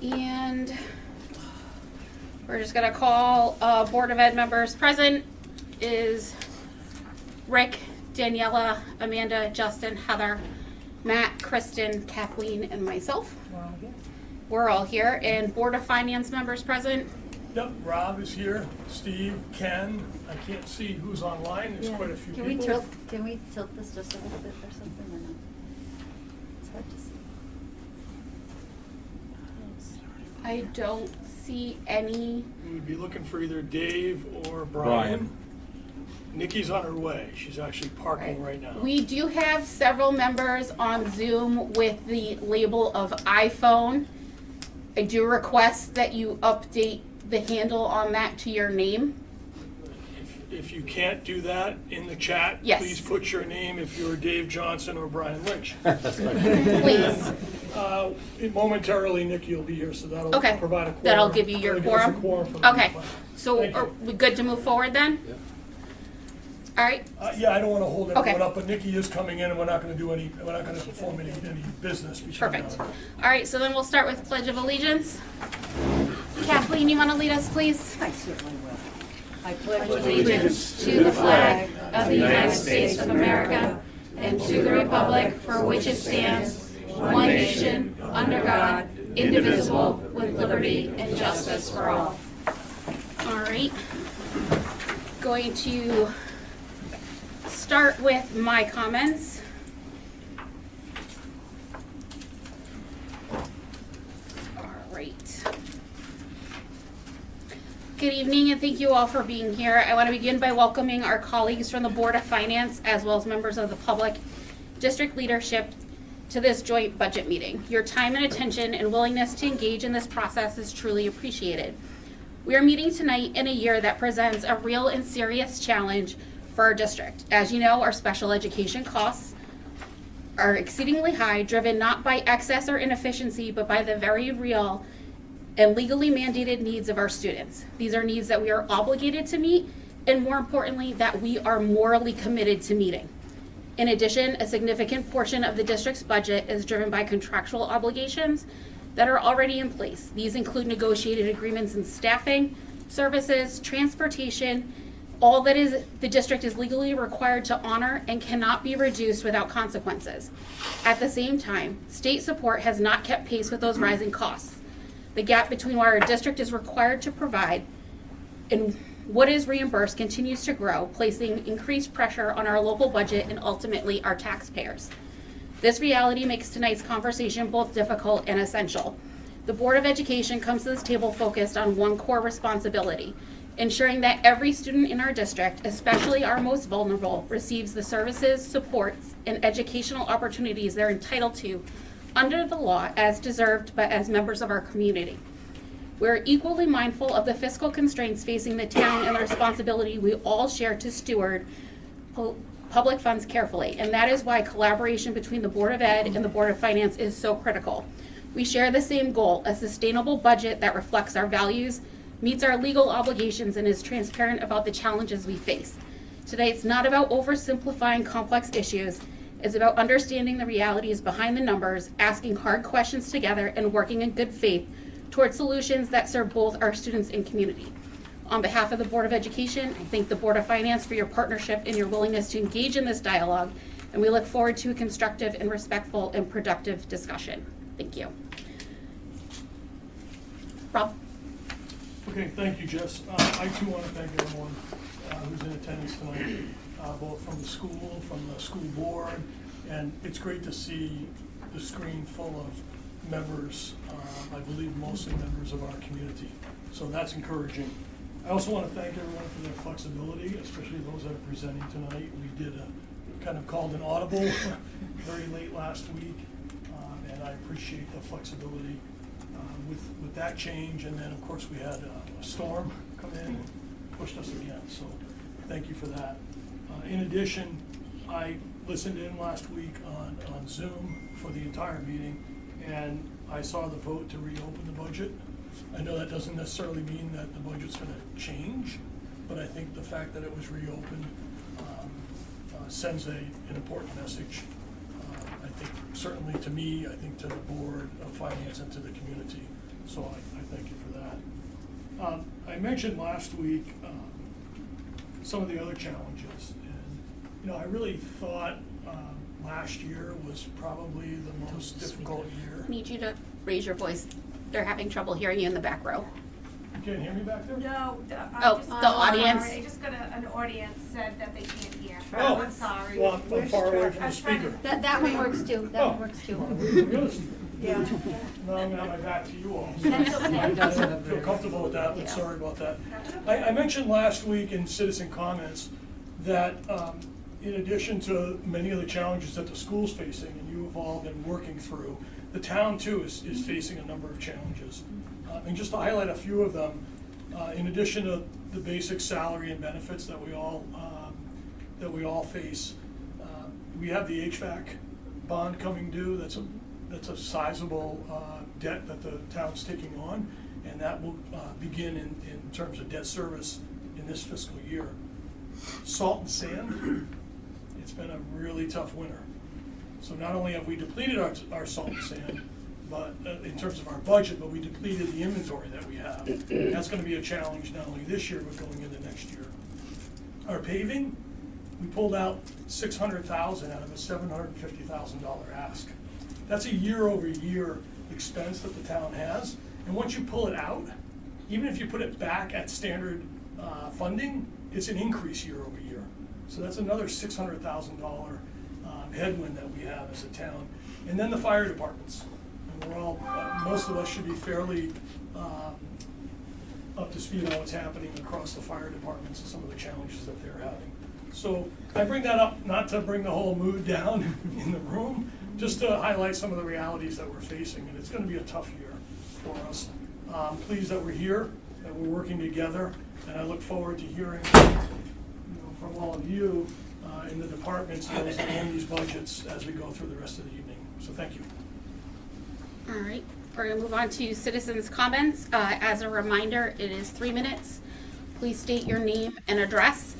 And we're just gonna call Board of Ed members present is Rick, Daniela, Amanda, Justin, Heather, Matt, Kristen, Kathleen, and myself. We're all here. And Board of Finance members present. Yep, Rob is here, Steve, Ken. I can't see who's online. There's quite a few people. Can we tilt this just a little bit or something or not? It's hard to see. I don't see any. We'd be looking for either Dave or Brian. Nikki's on her way. She's actually parking right now. We do have several members on Zoom with the label of iPhone. I do request that you update the handle on that to your name. If you can't do that in the chat, Yes. Please put your name if you're Dave Johnson or Brian Lynch. Please. Momentarily, Nikki will be here, so that'll Okay. provide a quorum. That'll give you your That'll give us a quorum? for the Okay. plan. So Thank you. are we good to move forward then? Yeah. All right. Yeah, I don't want to hold everyone Okay. up, but Nikki is coming in, and we're not going to perform any business between Perfect. now and All right, so then we'll start with Pledge of Allegiance. Kathleen, you want to lead us, please? I certainly will. I pledge Allegiance to the flag of the United States of America and to the republic for which it stands, one nation, under God, indivisible, with liberty and justice for all. All right. Going to start with my comments. All right. Good evening, and thank you all for being here. I want to begin by welcoming our colleagues from the Board of Finance, as well as members of the public, district leadership, to this joint budget meeting. Your time and attention and willingness to engage in this process is truly appreciated. We are meeting tonight in a year that presents a real and serious challenge for our district. As you know, our special education costs are exceedingly high, driven not by excess or inefficiency, but by the very real and legally mandated needs of our students. These are needs that we are obligated to meet, and more importantly, that we are morally committed to meeting. In addition, a significant portion of the district's budget is driven by contractual obligations that are already in place. These include negotiated agreements in staffing, services, transportation, all that is the district is legally required to honor and cannot be reduced without consequences. At the same time, state support has not kept pace with those rising costs. The gap between what our district is required to provide and what is reimbursed continues to grow, placing increased pressure on our local budget and ultimately our taxpayers. This reality makes tonight's conversation both difficult and essential. The Board of Education comes to this table focused on one core responsibility: ensuring that every student in our district, especially our most vulnerable, receives the services, supports, and educational opportunities they're entitled to under the law as deserved, but as members of our community. We're equally mindful of the fiscal constraints facing the town and the responsibility we all share to steward public funds carefully, and that is why collaboration between the Board of Ed and the Board of Finance is so critical. We share the same goal: a sustainable budget that reflects our values, meets our legal obligations, and is transparent about the challenges we face. Today, it's not about oversimplifying complex issues. It's about understanding the realities behind the numbers, asking hard questions together, and working in good faith towards solutions that serve both our students and community. On behalf of the Board of Education, I thank the Board of Finance for your partnership and your willingness to engage in this dialogue, and we look forward to a constructive and respectful and productive discussion. Thank you. Rob? Okay, thank you, Jess. I too want to thank everyone who's in attendance tonight, both from the school, from the school board, and it's great to see the screen full of members, I believe mostly members of our community. So that's encouraging. I also want to thank everyone for their flexibility, especially those that are presenting tonight. We did a kind of called an audible very late last week, and I appreciate the flexibility with that change. And then, of course, we had a storm come in and pushed us again. So thank you for that. In addition, I listened in last week on Zoom for the entire meeting, and I saw the vote to reopen the budget. I know that doesn't necessarily mean that the budget's going to change, but I think the fact that it was reopened sends an important message, I think certainly to me, I think to the Board of Finance and to the community. So I thank you for that. I mentioned last week some of the other challenges. And, I really thought last year was probably the most difficult year. I need you to raise your voice. They're having trouble hearing you in the back row. You can't hear me back there? No, Oh, the audience. I just got an audience said that they can't hear. Oh, I'm sorry. Well, I'm far away from I the was trying to- speaker. That one works too, that one works too. Yeah. Now I'm gonna have my back to you all. That's okay. I don't feel comfortable with that, but Yeah. sorry about that. I mentioned last week in citizen comments that in addition to many of the challenges that the school's facing, and you have all been working through, the town too is facing a number of challenges. And just to highlight a few of them, in addition to the basic salary and benefits that we all face, we have the HVAC bond coming due. That's a sizable debt that the town's taking on, and that will begin in terms of debt service in this fiscal year. Salt and sand, it's been a really tough winter. So not only have we depleted our salt and sand, but in terms of our budget, but we depleted the inventory that we have. And that's going to be a challenge not only this year, but going into next year. Our paving, we pulled out $600,000 out of a $750,000 ask. That's a year-over-year expense that the town has. And once you pull it out, even if you put it back at standard funding, it's an increase year-over-year. So that's another $600,000 headwind that we have as a town. And then the fire departments. And we're all, most of us should be fairly up to speed on what's happening across the fire departments and some of the challenges that they're having. So I bring that up not to bring the whole mood down in the room, just to highlight some of the realities that we're facing, and it's going to be a tough year for us. I'm pleased that we're here, that we're working together, and I look forward to hearing from all of you in the departments and these budgets as we go through the rest of the evening. So thank you. All right, we're going to move on to citizens' comments. As a reminder, it is 3 minutes. Please state your name and address.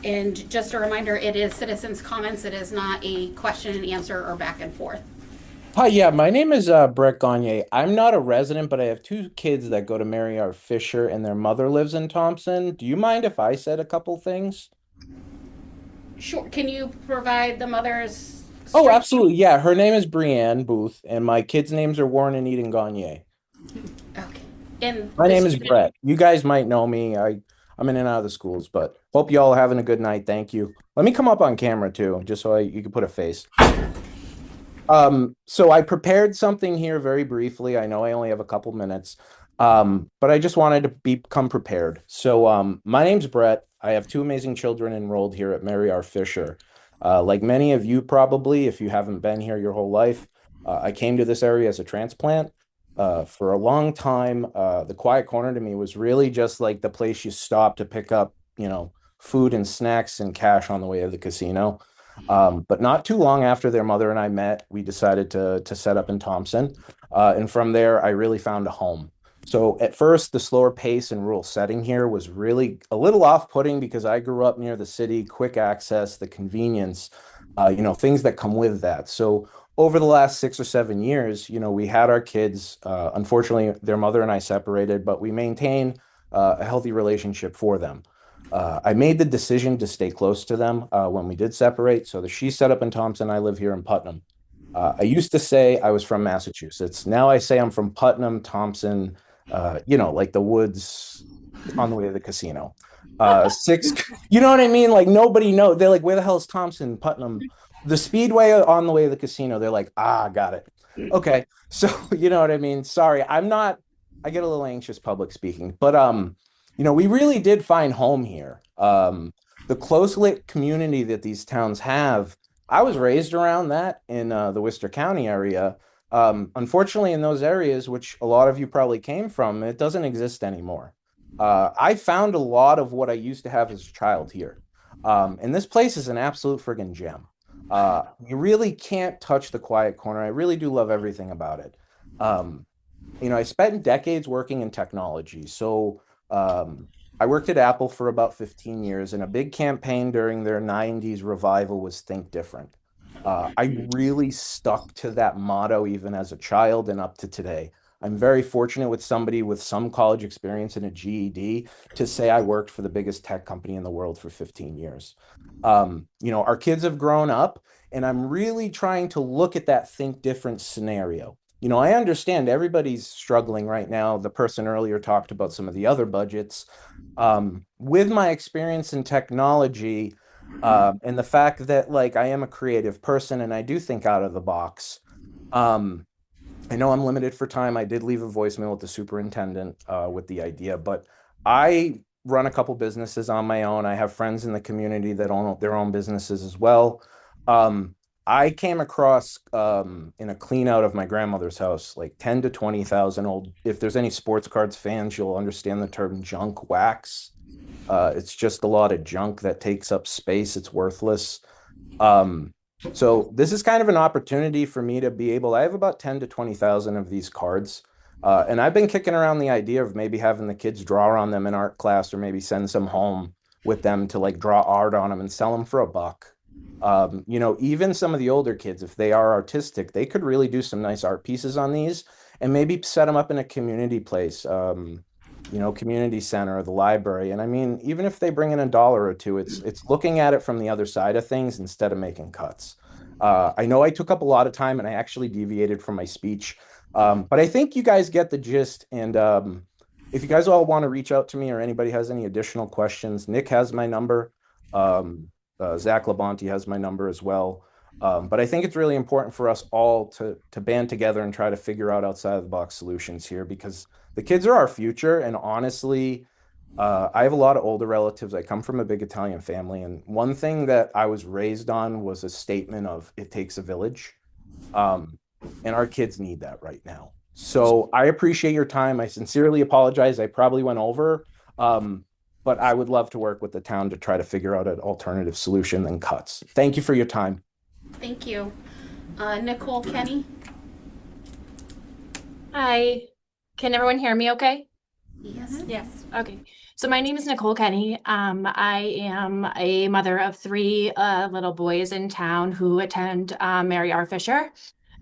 And just a reminder, it is citizens' comments. It is not a question and answer or back and forth. Hi, yeah, my name is Brett Gagne. I'm not a resident, but I have two kids that go to Mary R. Fisher, and their mother lives in Thompson. Do you mind if I said a couple things? Sure. Can you provide the mother's? Oh, street- absolutely. Yeah, her name is Brianne Booth, and my kids' names are Warren and Eden Gagne. Okay. And My the name is student- Brett. You guys might know me. I'm in and out of the schools, but hope you all are having a good night. Thank you. Let me come up on camera too, just so you can put a face. So I prepared something here very briefly. I know I only have a couple minutes, but I just wanted to become prepared. So my name's Brett. I have two amazing children enrolled here at Mary R. Fisher. Like many of you probably, if you haven't been here your whole life, I came to this area as a transplant. For a long time, the Quiet Corner to me was really just like the place you stop to pick up, food and snacks and cash on the way to the casino. But not too long after their mother and I met, we decided to set up in Thompson. And from there, I really found a home. So at first, the slower pace and rural setting here was really a little off-putting because I grew up near the city, quick access, the convenience, things that come with that. So over the last 6 or 7 years, we had our kids. Unfortunately, their mother and I separated, but we maintain a healthy relationship for them. I made the decision to stay close to them when we did separate. So she's set up in Thompson. I live here in Putnam. I used to say I was from Massachusetts. Now I say I'm from Putnam, Thompson, like the woods on the way to the casino. You know what I mean? Like nobody knows. They're like, where the hell is Thompson, Putnam? The Speedway on the way to the casino. They're like, got it. Okay. So, you know what I mean? Sorry, I get a little anxious public speaking, but, we really did find home here. The close-knit community that these towns have, I was raised around that in the Worcester County area. Unfortunately, in those areas, which a lot of you probably came from, it doesn't exist anymore. I found a lot of what I used to have as a child here. And this place is an absolute friggin' gem. You really can't touch the Quiet Corner. I really do love everything about it. I spent decades working in technology. So I worked at Apple for about 15 years, and a big campaign during their 90s revival was Think Different. I really stuck to that motto even as a child and up to today. I'm very fortunate with somebody with some college experience and a GED to say I worked for the biggest tech company in the world for 15 years. Our kids have grown up, and I'm really trying to look at that think different scenario. I understand everybody's struggling right now. The person earlier talked about some of the other budgets. With my experience in technology, and the fact that like I am a creative person and I do think out of the box. Um, I know I'm limited for time. I did leave a voicemail with the superintendent with the idea, but I run a couple businesses on my own. I have friends in the community that own their own businesses as well. Um, I came across in a clean out of my grandmother's house, like 10 to 20,000 old. If there's any sports cards fans, you'll understand the term junk wax. It's just a lot of junk that takes up space. It's worthless. Um, so this is kind of an opportunity for me to be able, I have about 10 to 20,000 of these cards. And I've been kicking around the idea of maybe having the kids draw on them in art class or maybe send some home with them to like draw art on them and sell them for $1. Even some of the older kids, if they are artistic, they could really do some nice art pieces on these and maybe set them up in a community place. Community center or the library. And I mean, even if they bring in $1 or two, it's looking at it from the other side of things instead of making cuts. I know I took up a lot of time and I actually deviated from my speech, but I think you guys get the gist. And if you guys all want to reach out to me or anybody has any additional questions, Nick has my number. Zach Labonte has my number as well. But I think it's really important for us all to band together and try to figure out outside of the box solutions here because the kids are our future. And honestly, I have a lot of older relatives. I come from a big Italian family. And one thing that I was raised on was a statement of it takes a village. Um, and our kids need that right now. So I appreciate your time. I sincerely apologize. I probably went over. But I would love to work with the town to try to figure out an alternative solution than cuts. Thank you for your time. Thank you. Nicole Kenny? Hi, can everyone hear me okay? Yes. Yes. Okay, so my name is Nicole Kenny. I am a mother of three little boys in town who attend Mary R. Fisher.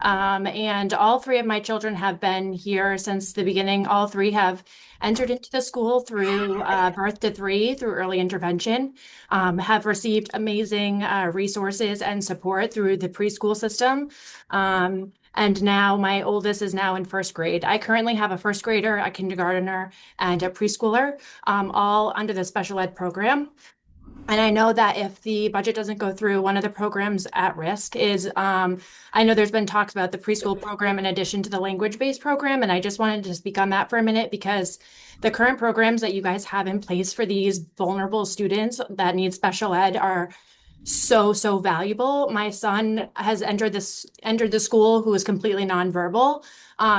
And all three of my children have been here since the beginning. All three have entered into the school through birth to three through early intervention, have received amazing resources and support through the preschool system. And now my oldest is now in first grade. I currently have a first grader, a kindergartner, and a preschooler, all under the special ed program. And I know that if the budget doesn't go through, one of the programs at risk is, I know there's been talks about the preschool program in addition to the language-based program. And I just wanted to speak on that for a minute because the current programs that you guys have in place for these vulnerable students that need special ed are so valuable. My son has entered the school who is completely nonverbal.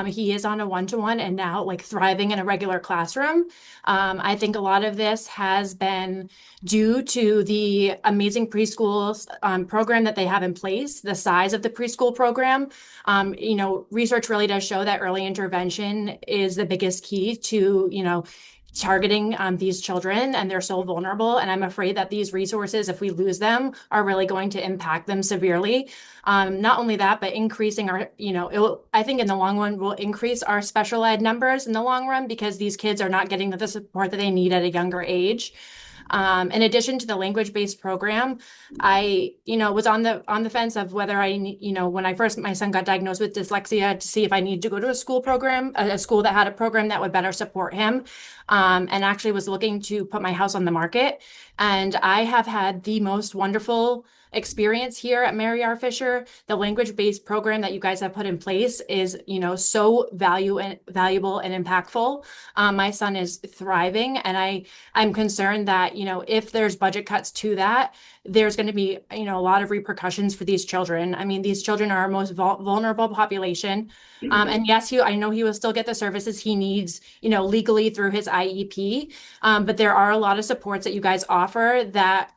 He is on a one-to-one and now like thriving in a regular classroom. I think a lot of this has been due to the amazing preschool program that they have in place, the size of the preschool program. Research really does show that early intervention is the biggest key to, targeting these children, and they're so vulnerable. And I'm afraid that these resources, if we lose them, are really going to impact them severely. Not only that, but increasing our, I think in the long run will increase our special ed numbers in the long run because these kids are not getting the support that they need at a younger age. In addition to the language-based program, I, was on the fence of whether when my son got diagnosed with dyslexia, to see if I needed to go to a school that had a program that would better support him, and actually was looking to put my house on the market. And I have had the most wonderful experience here at Mary R. Fisher. The language-based program that you guys have put in place is, so valuable and impactful. My son is thriving, and I'm concerned that, if there's budget cuts to that, there's going to be, a lot of repercussions for these children. I mean, these children are our most vulnerable population. And yes, I know he will still get the services he needs, legally through his IEP. But there are a lot of supports that you guys offer that,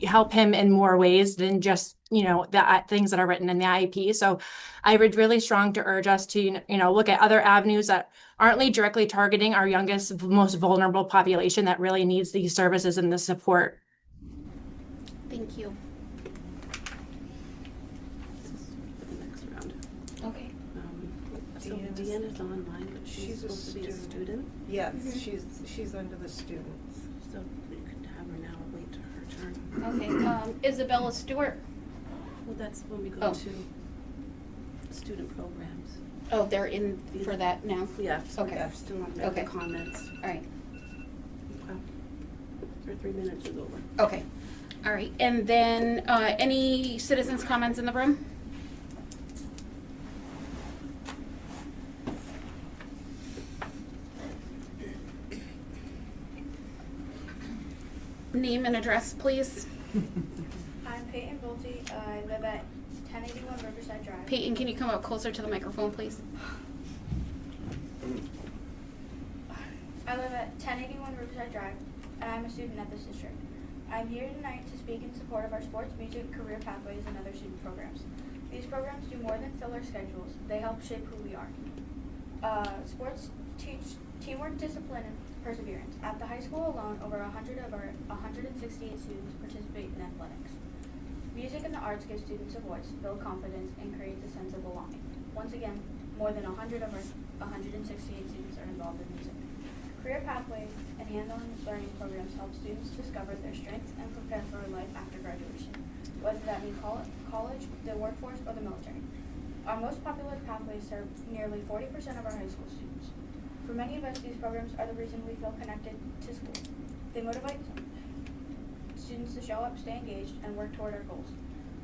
help him in more ways than just, the things that are written in the IEP. So I would really strong to urge us to, look at other avenues that aren't directly targeting our youngest, most vulnerable population that really needs these services and the support. Thank you. Deanna's online, but she's supposed to be a student. Yes, she's under the students. So we could have her now or wait till her turn. Okay, Isabella Stewart. Well, that's when we go Oh. to student programs. Oh, they're in for that now? Yeah, so Okay. we're still on Okay. the comments. All right, Okay. Her 3 minutes is over. okay. All right, and then any citizens' comments in the room? Name and address, please. I'm Peyton Bolte. I live at 1081 Riverside Drive. Peyton, can you come up closer to the microphone, please? I live at 1081 Riverside Drive, and I'm a student at this district. I'm here tonight to speak in support of our sports, music, career pathways, and other student programs. These programs do more than fill our schedules. They help shape who we are. Sports teach teamwork, discipline, and perseverance. At the high school alone, over 100 of our 168 students participate in athletics. Music and the arts give students a voice, build confidence, and creates a sense of belonging. Once again, more than 100 of our 168 students are involved in music. Career pathways and hands-on learning programs help students discover their strengths and prepare for life after graduation, whether that means college, the workforce, or the military. Our most popular pathways serve nearly 40% of our high school students. For many of us, these programs are the reason we feel connected to school. They motivate students to show up, stay engaged, and work toward our goals.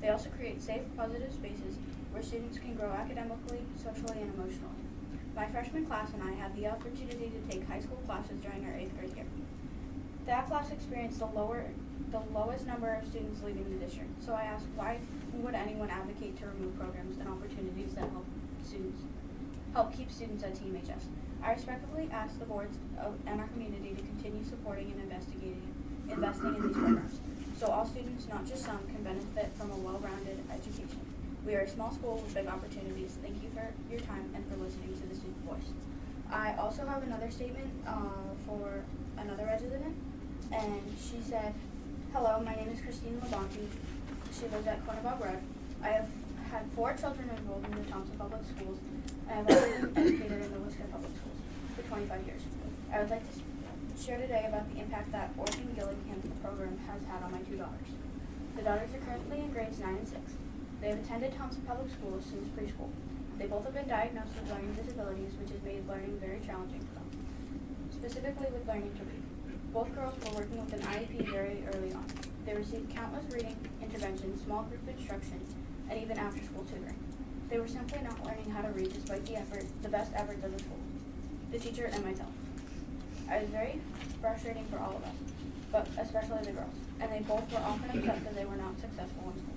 They also create safe, positive spaces where students can grow academically, socially, and emotionally. My freshman class and I had the opportunity to take high school classes during our 8th grade year. That class experienced the lowest number of students leaving the district. So I asked, why would anyone advocate to remove programs and opportunities that help keep students at TMHS? I respectfully ask the boards and our community to continue supporting and investing in these programs, so all students, not just some, can benefit from a well-rounded education. We are a small school with big opportunities. Thank you for your time and for listening to the student voice. I also have another statement for another resident, and she said, "Hello, my name is Christine Labonte. She lives at Cornwall Road. I have had 4 children enrolled in the Thompson Public Schools. I have also been an educator in the Worcester Public Schools for 25 years. I would like to share today about the impact that Orphan Gillingham program has had on my 2 daughters. The daughters are currently in grades 9 and 6. They have attended Thompson Public Schools since preschool. They both have been diagnosed with learning disabilities, which has made learning very challenging for them, specifically with learning to read. Both girls were working with an IEP very early on. They received countless reading interventions, small group instruction, and even after-school tutoring. They were simply not learning how to read despite the best efforts of the school, the teacher, and myself. It was very frustrating for all of us, but especially the girls, and they both were often upset because they were not successful in school.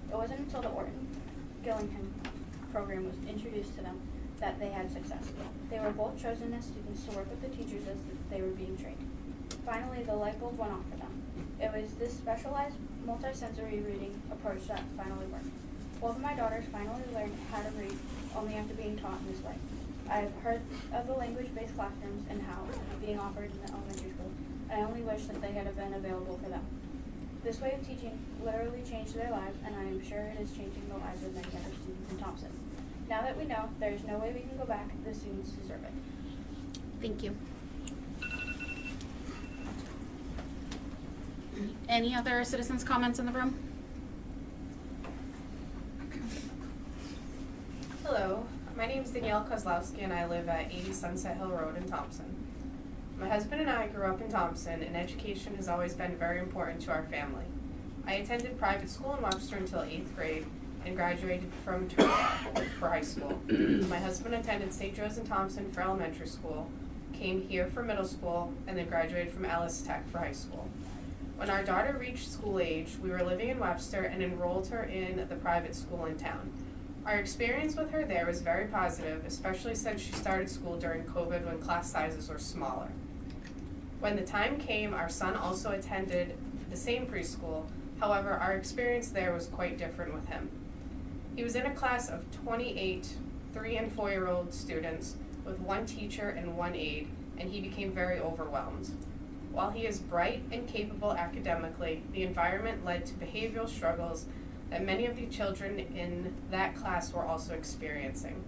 It wasn't until the Orton Gillingham program was introduced to them that they had success. They were both chosen as students to work with the teachers as they were being trained. Finally, the light bulb went off for them. It was this specialized multisensory reading approach that finally worked. Both of my daughters finally learned how to read only after being taught in this way. I've heard of the language-based classrooms and how being offered in the elementary school, and I only wish that they had been available for them. This way of teaching literally changed their lives, and I am sure it is changing the lives of many other students in Thompson. Now that we know, there is no way we can go back. The students deserve it. Thank you. Any other citizens' comments in the room? Hello, my name is Danielle Kozlowski and I live at 80 Sunset Hill Road in Thompson. My husband and I grew up in Thompson, and education has always been very important to our family. I attended private school in Webster until 8th grade and graduated from Turlock for high school. My husband attended St. Joe's in Thompson for elementary school, came here for middle school, and then graduated from Ellis Tech for high school. When our daughter reached school age, we were living in Webster and enrolled her in the private school in town. Our experience with her there was very positive, especially since she started school during COVID when class sizes were smaller. When the time came, our son also attended the same preschool. However, our experience there was quite different with him. He was in a class of 28 3- and 4-year-old students with 1 teacher and 1 aide, and he became very overwhelmed. While he is bright and capable academically, the environment led to behavioral struggles that many of the children in that class were also experiencing.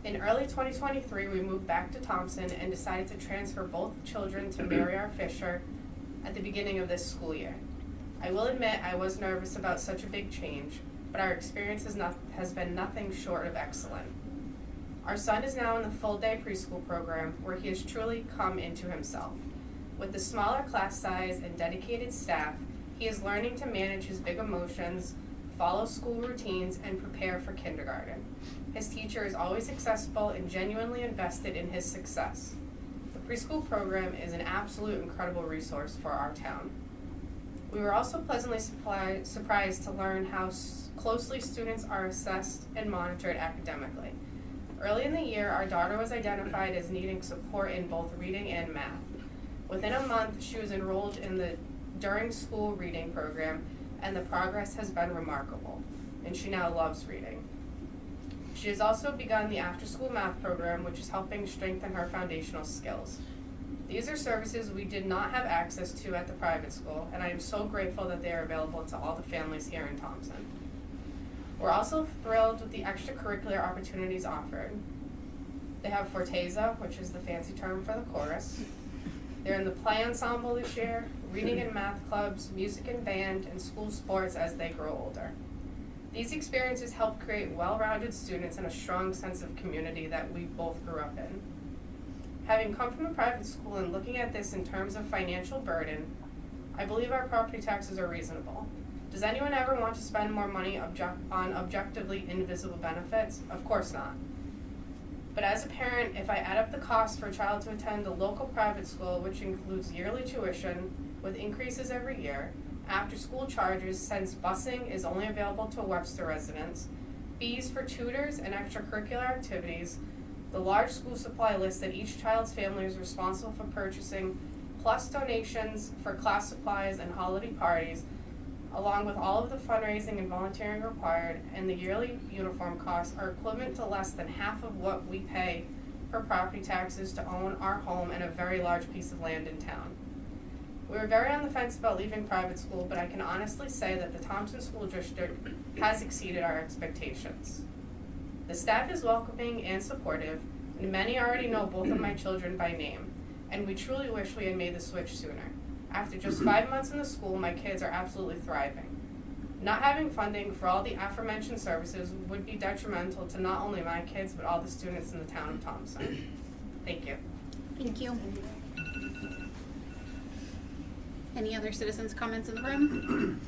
In early 2023, we moved back to Thompson and decided to transfer both children to Mary R. Fisher at the beginning of this school year. I will admit I was nervous about such a big change, but our experience has been nothing short of excellent. Our son is now in the full-day preschool program where he has truly come into himself. With the smaller class size and dedicated staff, he is learning to manage his big emotions, follow school routines, and prepare for kindergarten. His teacher is always accessible and genuinely invested in his success. The preschool program is an absolute incredible resource for our town. We were also pleasantly surprised to learn how closely students are assessed and monitored academically. Early in the year, our daughter was identified as needing support in both reading and math. Within a month, she was enrolled in the during school reading program, and the progress has been remarkable, and she now loves reading. She has also begun the after-school math program, which is helping strengthen her foundational skills. These are services we did not have access to at the private school, and I am so grateful that they are available to all the families here in Thompson. We're also thrilled with the extracurricular opportunities offered. They have Forteza, which is the fancy term for the chorus. They're in the play ensemble this year, reading and math clubs, music and band, and school sports as they grow older. These experiences help create well-rounded students and a strong sense of community that we both grew up in. Having come from a private school and looking at this in terms of financial burden, I believe our property taxes are reasonable. Does anyone ever want to spend more money on objectively invisible benefits? Of course not. But as a parent, if I add up the cost for a child to attend a local private school, which includes yearly tuition with increases every year, after-school charges since busing is only available to Webster residents, fees for tutors and extracurricular activities, the large school supply list that each child's family is responsible for purchasing, plus donations for class supplies and holiday parties, along with all of the fundraising and volunteering required, and the yearly uniform costs are equivalent to less than half of what we pay for property taxes to own our home and a very large piece of land in town. We were very on the fence about leaving private school, but I can honestly say that the Thompson School District has exceeded our expectations. The staff is welcoming and supportive, and many already know both of my children by name, and we truly wish we had made the switch sooner. After just 5 months in the school, my kids are absolutely thriving. Not having funding for all the aforementioned services would be detrimental to not only my kids, but all the students in the town of Thompson. Thank you. Thank you. Any other citizens' comments in the room?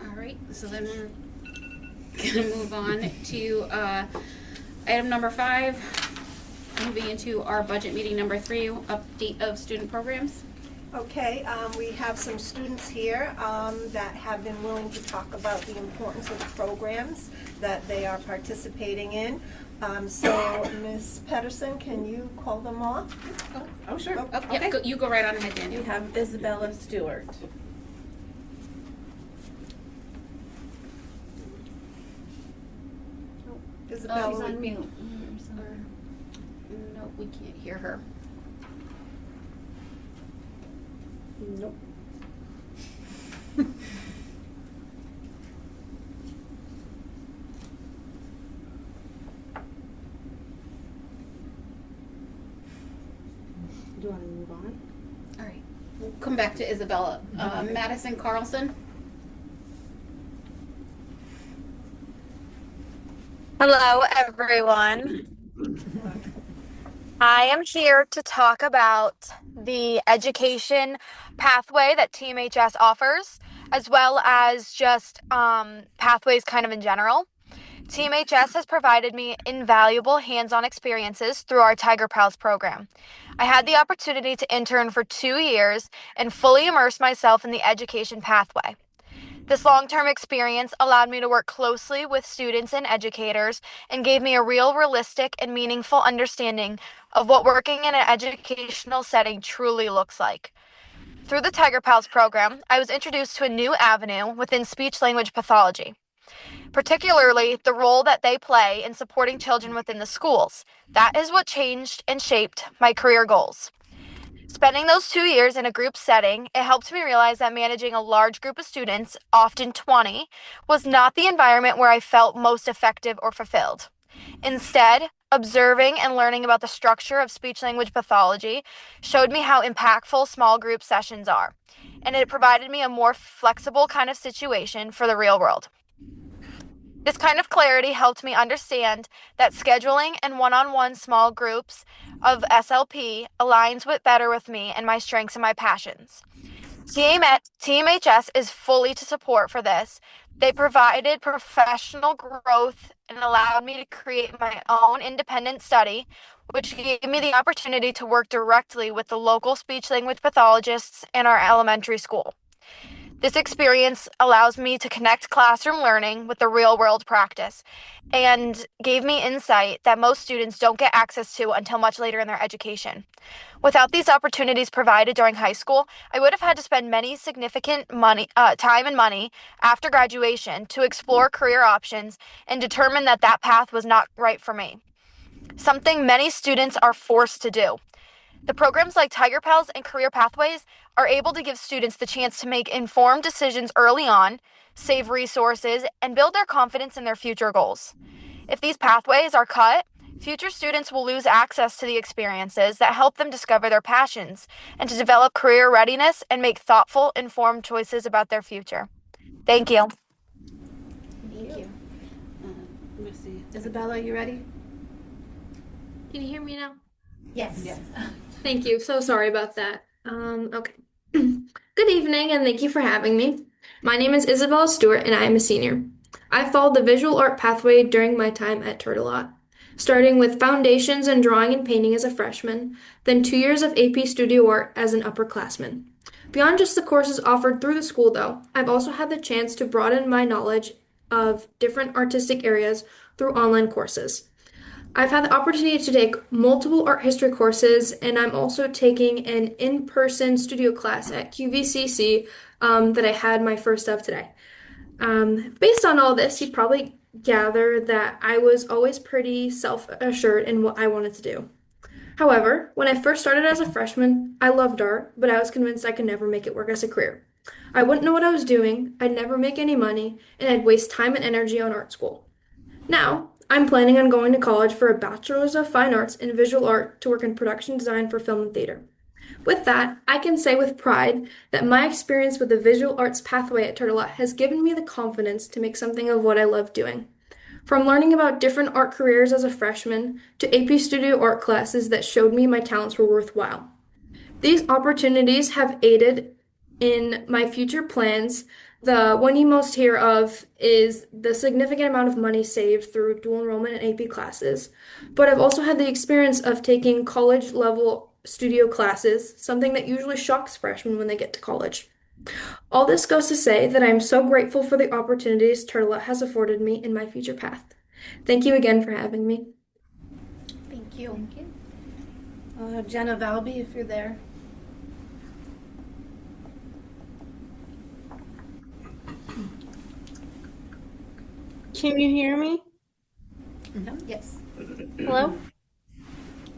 All right, so then we're gonna move on to item number 5, moving into our budget meeting number 3, update of student programs. Okay, we have some students here that have been willing to talk about the importance of the programs that they are participating in. So, Ms. Pedersen, can you call them off? Oh, sure. Oh, yeah, you go right on ahead, Daniel. We have Isabella Stewart. Isabella, She's on mute. No, we can't hear her. Nope. Do you want to move on? All right, we'll come back to Isabella. Madison Carlson. Hello, everyone. I am here to talk about the education pathway that TMHS offers, as well as just pathways kind of in general. TMHS has provided me invaluable hands-on experiences through our Tiger Pals program. I had the opportunity to intern for 2 years and fully immerse myself in the education pathway. This long-term experience allowed me to work closely with students and educators and gave me a real, realistic, and meaningful understanding of what working in an educational setting truly looks like. Through the Tiger Pals program, I was introduced to a new avenue within speech-language pathology, particularly the role that they play in supporting children within the schools. That is what changed and shaped my career goals. Spending those 2 years in a group setting, it helped me realize that managing a large group of students, often 20, was not the environment where I felt most effective or fulfilled. Instead, observing and learning about the structure of speech-language pathology showed me how impactful small group sessions are, and it provided me a more flexible kind of situation for the real world. This kind of clarity helped me understand that scheduling and one-on-one small groups of SLP aligns better with me and my strengths and my passions. TMHS is fully to support for this. They provided professional growth and allowed me to create my own independent study, which gave me the opportunity to work directly with the local speech-language pathologists in our elementary school. This experience allows me to connect classroom learning with the real-world practice and gave me insight that most students don't get access to until much later in their education. Without these opportunities provided during high school, I would have had to spend many significant time and money after graduation to explore career options and determine that path was not right for me, something many students are forced to do. The programs like Tiger Pals and Career Pathways are able to give students the chance to make informed decisions early on, save resources, and build their confidence in their future goals. If these pathways are cut, future students will lose access to the experiences that help them discover their passions and to develop career readiness and make thoughtful, informed choices about their future. Thank you. Thank you. Let me see. Isabella, you ready? Can you hear me now? Yes. Thank you. So sorry about that. Okay. Good evening, and thank you for having me. My name is Isabella Stewart, and I am a senior. I followed the visual art pathway during my time at Turtelot, starting with foundations in drawing and painting as a freshman, then 2 years of AP Studio Art as an upperclassman. Beyond just the courses offered through the school, though, I've also had the chance to broaden my knowledge of different artistic areas through online courses. I've had the opportunity to take multiple art history courses, and I'm also taking an in-person studio class at QVCC that I had my first of today. Based on all this, you'd probably gather that I was always pretty self-assured in what I wanted to do. However, when I first started as a freshman, I loved art, but I was convinced I could never make it work as a career. I wouldn't know what I was doing, I'd never make any money, and I'd waste time and energy on art school. Now, I'm planning on going to college for a Bachelor's of Fine Arts in Visual Art to work in production design for film and theater. With that, I can say with pride that my experience with the visual arts pathway at Turtelot has given me the confidence to make something of what I love doing. From learning about different art careers as a freshman to AP Studio Art classes that showed me my talents were worthwhile. These opportunities have aided in my future plans. The one you most hear of is the significant amount of money saved through dual enrollment in AP classes, but I've also had the experience of taking college-level studio classes, something that usually shocks freshmen when they get to college. All this goes to say that I am so grateful for the opportunities Turtelot has afforded me in my future path. Thank you again for having me. Thank you. Jenna Valby, if you're there. Can you hear me? Yes. Hello?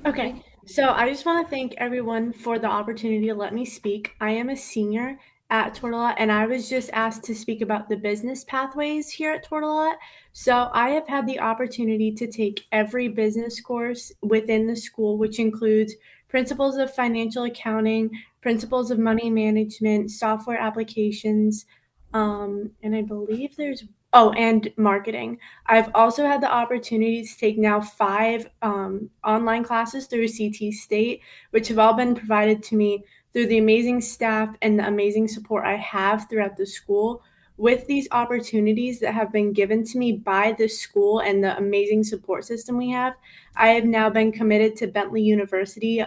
Okay, so I just want to thank everyone for the opportunity to let me speak. I am a senior at Tortelot, and I was just asked to speak about the business pathways here at Tortelot. So I have had the opportunity to take every business course within the school, which includes principles of financial accounting, principles of money management, software applications, and I believe and marketing. I've also had the opportunity to take now 5 online classes through CT State, which have all been provided to me through the amazing staff and the amazing support I have throughout the school. With these opportunities that have been given to me by the school and the amazing support system we have, I have now been committed to Bentley University,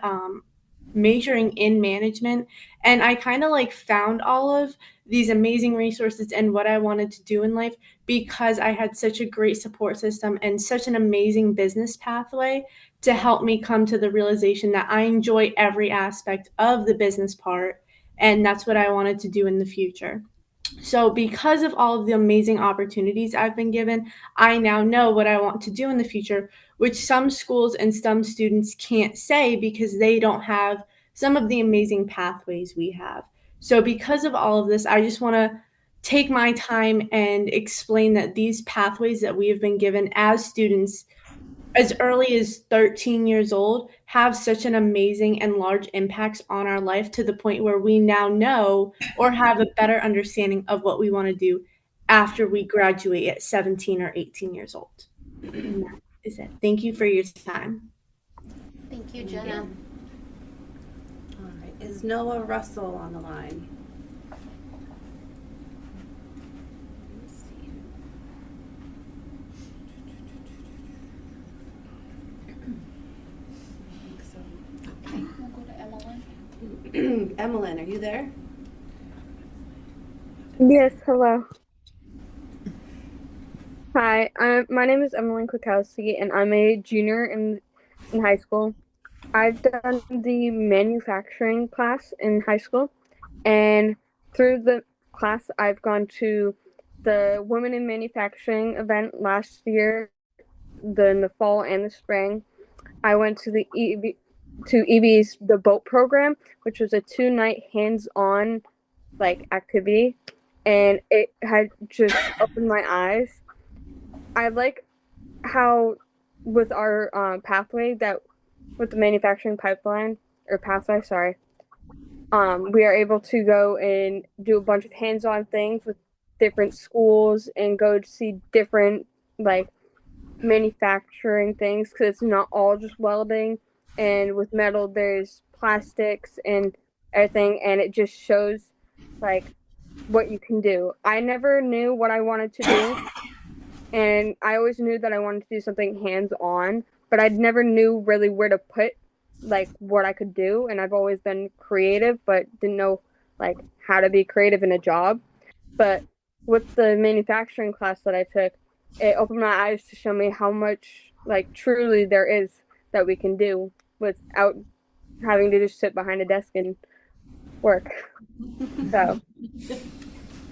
majoring in management. And I kind of found all of these amazing resources and what I wanted to do in life because I had such a great support system and such an amazing business pathway to help me come to the realization that I enjoy every aspect of the business part, and that's what I wanted to do in the future. So because of all of the amazing opportunities I've been given, I now know what I want to do in the future, which some schools and some students can't say because they don't have some of the amazing pathways we have. So because of all of this, I just want to take my time and explain that these pathways that we have been given as students as early as 13 years old have such an amazing and large impacts on our life to the point where we now know or have a better understanding of what we want to do after we graduate at 17 or 18 years old. And that is it. Thank you for your time. Thank you, Jenna. All right, is Noah Russell on the line? Let's see. I think so. Okay, we'll go to Emmeline. Emmeline, are you there? Yes, hello. Hi, my name is Emily Kwiatkowski, and I'm a junior in high school. I've done the manufacturing class in high school, and through the class, I've gone to the Women in Manufacturing event last year, in the fall and the spring. I went to EB's the boat program, which was a 2-night hands-on activity, and it had just opened my eyes. I like how with our pathway that with the manufacturing pipeline or pathway, sorry, we are able to go and do a bunch of hands-on things with different schools and go to see different manufacturing things because it's not all just welding. And with metal, there's plastics and everything, and it just shows what you can do. I never knew what I wanted to do, and I always knew that I wanted to do something hands-on, but I never knew really where to put what I could do. And I've always been creative, but didn't know how to be creative in a job. But with the manufacturing class that I took, it opened my eyes to show me how much truly there is that we can do without having to just sit behind a desk and work. So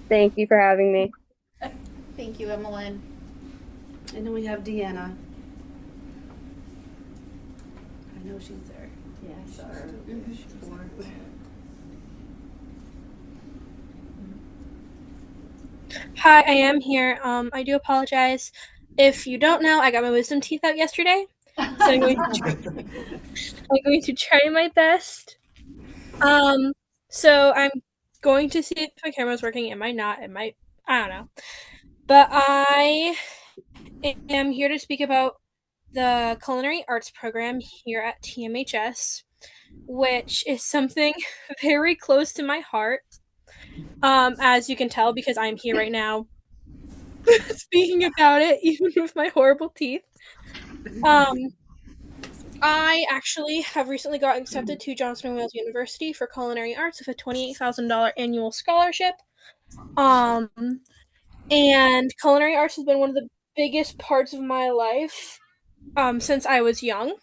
thank you for having me. Thank you, Emmeline. And then we have Deanna. I know she's there. Yeah, Sure. Hi, I am here. I do apologize. If you don't know, I got my wisdom teeth out yesterday, so I'm going to try my best. So I'm going to see if my camera's working. It might not. It might. I don't know. But I am here to speak about the culinary arts program here at TMHS, which is something very close to my heart. As you can tell, because I'm here right now speaking about it, even with my horrible teeth. I actually have recently got accepted to Johnson & Wales University for culinary arts with a $28,000 annual scholarship. And culinary arts has been one of the biggest parts of my life since I was young.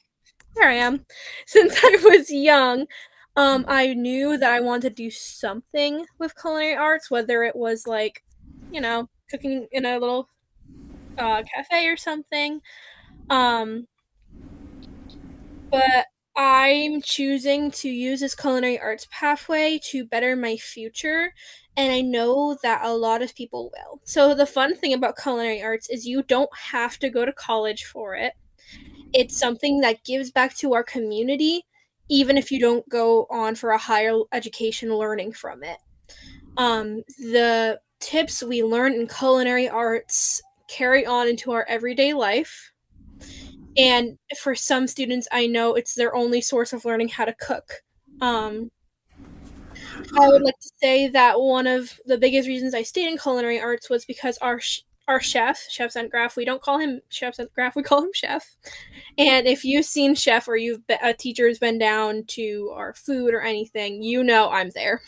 There I am. Since I was young, I knew that I wanted to do something with culinary arts, whether it was cooking in a little cafe or something. But I'm choosing to use this culinary arts pathway to better my future, and I know that a lot of people will. So the fun thing about culinary arts is you don't have to go to college for it. It's something that gives back to our community, even if you don't go on for a higher education learning from it. The tips we learn in culinary arts carry on into our everyday life. And for some students, I know it's their only source of learning how to cook. I would like to say that one of the biggest reasons I stayed in culinary arts was because our chef, Chef Graf, we don't call him Chef Graf, we call him Chef. And if you've seen Chef or a teacher has been down to our food or anything, you know I'm there.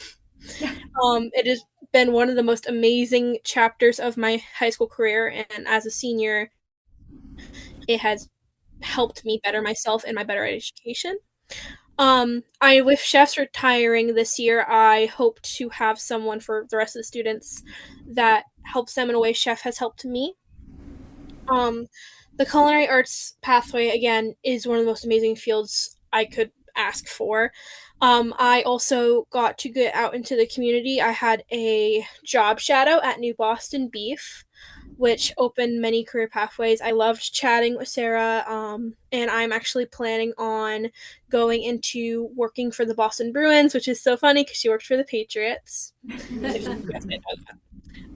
It has been one of the most amazing chapters of my high school career, and as a senior, it has helped me better myself and my better education. With chefs retiring this year, I hope to have someone for the rest of the students that helps them in a way Chef has helped me. The culinary arts pathway, again, is one of the most amazing fields I could ask for. I also got to get out into the community. I had a job shadow at New Boston Beef, which opened many career pathways. I loved chatting with Sarah, and I'm actually planning on going into working for the Boston Bruins, which is so funny because she worked for the Patriots.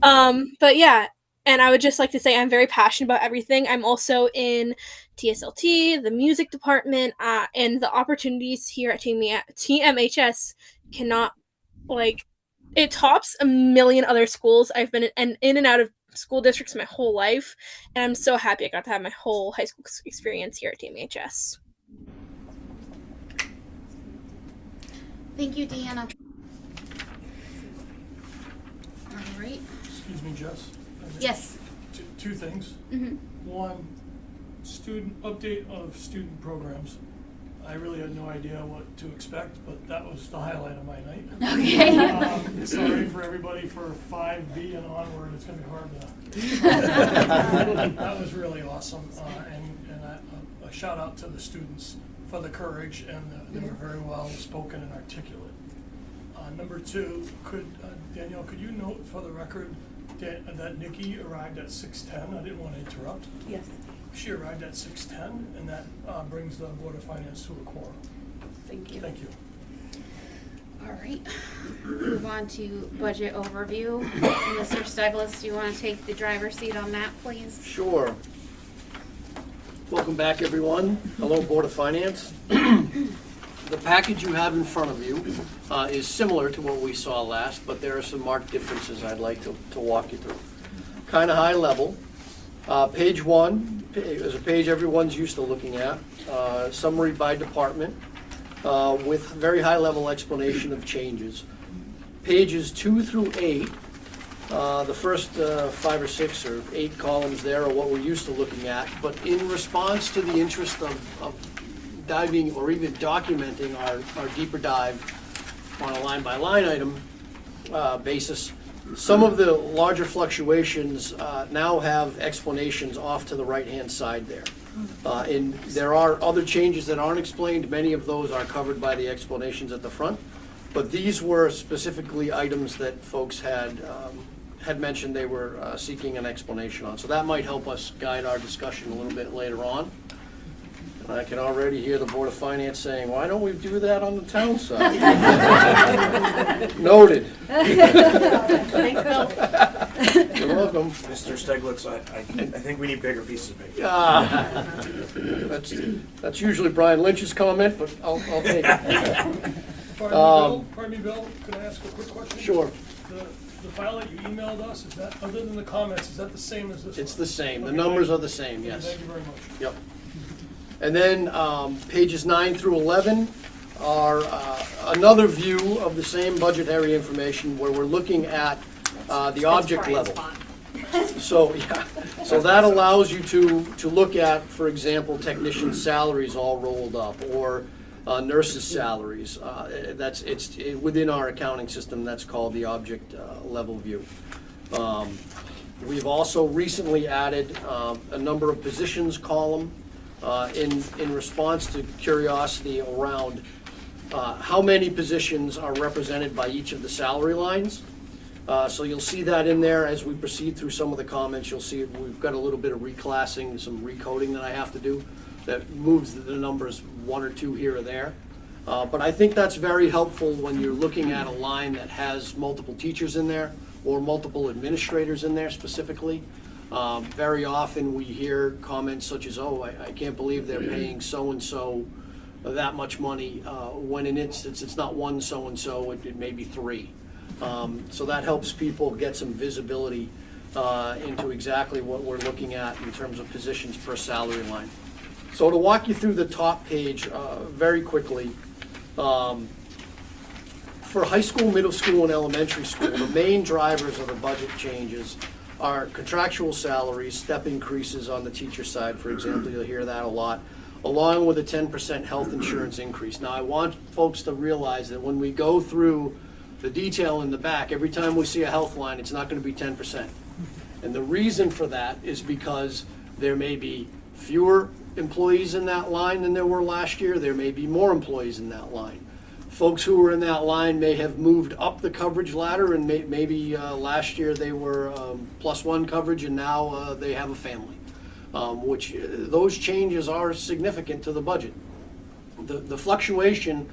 But yeah, and I would just like to say I'm very passionate about everything. I'm also in TSLT, the music department, and the opportunities here at TMHS cannot, like, it tops a million other schools. I've been in and out of school districts my whole life, and I'm so happy I got to have my whole high school experience here at TMHS. Thank you, Deanna. All right. Excuse me, Jess. Yes. Two things. Mm-hmm. One, student update of student programs. I really had no idea what to expect, but that was the highlight of my night. Okay. Sorry for everybody for 5B and onward. It's going to be hard to. That was really awesome, and a shout out to the students for the courage, and they were very well spoken and articulate. Number two, Danielle, could you note for the record that Nikki arrived at 6:10? I didn't want to interrupt. Yes. She arrived at 6:10, and that brings the Board of Finance to a quorum. Thank you. Thank you. All right. Move on to budget overview. Mr. Steglis, do you want to take the driver's seat on that, please? Sure. Welcome back, everyone. Hello, Board of Finance. The package you have in front of you is similar to what we saw last, but there are some marked differences I'd like to walk you through. Kind of high level. Page 1 is a page everyone's used to looking at. Summary by department with very high level explanation of changes. Pages 2 through 8, the first 5 or 6 or 8 columns there are what we're used to looking at, but in response to the interest of diving or even documenting our deeper dive on a line by line item basis, some of the larger fluctuations now have explanations off to the right-hand side there. And there are other changes that aren't explained. Many of those are covered by the explanations at the front. But these were specifically items that folks had mentioned they were seeking an explanation on. So that might help us guide our discussion a little bit later on. And I can already hear the Board of Finance saying, why don't we do that on the town side? Noted. Thanks, Bill. You're welcome. Mr. Steglitz, I think we need bigger pieces of paper. That's usually Brian Lynch's comment, but I'll take it. Pardon me, Bill, could I ask a quick question? Sure. The file that you emailed us, is that, other than the comments, is that the same as this one? It's the same. Okay, The numbers are the same, yes. Thank you very much. Yep. And then pages 9 through 11 are another view of the same budgetary information where we're looking at the object level. So that allows you to look at, for example, technician salaries all rolled up, or nurses' salaries. It's within our accounting system. That's called the object level view. We've also recently added a number of positions column in response to curiosity around how many positions are represented by each of the salary lines. So you'll see that in there as we proceed through some of the comments. You'll see we've got a little bit of reclassing, some recoding that I have to do that moves the numbers 1 or 2 here or there. But I think that's very helpful when you're looking at a line that has multiple teachers in there or multiple administrators in there specifically. Very often we hear comments such as, oh, I can't believe they're paying so-and-so that much money, when in instance it's not one so-and-so, it may be 3. So that helps people get some visibility into exactly what we're looking at in terms of positions per salary line. So to walk you through the top page very quickly, for high school, middle school, and elementary school, the main drivers of the budget changes are contractual salaries, step increases on the teacher side, for example. You'll hear that a lot, along with a 10% health insurance increase. Now, I want folks to realize that when we go through the detail in the back, every time we see a health line, it's not going to be 10%. And the reason for that is because there may be fewer employees in that line than there were last year. There may be more employees in that line. Folks who were in that line may have moved up the coverage ladder, and maybe last year they were +1 coverage, and now they have a family. Which those changes are significant to the budget. The fluctuation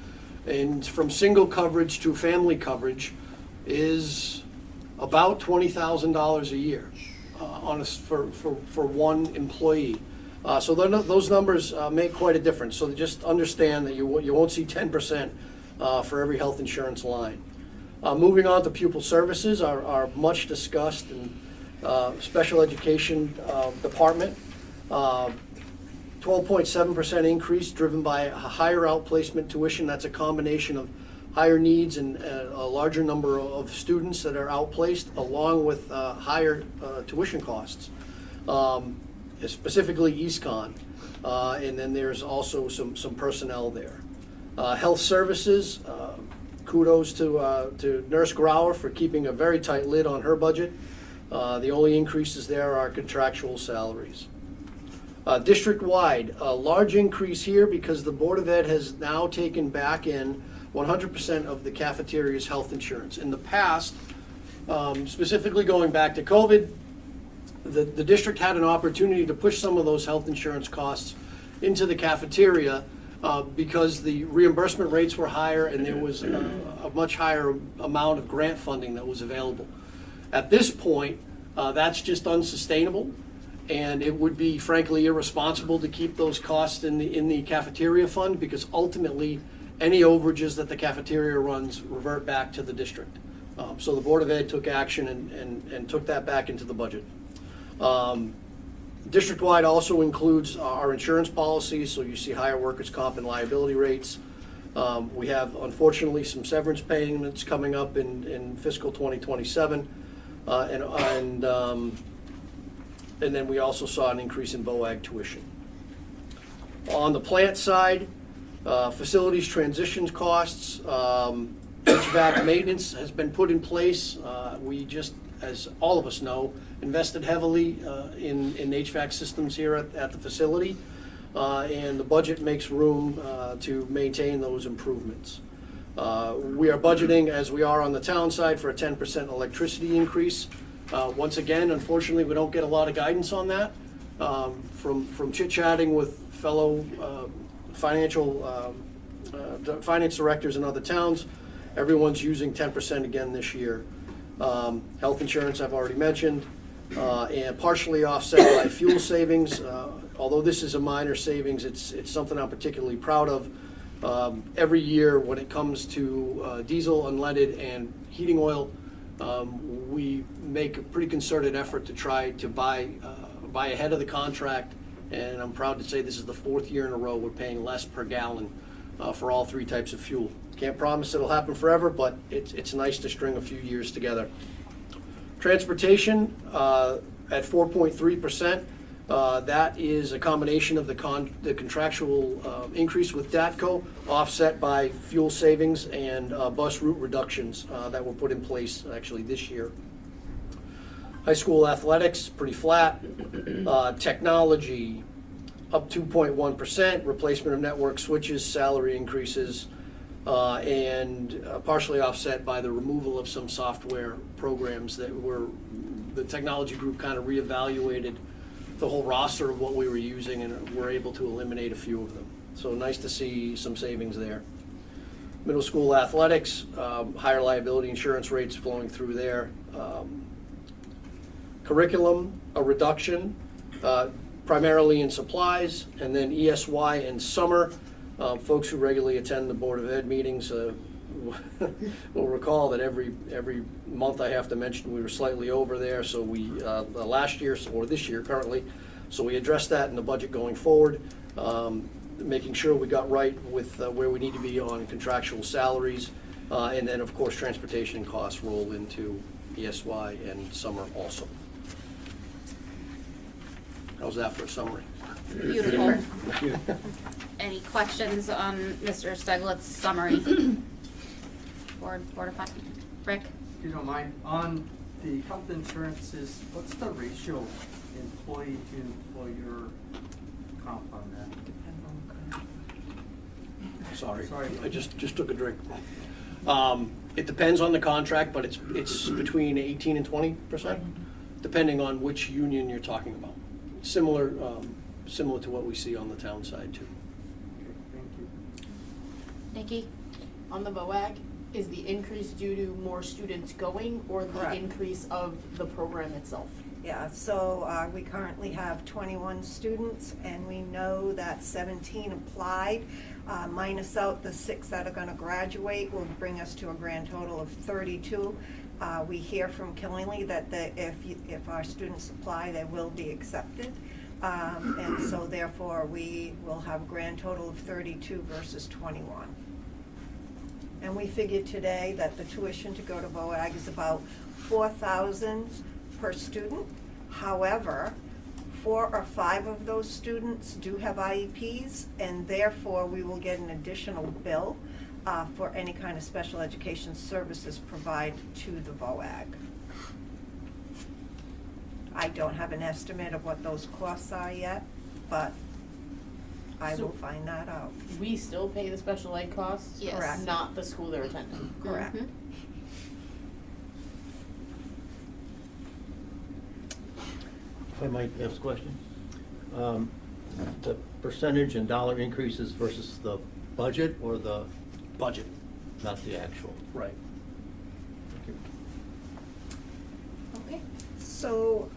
from single coverage to family coverage is about $20,000 a year for one employee. So those numbers make quite a difference. So just understand that you won't see 10% for every health insurance line. Moving on to pupil services, our much discussed and special education department. 12.7% increase driven by a higher outplacement tuition. That's a combination of higher needs and a larger number of students that are outplaced, along with higher tuition costs, specifically EastCon. And then there's also some personnel there. Health services, kudos to Nurse Grauer for keeping a very tight lid on her budget. The only increases there are contractual salaries. District-wide, a large increase here because the Board of Ed has now taken back in 100% of the cafeteria's health insurance. In the past, specifically going back to COVID, the district had an opportunity to push some of those health insurance costs into the cafeteria because the reimbursement rates were higher and there was a much higher amount of grant funding that was available. At this point, that's just unsustainable. And it would be, frankly, irresponsible to keep those costs in the cafeteria fund, because ultimately any overages that the cafeteria runs revert back to the district. So the Board of Ed took action and took that back into the budget. District-wide also includes our insurance policies, so you see higher workers' comp and liability rates. We have, unfortunately, some severance payments coming up in fiscal 2027, and then we also saw an increase in BOAG tuition. On the plant side, facilities transition costs, HVAC maintenance has been put in place. We just, as all of us know, invested heavily in HVAC systems here at the facility, and the budget makes room to maintain those improvements. We are budgeting, as we are on the town side, for a 10% electricity increase. Once again, unfortunately, we don't get a lot of guidance on that. From chit-chatting with fellow finance directors in other towns, everyone's using 10% again this year. Health insurance, I've already mentioned, and partially offset by fuel savings. Although this is a minor savings, it's something I'm particularly proud of. Every year when it comes to diesel, unleaded, and heating oil, we make a pretty concerted effort to try to buy ahead of the contract, and I'm proud to say this is the 4th year in a row we're paying less per gallon for all 3 types of fuel. Can't promise it'll happen forever, but it's nice to string a few years together. Transportation at 4.3%. That is a combination of the contractual increase with DATCO, offset by fuel savings and bus route reductions that were put in place actually this year. High school athletics, pretty flat. Technology, up 2.1%. Replacement of network switches, salary increases, and partially offset by the removal of some software programs that the technology group kind of reevaluated the whole roster of what we were using, and were able to eliminate a few of them. So nice to see some savings there. Middle school athletics, higher liability insurance rates flowing through there. Curriculum, a reduction, primarily in supplies, and then ESY and summer. Folks who regularly attend the Board of Ed meetings will recall that every month I have to mention we were slightly over there. So we last year, or this year currently, so we addressed that in the budget going forward, making sure we got right with where we need to be on contractual salaries, and then of course transportation costs roll into ESY and summer also. How's that for a summary? Beautiful. Any questions on Mr. Steglett's summary? Board of Finance. Rick? If you don't mind, on the health insurances, what's the ratio employee to employer comp on that? Sorry. I just took a drink. It depends on the contract, but it's between 18 and 20%, depending on which union you're talking about. Similar to what we see on the town side too. Thank you. Nikki? On the BOAG, is the increase due to more students going or the Correct. increase of the program itself? Yeah, so we currently have 21 students, and we know that 17 applied. Minus out the 6 that are going to graduate will bring us to a grand total of 32. We hear from Killingly that if our students apply, they will be accepted. And so therefore, we will have a grand total of 32 versus 21. And we figured today that the tuition to go to BOAG is about $4,000 per student. However, 4 or 5 of those students do have IEPs, and therefore we will get an additional bill for any kind of special education services provided to the BOAG. I don't have an estimate of what those costs are yet, but I will find that out. We still pay the special ed costs? Yes. Correct. Not the school they're attending? Correct. Mhm. If I might ask a question. The percentage and dollar increases versus the budget or the Budget. not the actual? Right. Thank you. Okay. So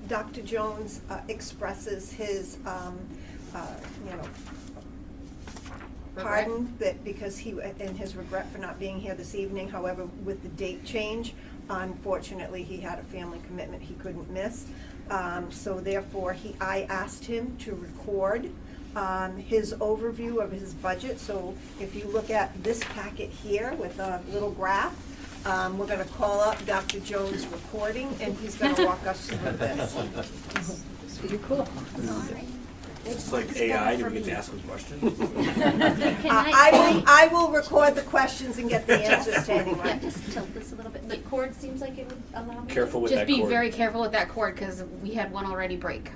Dr. Jones expresses his, pardon that because and his regret for not being here this evening. However, with the date change, unfortunately, he had a family commitment he couldn't miss. So therefore, I asked him to record his overview of his budget. So if you look at this packet here with a little graph, we're going to call up Dr. Jones' recording, and he's going to walk us through this. You're cool. It's like AI, do we get to ask them questions? I will record the questions and get the answers to anyone. Yeah, just tilt this a little bit. The cord seems like it would allow me. Careful with Just that be cord. very careful with that cord because we had one already break.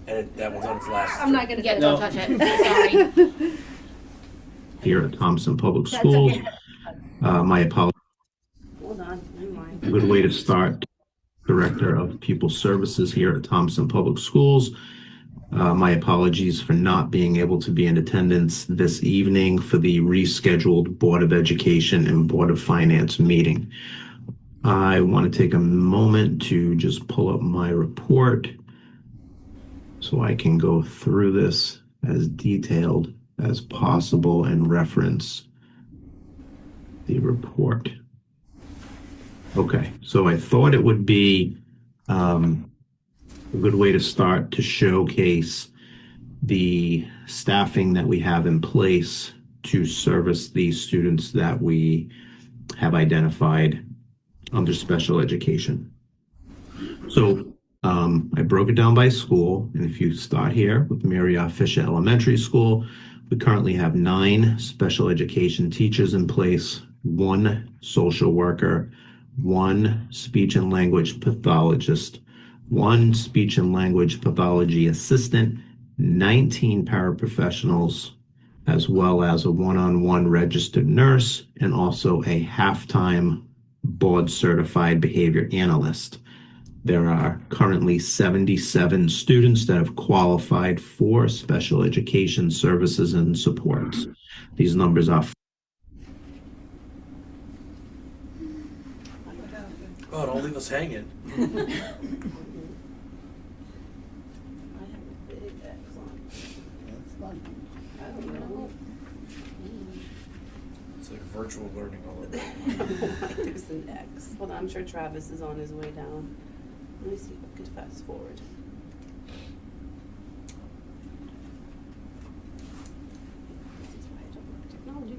And that one's on its last. I'm not gonna. Yeah, don't touch it. Sorry. Here at Thompson Public Schools. My apologies. Hold on, never mind. A good way to start. Director of Pupil Services here at Thompson Public Schools. My apologies for not being able to be in attendance this evening for the rescheduled Board of Education and Board of Finance meeting. I want to take a moment to just pull up my report so I can go through this as detailed as possible and reference the report. Okay, so I thought it would be a good way to start to showcase the staffing that we have in place to service the students that we have identified under special education. So I broke it down by school, and if you start here with Mary R. Fisher Elementary School, we currently have 9 special education teachers in place, 1 social worker, 1 speech and language pathologist, 1 speech and language pathology assistant, 19 paraprofessionals, as well as a one-on-one registered nurse, and also a half-time board-certified behavior analyst. There are currently 77 students that have qualified for special education services and supports. These numbers are Oh, don't leave us hanging. It's like virtual learning all over. There's an X. Hold on, I'm sure Travis is on his way down. Let me see if I can fast forward. This is why I don't work technology.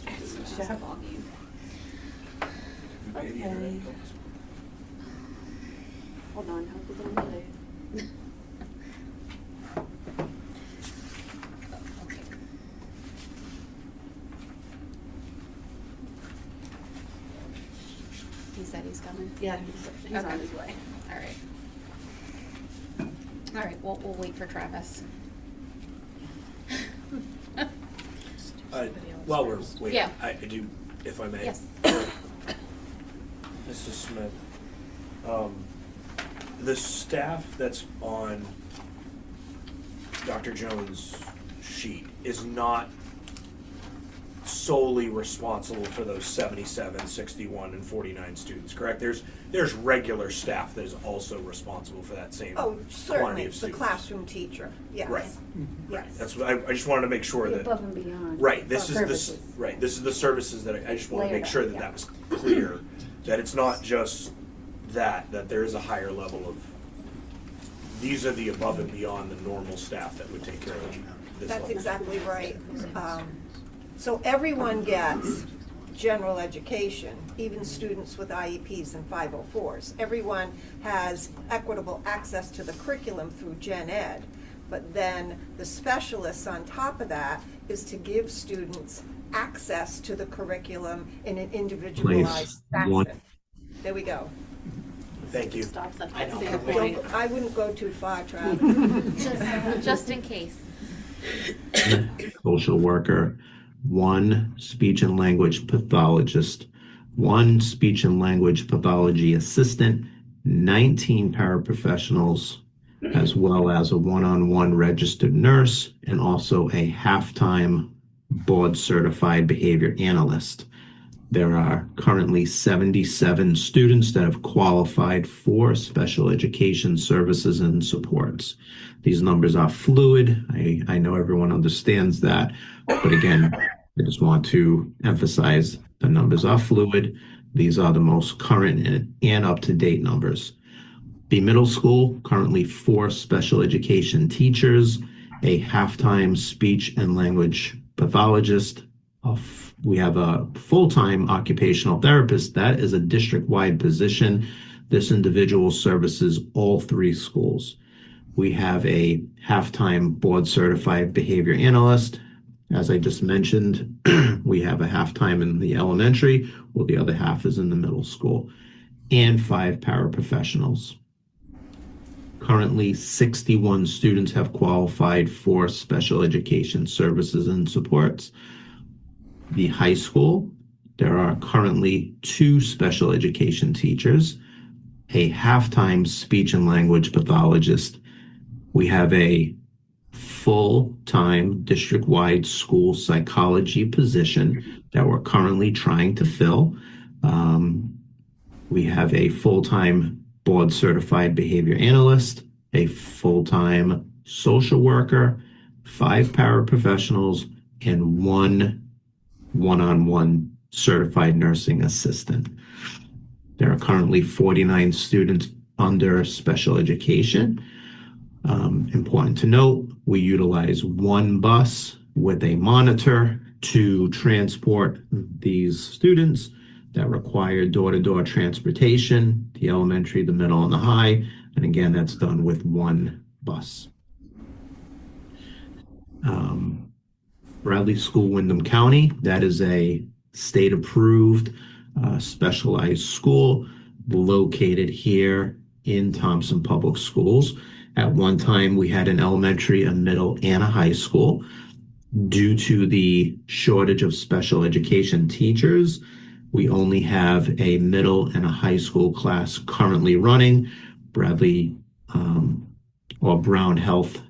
It's Jeff. Okay. Hold on, how is it on today? He said he's coming. Yeah, he's Okay. on his way. All right. All right. We'll wait for Travis. While we're waiting, Yeah. I do, if I may. Yes. Mrs. Smith, the staff that's on Dr. Jones' sheet is not solely responsible for those 77, 61, and 49 students, correct? There's regular staff that is also responsible for that same Oh, certainly, quantity of the students. classroom teacher, yes. Right. Yes. That's what I just wanted to make sure that Above and beyond. right. This is Services. this is the services that I just want to Layered make sure up, that yeah. that was clear, that it's not just that there is a higher level of these are the above and beyond the normal staff that would take care of this That's level. exactly right. So everyone gets general education, even students with IEPs and 504s. Everyone has equitable access to the curriculum through Gen Ed. But then the specialists on top of that is to give students access to the curriculum in an individualized One. fashion. There we go. Thank you. I wouldn't go too far, Travis. Just in case. Social worker, one speech and language pathologist, one speech and language pathology assistant, 19 paraprofessionals, as well as a one-on-one registered nurse, and also a half-time board certified behavior analyst. There are currently 77 students that have qualified for special education services and supports. These numbers are fluid. I know everyone understands that, but again, I just want to emphasize the numbers are fluid. These are the most current and up-to-date numbers. The middle school, currently 4 special education teachers, a half-time speech and language pathologist. We have a full-time occupational therapist. That is a district-wide position. This individual services all 3 schools. We have a half-time board-certified behavior analyst. As I just mentioned, we have a half-time in the elementary, while the other half is in the middle school, and 5 paraprofessionals. Currently, 61 students have qualified for special education services and supports. The high school, there are currently 2 special education teachers, a half-time speech and language pathologist. We have a full-time district-wide school psychology position that we're currently trying to fill. We have a full-time board-certified behavior analyst, a full-time social worker, 5 paraprofessionals, and 1 one-on-one certified nursing assistant. There are currently 49 students under special education. Important to note, we utilize 1 bus with a monitor to transport these students that require door-to-door transportation, the elementary, the middle, and the high. And again, that's done with 1 bus. Bradley School, Windham County, that is a state-approved specialized school located here in Thompson Public Schools. At one time, we had an elementary, a middle, and a high school. Due to the shortage of special education teachers, we only have a middle and a high school class currently running. Bradley or Brown Health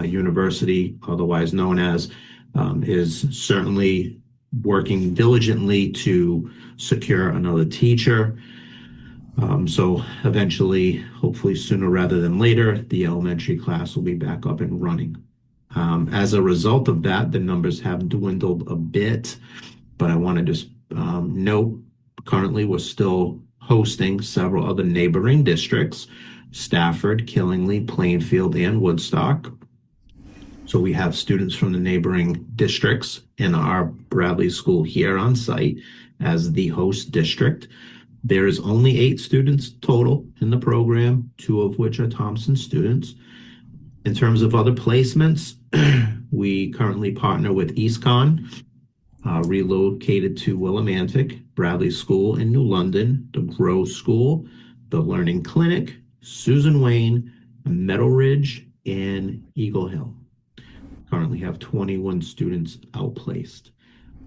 University, otherwise known as, is certainly working diligently to secure another teacher. So eventually, hopefully sooner rather than later, the elementary class will be back up and running. As a result of that, the numbers have dwindled a bit, but I want to just note, currently we're still hosting several other neighboring districts, Stafford, Killingly, Plainfield, and Woodstock. So we have students from the neighboring districts in our Bradley School here on site as the host district. There is only 8 students total in the program, 2 of which are Thompson students. In terms of other placements, we currently partner with EastCon, relocated to Willimantic, Bradley School in New London, the Grow School, the Learning Clinic, Susan Wayne, Meadow Ridge, and Eagle Hill. currently have 21 students outplaced.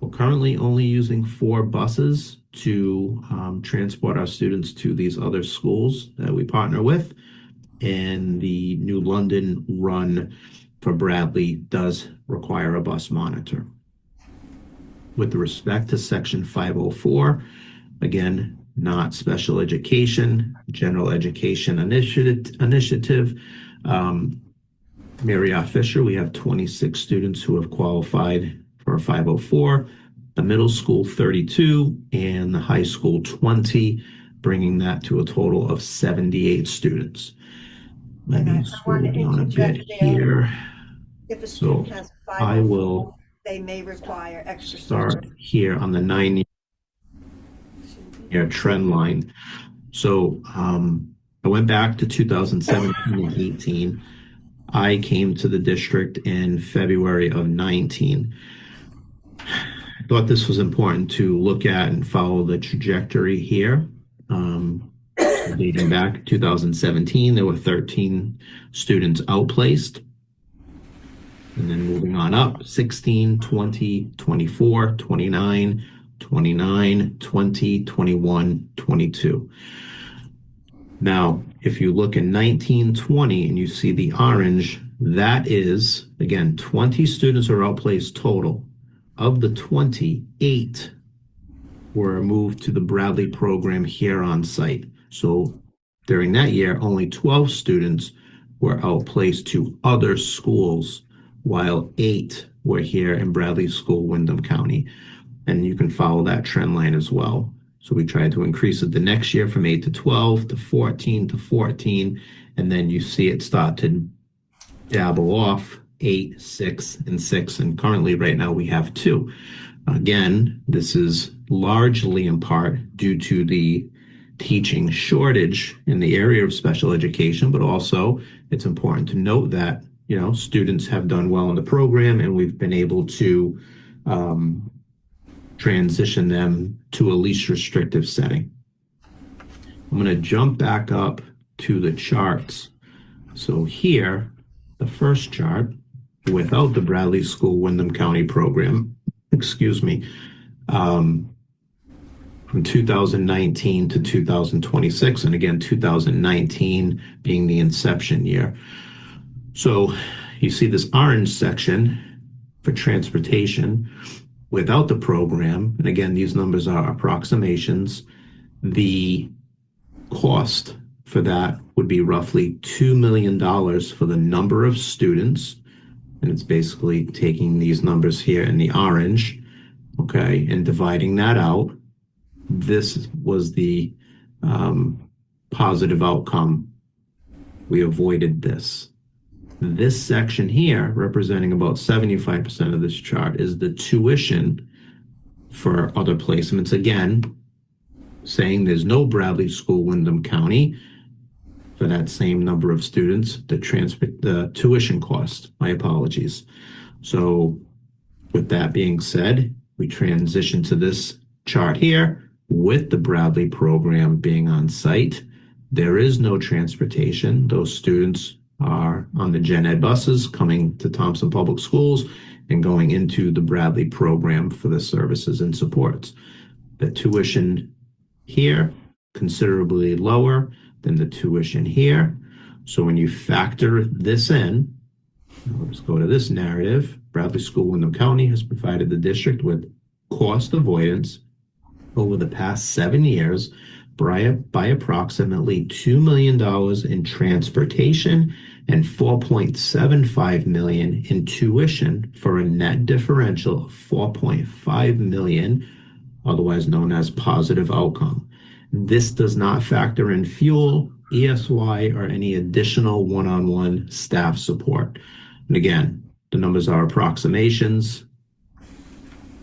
We're currently only using 4 buses to transport our students to these other schools that we partner with. And the New London run for Bradley does require a bus monitor. With respect to Section 504, again, not special education, general education initiative. Mary R. Fisher, we have 26 students who have qualified for 504, the middle school 32, and the high school 20, bringing that to a total of 78 students. Let me scroll down a bit here. If a student has I will they may require extra start here on the 9-year trend line. So I went back to 2017 and 18. I came to the district in February of 19. I thought this was important to look at and follow the trajectory here. Dating back 2017, there were 13 students outplaced. And then moving on up, 16, 20, 24, 29, 29, 20, 21, 22. Now, if you look at 1920 and you see the orange, that is, again, 20 students are outplaced total. Of the 28 were moved to the Bradley program here on site. So during that year, only 12 students were outplaced to other schools, while 8 were here in Bradley School, Windham County. And you can follow that trend line as well. So we tried to increase it the next year from 8 to 12 to 14 to 14. And then you see it start to dabble off 8, 6, and 6. And currently right now we have 2. Again, this is largely in part due to the teaching shortage in the area of special education, but also it's important to note that, you know, students have done well in the program and we've been able to transition them to a least restrictive setting. I'm going to jump back up to the charts. So here, the first chart, without the Bradley School Windham County program, from 2019 to 2026, and again, 2019 being the inception year. So you see this orange section for transportation without the program, and again, these numbers are approximations. The cost for that would be roughly $2 million for the number of students, and it's basically taking these numbers here in the orange, okay, and dividing that out. This was the positive outcome. We avoided this. This section here, representing about 75% of this chart, is the tuition for other placements. Again, saying there's no Bradley School, Windham County for that same number of students, the tuition cost. My apologies. So with that being said, we transition to this chart here with the Bradley program being on site. There is no transportation. Those students are on the gen ed buses coming to Thompson Public Schools and going into the Bradley program for the services and supports. The tuition here, considerably lower than the tuition here. So when you factor this in, let's go to this narrative. Bradley School, Windham County has provided the district with cost avoidance over the past 7 years by approximately $2 million in transportation and $4.75 million in tuition, for a net differential of $4.5 million, otherwise known as positive outcome. This does not factor in fuel, ESY, or any additional one-on-one staff support. And again, the numbers are approximations.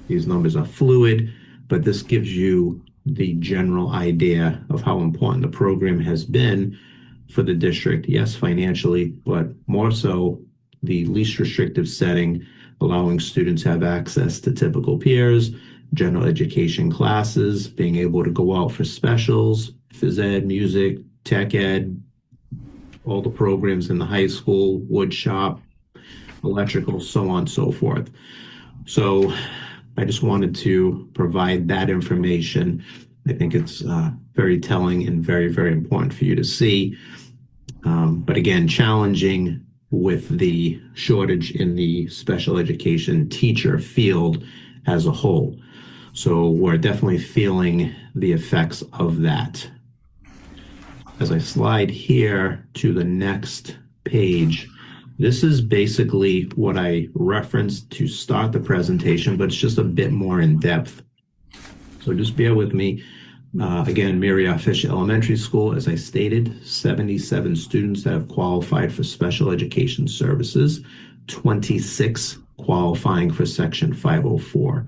These numbers are fluid, but this gives you the general idea of how important the program has been for the district. Yes, financially, but more so the least restrictive setting, allowing students have access to typical peers, general education classes, being able to go out for specials, phys ed, music, tech ed, all the programs in the high school, wood shop, electrical, so on and so forth. So I just wanted to provide that information. I think it's very telling and very, very important for you to see. But again, challenging with the shortage in the special education teacher field as a whole. So we're definitely feeling the effects of that. As I slide here to the next page, this is basically what I referenced to start the presentation, but it's just a bit more in depth. So just bear with me. Again, Mary R. Fisher Elementary School, as I stated, 77 students that have qualified for special education services, 26 qualifying for Section 504.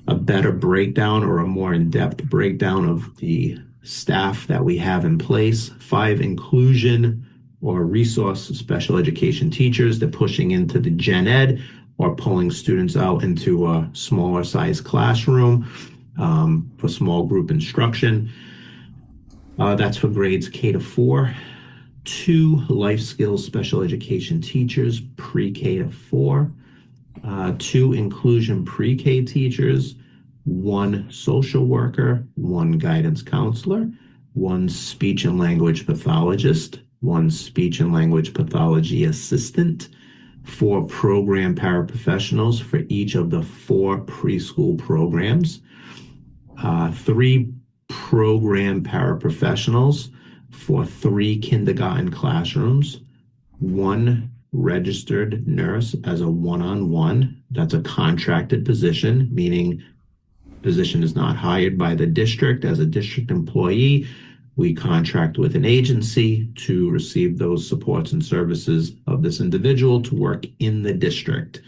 A better breakdown or a more in-depth breakdown of the staff that we have in place: 5 inclusion or resource special education teachers. They're pushing into the gen ed or pulling students out into a smaller size classroom for small group instruction. That's for grades K to 4. 2 life skills special education teachers, pre-K to 4. 2 inclusion pre-K teachers, 1 social worker, 1 guidance counselor, 1 speech and language pathologist, 1 speech and language pathology assistant, 4 program paraprofessionals for each of the 4 preschool programs, 3 program paraprofessionals for 3 kindergarten classrooms, 1 registered nurse as a one-on-one. That's a contracted position, meaning position is not hired by the district as a district employee. We contract with an agency to receive those supports and services of this individual to work in the district.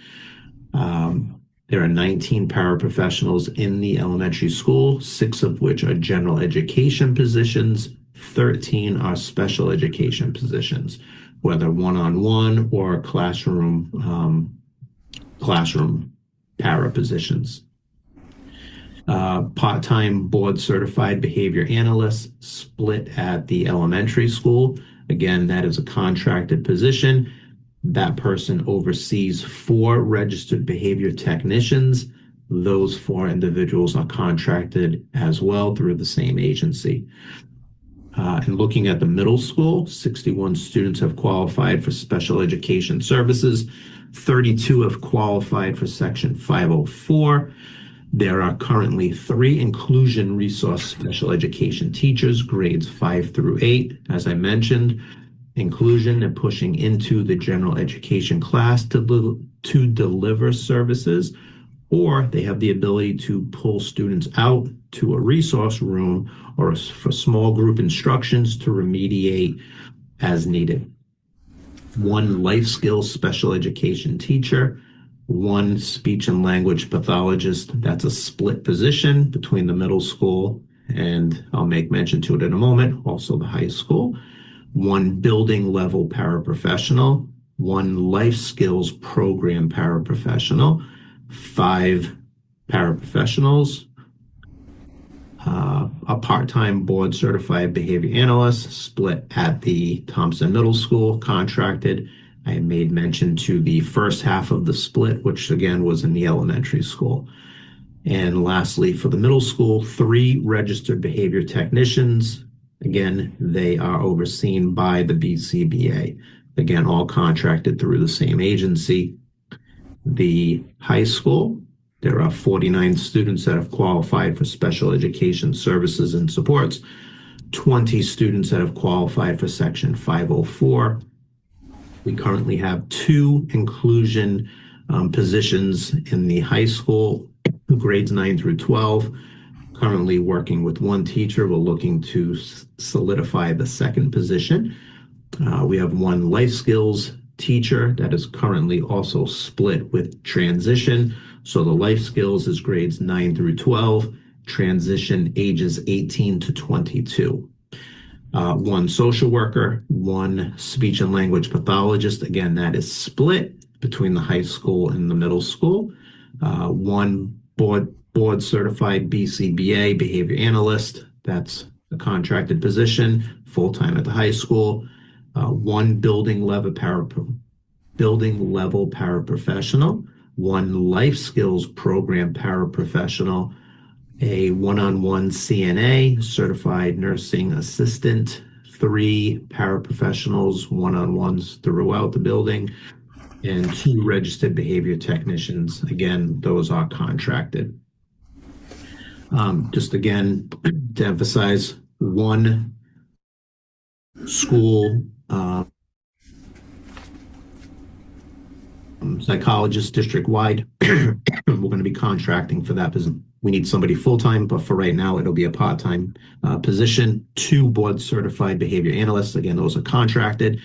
There are 19 paraprofessionals in the elementary school, 6 of which are general education positions, 13 are special education positions, whether one-on-one or classroom para positions. Part-time board certified behavior analysts split at the elementary school. Again, that is a contracted position. That person oversees 4 registered behavior technicians. Those 4 individuals are contracted as well through the same agency. And looking at the middle school, 61 students have qualified for special education services. 32 have qualified for Section 504. There are currently 3 inclusion resource special education teachers, grades 5 through 8. As I mentioned, inclusion and pushing into the general education class to deliver services, or they have the ability to pull students out to a resource room or for small group instructions to remediate as needed. 1 life skills special education teacher, 1 speech and language pathologist. That's a split position between the middle school and I'll make mention to it in a moment, also the high school. 1 building level paraprofessional, 1 life skills program paraprofessional, 5 paraprofessionals, a part-time board certified behavior analyst split at the Thompson Middle School, contracted. I made mention to the first half of the split, which again was in the elementary school. And lastly, for the middle school, 3 registered behavior technicians. Again, they are overseen by the BCBA. Again, all contracted through the same agency. The high school, there are 49 students that have qualified for special education services and supports, 20 students that have qualified for Section 504. We currently have 2 inclusion positions in the high school, grades 9 through 12. Currently working with 1 teacher. We're looking to solidify the 2nd position. We have 1 life skills teacher that is currently also split with transition. So the life skills is grades 9 through 12, transition ages 18 to 22. 1 social worker, 1 speech and language pathologist. Again, that is split between the high school and the middle school. 1 board certified BCBA behavior analyst. That's a contracted position, full-time at the high school. 1 building level building level paraprofessional, 1 life skills program paraprofessional, a one-on-one CNA, certified nursing assistant, 3 paraprofessionals, one-on-ones throughout the building, and 2 registered behavior technicians. Again, those are contracted. Just again, to emphasize, 1 school psychologist district-wide. We're going to be contracting for that position. We need somebody full-time, but for right now, it'll be a part-time position. 2 board-certified behavior analysts. Again, those are contracted,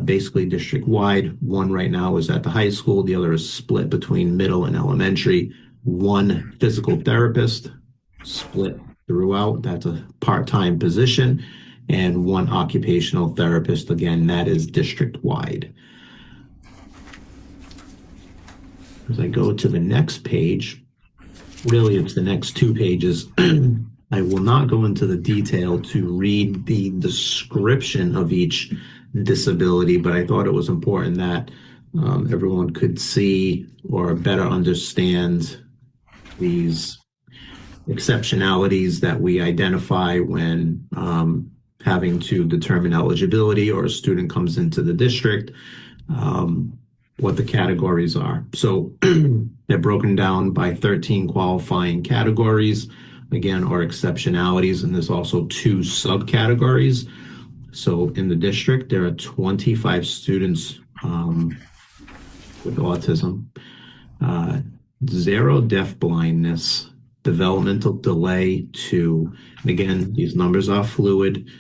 basically district-wide. 1 right now is at the high school. The other is split between middle and elementary. 1 physical therapist, split throughout. That's a part-time position. And 1 occupational therapist. Again, that is district-wide. As I go to the next page, really it's the next 2 pages. I will not go into the detail to read the description of each disability, but I thought it was important that everyone could see or better understand these exceptionalities that we identify when having to determine eligibility or a student comes into the district. What the categories are. So they're broken down by 13 qualifying categories, again, or exceptionalities, and there's also 2 subcategories. So in the district, there are 25 students with autism, 0 deafblindness, developmental delay 2. And again, these numbers are fluid,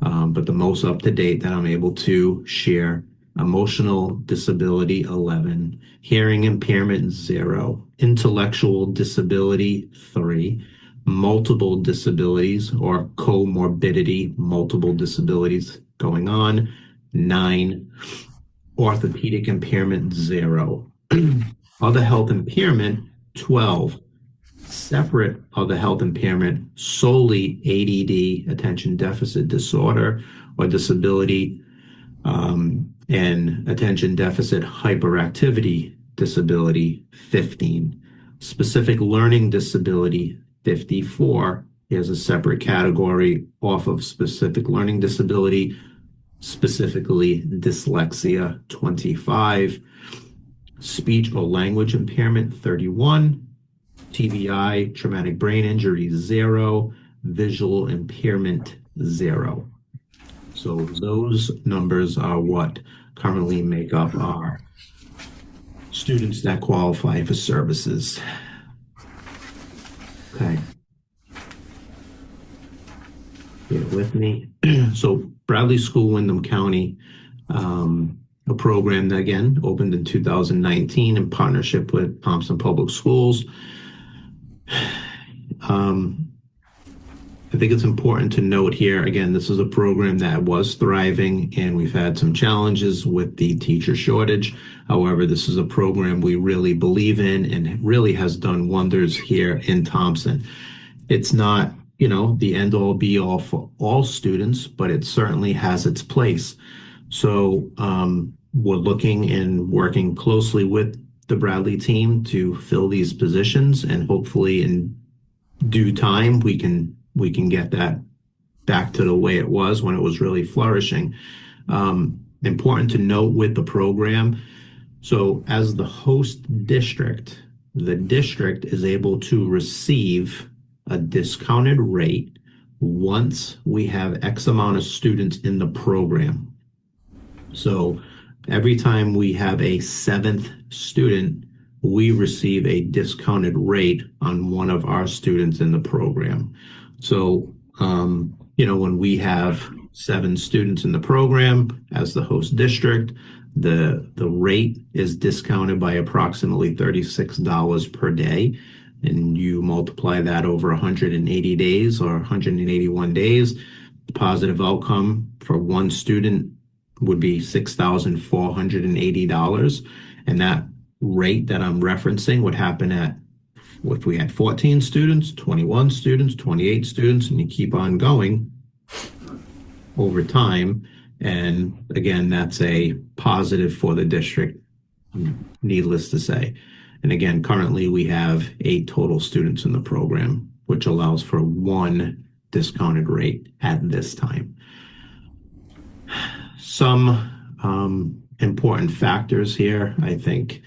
but the most up-to-date that I'm able to share: emotional disability 11, hearing impairment 0, intellectual disability 3, multiple disabilities or comorbidity, multiple disabilities going on 9, orthopedic impairment 0, other health impairment 12, separate other health impairment solely ADD, attention deficit disorder or disability, and attention deficit hyperactivity disability 15, specific learning disability 54. Here's a separate category off of specific learning disability, specifically dyslexia 25, speech or language impairment 31, TBI, traumatic brain injury 0, visual impairment 0. So those numbers are what currently make up our students that qualify for services. Okay. Bear with me. So Bradley School, Windham County, a program that again opened in 2019 in partnership with Thompson Public Schools. I think it's important to note here, again, this is a program that was thriving and we've had some challenges with the teacher shortage. However, this is a program we really believe in and really has done wonders here in Thompson. It's not, the end all be all for all students, but it certainly has its place. So we're looking and working closely with the Bradley team to fill these positions, and hopefully in due time we can get that back to the way it was when it was really flourishing. Important to note with the program, so as the host district, the district is able to receive a discounted rate once we have X amount of students in the program. So every time we have a 7th student, we receive a discounted rate on one of our students in the program. So, when we have 7 students in the program as the host district, the rate is discounted by approximately $36 per day. And you multiply that over 180 days or 181 days, the positive outcome for 1 student would be $6,480. And that rate that I'm referencing would happen if we had 14 students, 21 students, 28 students, and you keep on going over time, And again, that's a positive for the district, needless to say. And again, currently we have 8 total students in the program, which allows for 1 discounted rate at this time. Some important factors here, I think,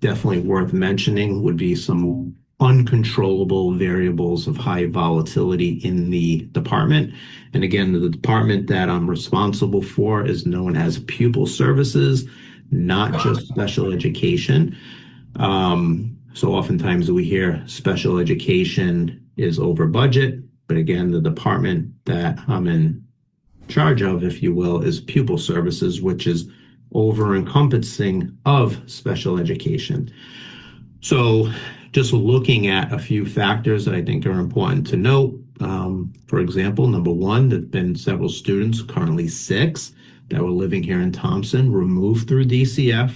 definitely worth mentioning would be some uncontrollable variables of high volatility in the department. And again, the department that I'm responsible for is known as pupil services, not just special education. So oftentimes we hear special education is over budget, but again, the department that I'm in charge of, if you will, is pupil services, which is over encompassing of special education. So just looking at a few factors that I think are important to note. For example, number 1, there have been several students, currently 6, that were living here in Thompson, removed through DCF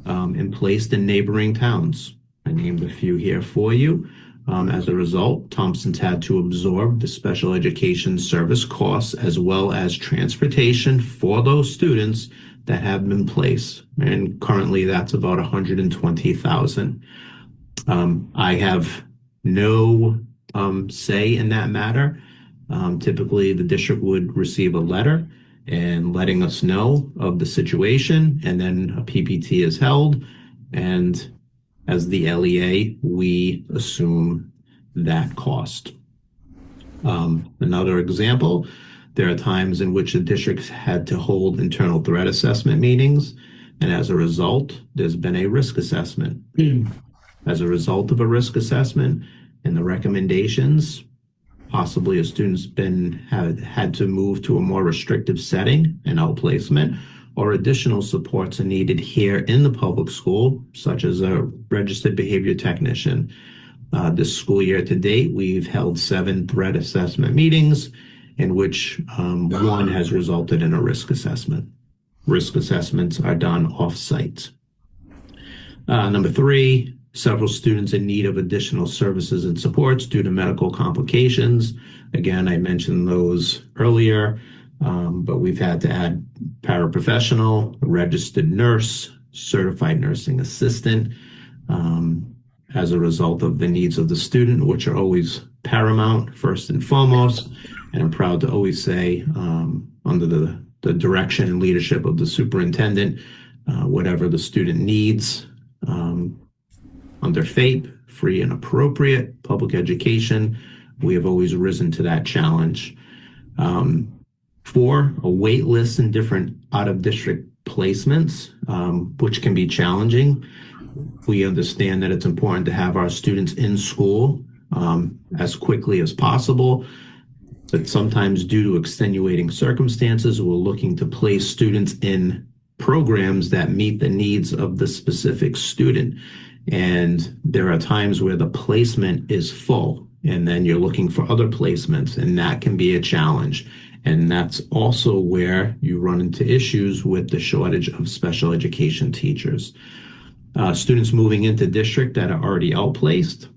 and placed in neighboring towns. I named a few here for you. As a result, Thompson's had to absorb the special education service costs as well as transportation for those students that have been placed. And currently that's about $120,000. I have no say in that matter. Typically the district would receive a letter and letting us know of the situation, and then a PPT is held, and as the LEA, we assume that cost. Another example, there are times in which the districts had to hold internal threat assessment meetings, and as a result, there's been a risk assessment. As a result of a risk assessment and the recommendations, possibly a student's had to move to a more restrictive setting and outplacement, or additional supports are needed here in the public school, such as a registered behavior technician. This school year to date, we've held 7 threat assessment meetings, in which 1 has resulted in a risk assessment. Risk assessments are done off-site. Number 3, several students in need of additional services and supports due to medical complications. Again, I mentioned those earlier, but we've had to add paraprofessional, registered nurse, certified nursing assistant, as a result of the needs of the student, which are always paramount, first and foremost. And I'm proud to always say, under the direction and leadership of the superintendent, whatever the student needs, under FAPE, free and appropriate public education, we have always risen to that challenge. 4, a wait list in different out-of-district placements, which can be challenging. We understand that it's important to have our students in school as quickly as possible, but sometimes due to extenuating circumstances, we're looking to place students in programs that meet the needs of the specific student. And there are times where the placement is full, and then you're looking for other placements, and that can be a challenge. And that's also where you run into issues with the shortage of special education teachers. Students moving into district that are already outplaced.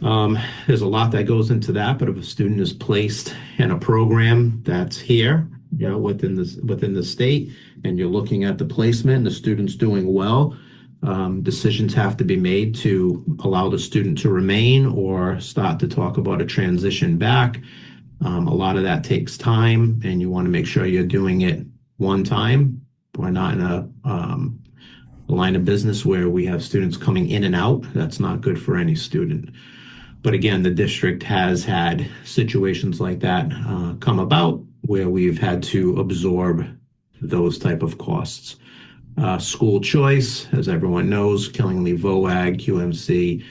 There's a lot that goes into that, but if a student is placed in a program that's here, within the state, and you're looking at the placement and the student's doing well, decisions have to be made to allow the student to remain or start to talk about a transition back. A lot of that takes time, and you want to make sure you're doing it one time. We're not in a line of business where we have students coming in and out. That's not good for any student. But again, the district has had situations like that come about where we've had to absorb those type of costs. School choice, as everyone knows, Killingly, VOAG, QMC,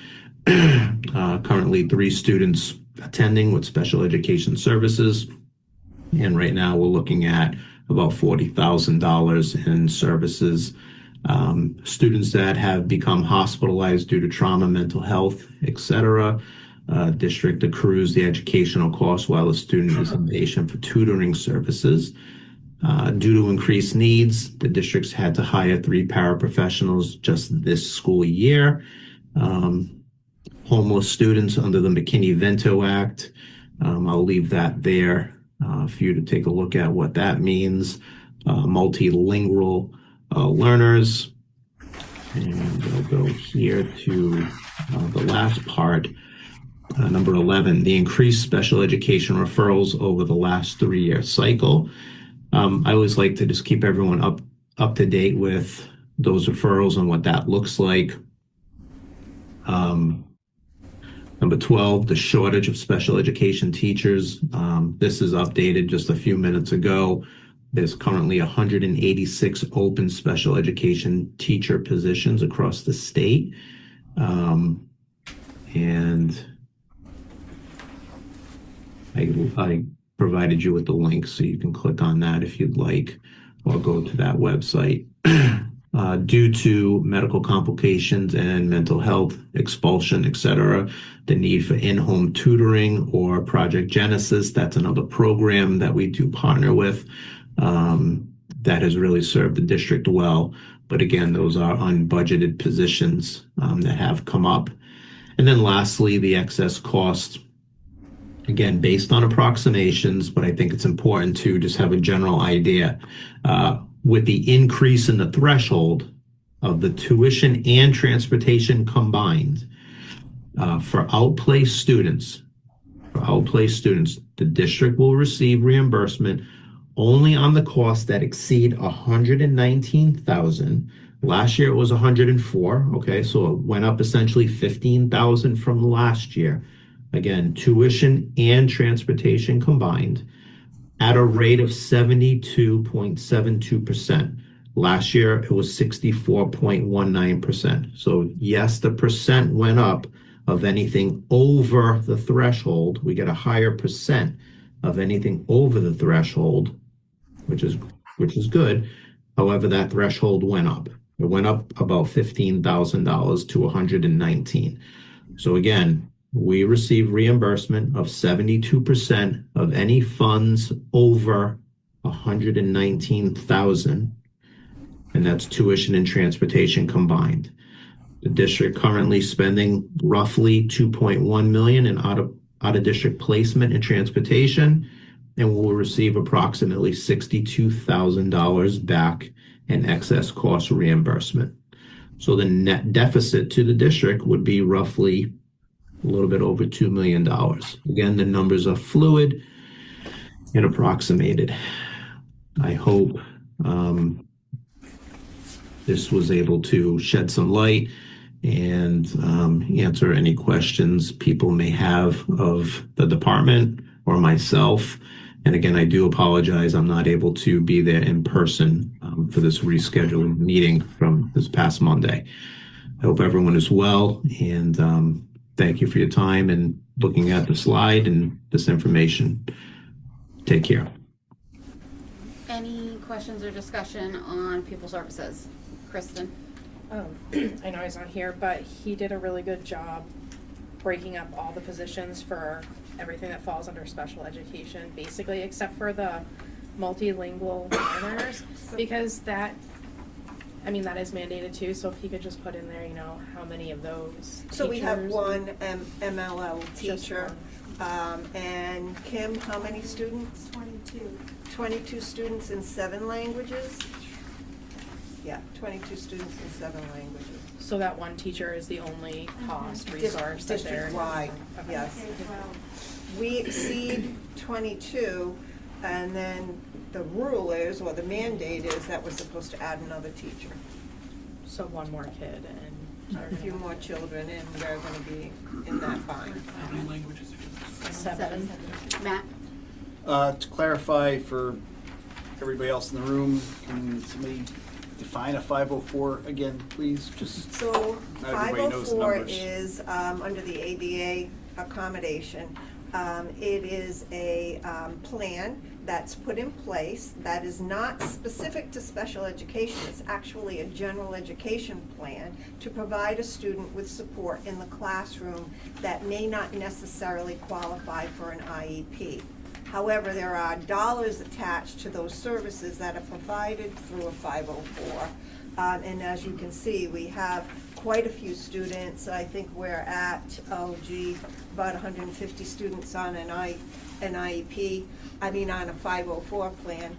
currently 3 students attending with special education services. And right now we're looking at about $40,000 in services. Students that have become hospitalized due to trauma, mental health, etc. District accrues the educational cost while the student is inpatient for tutoring services. Due to increased needs, the district's had to hire 3 paraprofessionals just this school year. Homeless students under the McKinney-Vento Act, I'll leave that there. for you to take a look at what that means. Multilingual learners. And I'll go here to the last part, number 11, the increased special education referrals over the last 3-year cycle. I always like to just keep everyone up to date with those referrals and what that looks like. Number 12, the shortage of special education teachers. This is updated just a few minutes ago. There's currently 186 open special education teacher positions across the state. And I provided you with the link so you can click on that if you'd like, or go to that website. Due to medical complications and mental health, expulsion, etc., the need for in-home tutoring or Project Genesis, that's another program that we do partner with that has really served the district well. But again, those are unbudgeted positions that have come up. And then lastly, the excess cost, again, based on approximations, but I think it's important to just have a general idea. With the increase in the threshold of the tuition and transportation combined, for outplaced students, the district will receive reimbursement only on the costs that exceed $119,000. Last year it was $104,000. Okay, so it went up essentially $15,000 from last year. Again, tuition and transportation combined at a rate of 72.72%. Last year it was 64.19%. So yes, the percent went up of anything over the threshold. We get a higher percent of anything over the threshold, which is good. However, that threshold went up. It went up about $15,000 to $119,000. So again, we receive reimbursement of 72% of any funds over $119,000, and that's tuition and transportation combined. The district currently spending roughly $2.1 million in out-of-district placement and transportation, and will receive approximately $62,000 back in excess cost reimbursement. So the net deficit to the district would be roughly a little bit over $2 million. Again, the numbers are fluid and approximated. I hope this was able to shed some light and answer any questions people may have of the department or myself. And again, I do apologize. I'm not able to be there in person for this rescheduled meeting from this past Monday. I hope everyone is well, and thank you for your time and looking at the slide and this information. Take care. Any questions or discussion on pupil services? Kristen? I know he's not here, but he did a really good job breaking up all the positions for everything that falls under special education, basically, except for the multilingual learners, because that is mandated too. So if he could just put in there, how many of those So we have teachers one MLL teacher. And Kim, how many students? 22. 22 students in 7 languages? Yeah, 22 students in 7 languages. So that one teacher is the only cost resource that they're District-wide, yes. We exceed 22, and then the rule is, or the mandate is, that we're supposed to add another teacher. So one more kid and A few more children, and they're going to be in that bind. How many languages? 7. Matt? To clarify for everybody else in the room, can somebody define a 504 again, please? Just So not everybody knows the 504 numbers. is under the ADA accommodation. It is a plan that's put in place that is not specific to special education. It's actually a general education plan to provide a student with support in the classroom that may not necessarily qualify for an IEP. However, there are dollars attached to those services that are provided through a 504. And as you can see, we have quite a few students. I think we're at, about 150 students on an IEP, on a 504 plan,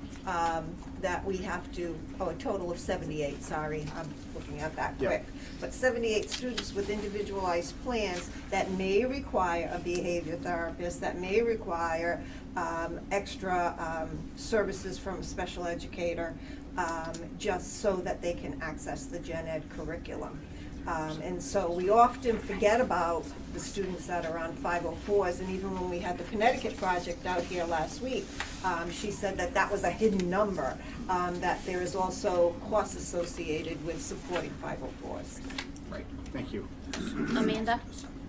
that we have to, a total of 78, sorry, I'm looking at that quick. But 78 students with individualized plans that may require a behavior therapist, that may require extra services from a special educator, just so that they can access the gen ed curriculum. And so we often forget about the students that are on 504s, and even when we had the Connecticut project out here last week, she said that that was a hidden number, that there is also costs associated with supporting 504s. Right, thank you. Amanda?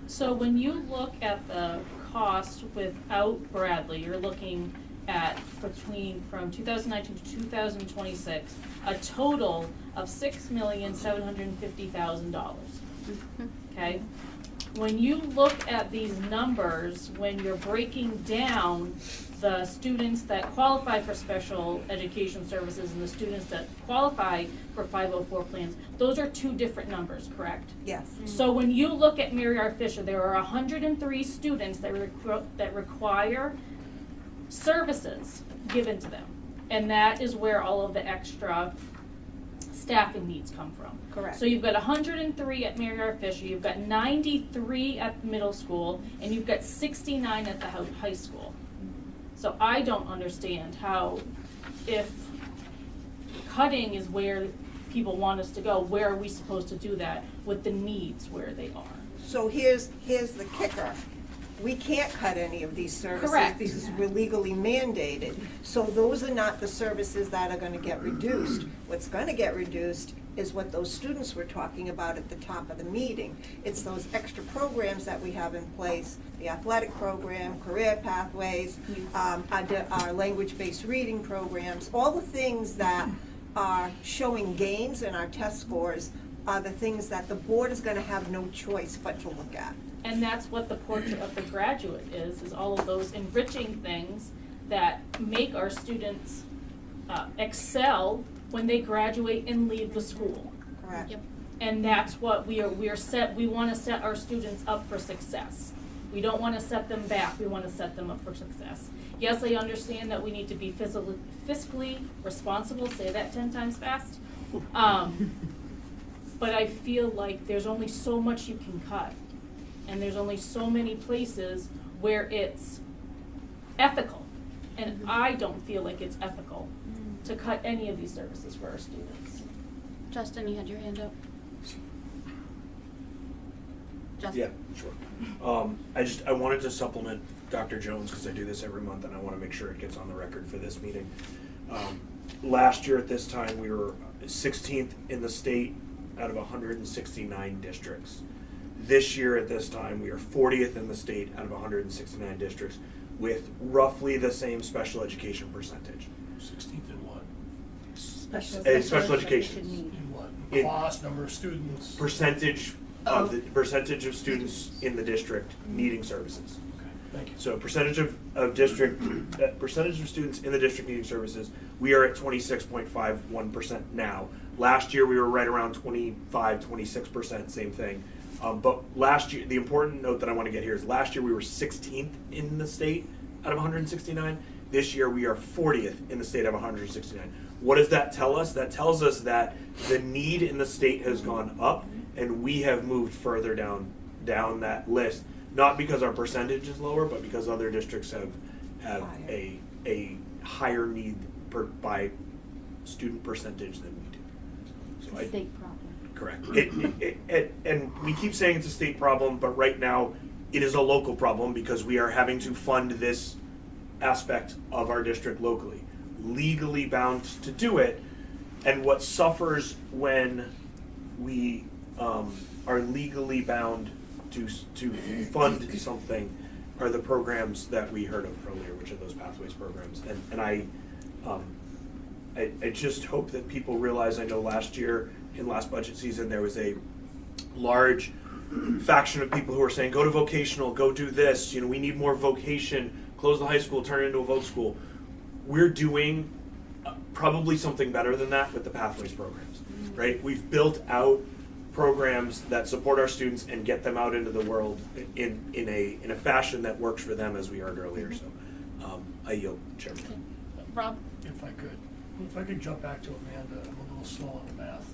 So when you look at the cost without Bradley, you're looking at from 2019 to 2026, a total of $6,750,000. Okay? When you look at these numbers, when you're breaking down the students that qualify for special education services and the students that qualify for 504 plans, those are two different numbers, correct? Yes. So when you look at Mary R. Fisher, there are 103 students that require services given to them. And that is where all of the extra staffing needs come from. Correct. So you've got 103 at Mary R. Fisher, you've got 93 at the middle school, and you've got 69 at the high school. So I don't understand how, if cutting is where people want us to go, where are we supposed to do that with the needs where they are? So here's the kicker. We can't cut any of these services. Correct. Because we're legally mandated. So those are not the services that are going to get reduced. What's going to get reduced is what those students were talking about at the top of the meeting. It's those extra programs that we have in place, the athletic program, career pathways, our language-based reading programs, all the things that are showing gains in our test scores are the things that the board is going to have no choice but to look at. And that's what the portrait of the graduate is all of those enriching things that make our students excel when they graduate and leave the school. Correct. Yep. And that's what we want to set our students up for success. We don't want to set them back, we want to set them up for success. Yes, I understand that we need to be fiscally responsible, say that 10 times fast. But I feel like there's only so much you can cut. And there's only so many places where it's ethical. And I don't feel like it's ethical to cut any of these services for our students. Justin, you had your hand up. Justin? Yeah, sure. I wanted to supplement Dr. Jones because I do this every month and I want to make sure it gets on the record for this meeting. Last year at this time we were 16th in the state out of 169 districts. This year at this time, we are 40th in the state out of 169 districts with roughly the same special education percentage. 16th in what? Special education. In what? Class, number of students? Percentage of the percentage of students in the district needing services. Okay, thank you. So percentage of percentage of students in the district needing services, we are at 26.51% now. Last year we were right around 26%, same thing. But last year, the important note that I want to get here is last year we were 16th in the state out of 169. This year we are 40th in the state out of 169. What does that tell us? That tells us that the need in the state has gone up and we have moved further down that list. Not because our percentage is lower, but because other districts have a higher need by student percentage than we do. So State problem. Correct. And we keep saying it's a state problem, but right now it is a local problem because we are having to fund this aspect of our district locally. Legally bound to do it, and what suffers when we are legally bound to fund something are the programs that we heard of earlier, which are those pathways programs. And I just hope that people realize, I know last year, in last budget season, there was a large faction of people who were saying, go to vocational, go do this, we need more vocation, close the high school, turn it into a voc school. We're doing probably something better than that with the pathways programs. right? We've built out programs that support our students and get them out into the world in a fashion that works for them, as we heard earlier. So I yield, Chairman. Rob? If I could jump back to Amanda, I'm a little slow on the math.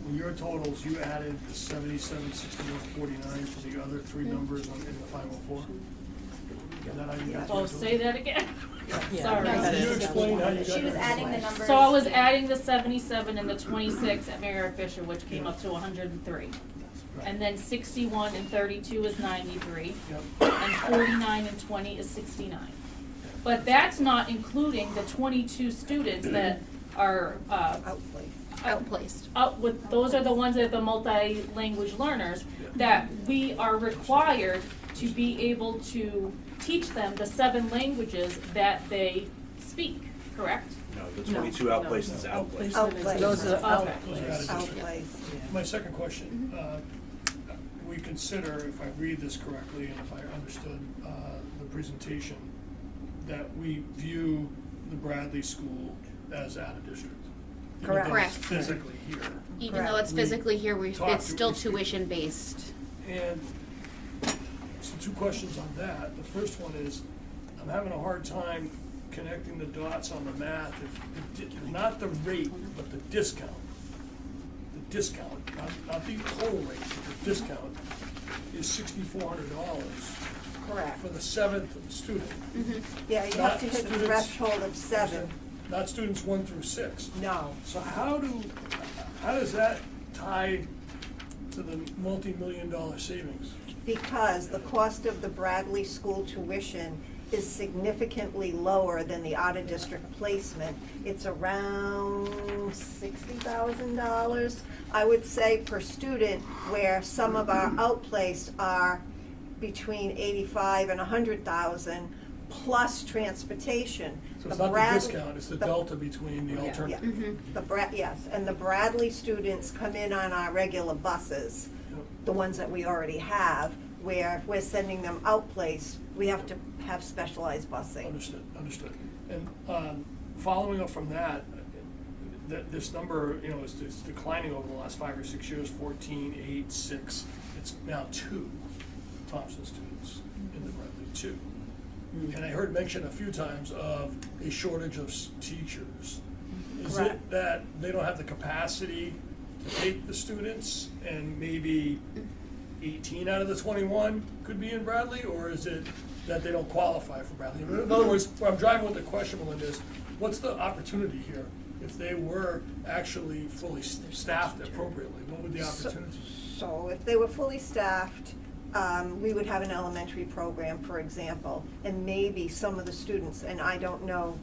When your totals, you added the 77, 61, 49 for the other three numbers in the 504? Is that how you got Oh, your say that again. Sorry. Can you explain how you got She was adding the numbers. So I was adding the 77 and the 26 at Mary Fisher, which came up to 103. And then 61 and 32 is 93. And 49 and 20 is 69. But that's not including the 22 students that are outplaced. Those are the ones that are the multi-language learners that we are required to be able to teach them the 7 languages that they speak, correct? No, the 22 outplaced is outplaced. Those are outplaced. My second question, we consider, if I read this correctly and if I understood the presentation, that we view the Bradley School as out of district. Correct. Even though it's physically here. Even though it's physically here, it's still tuition based. And so 2 questions on that. The first one is, I'm having a hard time connecting the dots on the math. If not the rate, but the discount. The discount, not the whole rate, but the discount is $6,400. Correct. For the 7th student. Yeah, you have to hit the threshold of 7. Not students 1 through 6. No. So how does that tie to the multi-million-dollar savings? Because the cost of the Bradley School tuition is significantly lower than the out-of-district placement. It's around $60,000, I would say, per student, where some of our outplaced are between 85 and 100,000 plus transportation. So it's not the discount, it's the delta between the alternative. Yes, and the Bradley students come in on our regular buses, the ones that we already have, where if we're sending them outplaced, we have to have specialized busing. Understood. And following up from that, this number, is declining over the last 5 or 6 years, 14, 8, 6. It's now 2 Thompson students in the Bradley, 2. And I heard mention a few times of a shortage of teachers. Is it that they don't have the capacity to take the students and maybe 18 out of the 21 could be in Bradley, or is it that they don't qualify for Bradley? In other words, where I'm driving with the question, Melinda, is what's the opportunity here? If they were actually fully staffed appropriately, what would the opportunity? So if they were fully staffed, we would have an elementary program, for example, and maybe some of the students, and I don't know,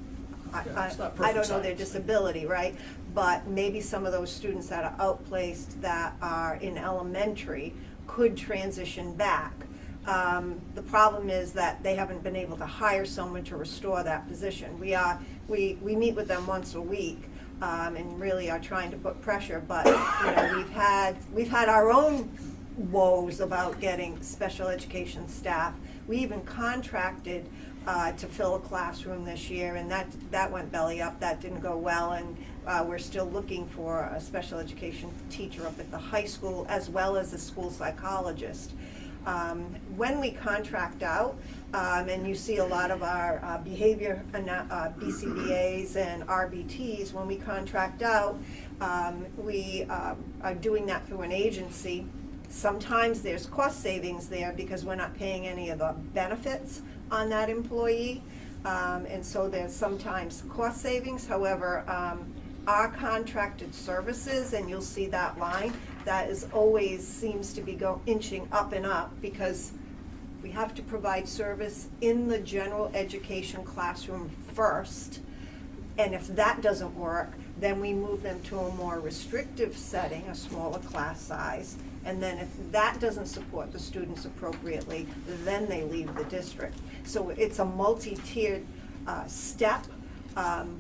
I don't know their disability, right? But maybe some of those students that are outplaced that are in elementary could transition back. The problem is that they haven't been able to hire someone to restore that position. We meet with them once a week, and really are trying to put pressure, but we've had our own woes about getting special education staff. We even contracted to fill a classroom this year, and that went belly up. That didn't go well, and we're still looking for a special education teacher up at the high school, as well as a school psychologist. When we contract out, and you see a lot of our behavior BCBAs and RBTs, when we contract out, we are doing that through an agency. Sometimes there's cost savings there because we're not paying any of the benefits on that employee, and so there's sometimes cost savings. However, our contracted services, and you'll see that line, that is always seems to be inching up and up because we have to provide service in the general education classroom first, and if that doesn't work, then we move them to a more restrictive setting, a smaller class size, and then if that doesn't support the students appropriately, then they leave the district. So it's a multi-tiered step,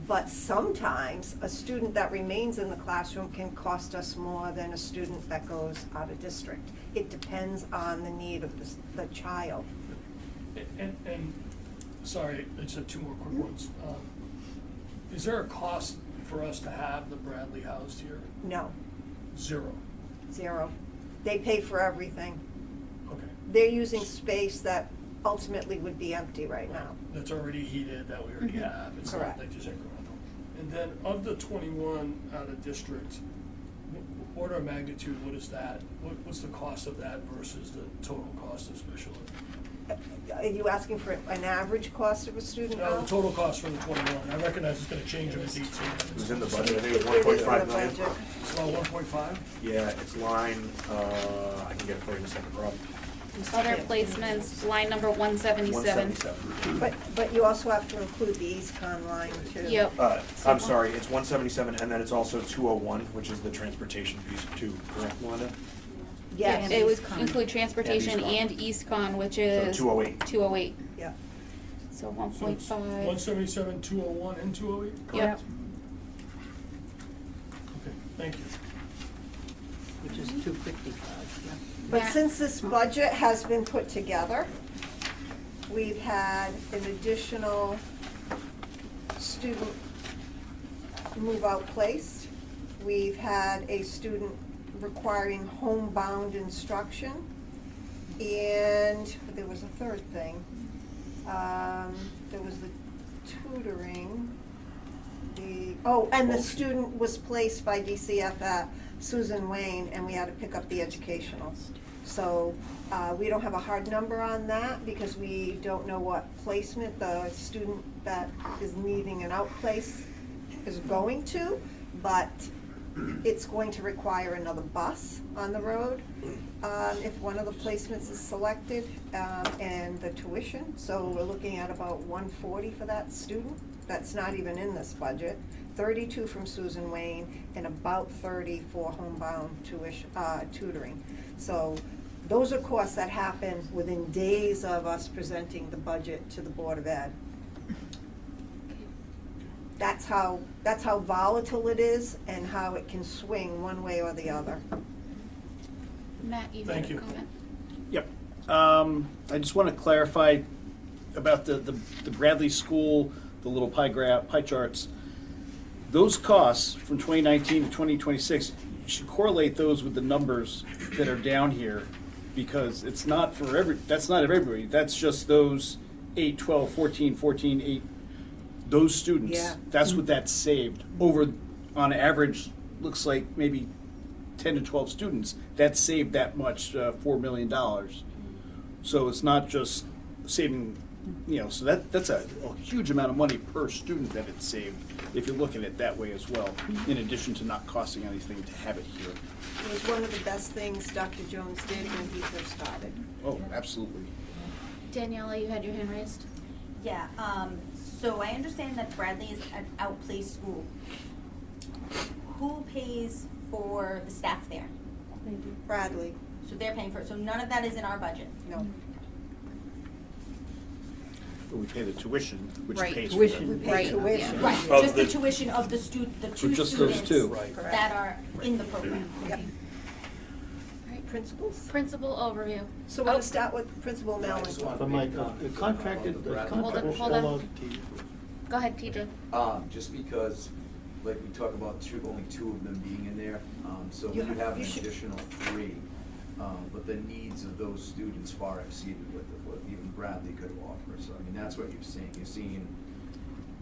but sometimes a student that remains in the classroom can cost us more than a student that goes out of district. It depends on the need of the child. And sorry, I just have 2 more quick ones. Is there a cost for us to have the Bradley housed here? No. Zero. Zero. They pay for everything. Okay. They're using space that ultimately would be empty right now. That's already heated, that we already have. It's not Correct. like there's incremental. And then of the 21 out of district, order of magnitude, what is that? What's the cost of that versus the total cost of special ed? Are you asking for an average cost of a student? No, the total cost for the 21. I recognize it's going to change every 18. It was in the budget, I think it It was is in 1.5 the million. budget. It's about 1.5? Yeah, it's line, I can get it for you in a second, Rob. Other placements, line number 177. 177. But you also have to include the EastCon line too. Yep. I'm sorry, it's 177, and then it's also 201, which is the transportation piece too, correct, Melinda? Yes. It would include transportation And and EastCon, which is 208. 208. Yeah. So So it's 1.5. 177, 201, and 208? Yep. Okay, thank you. Which is 255, yeah. But since this budget has been put together, we've had an additional student move out placed. We've had a student requiring homebound instruction. And there was a third thing. There was the tutoring. And the student was placed by DCF at Susan Wayne, and we had to pick up the educational. So we don't have a hard number on that because we don't know what placement the student that is needing an outplace is going to, but it's going to require another bus on the road if one of the placements is selected, and the tuition. So we're looking at about $140 for that student. That's not even in this budget. 32 from Susan Wayne and about 30 for homebound tuition, tutoring. So those are costs that happen within days of us presenting the budget to the Board of Ed. That's how volatile it is and how it can swing one way or the other. Matt, you had a comment? Yep. I just want to clarify about the Bradley School, the little pie charts. Those costs from 2019 to 2026, you should correlate those with the numbers that are down here, because it's not for that's not everybody. That's just those 8, 12, 14, 8, those students. Yeah. That's what that's saved over, on average, looks like maybe 10 to 12 students. That saved that much, $4 million. So it's not just saving, so that's a huge amount of money per student that it's saved, if you look at it that way as well, in addition to not costing anything to have it here. It was one of the best things Dr. Jones did when he first started. Oh, absolutely. Daniela, you had your hand raised. Yeah, so I understand that Bradley is an outplaced school. Who pays for the staff there? Bradley. So they're paying for it, so none of that is in our budget? No. But we pay the tuition, which Right. pays Tuition. for We that. pay Right, tuition. Right, Of just the- the tuition of the the For two just those students two. Right. that are in the program. Yep. Principals? Principal overview. So we're going to start with Principal Mellon. But my, the contracted, Hold on. Go ahead, TJ. Just because, like we talk about only two of them being in there, so we would have an additional 3, but the needs of those students far exceeded what even Bradley could offer. So I mean, that's what you're seeing. You're seeing,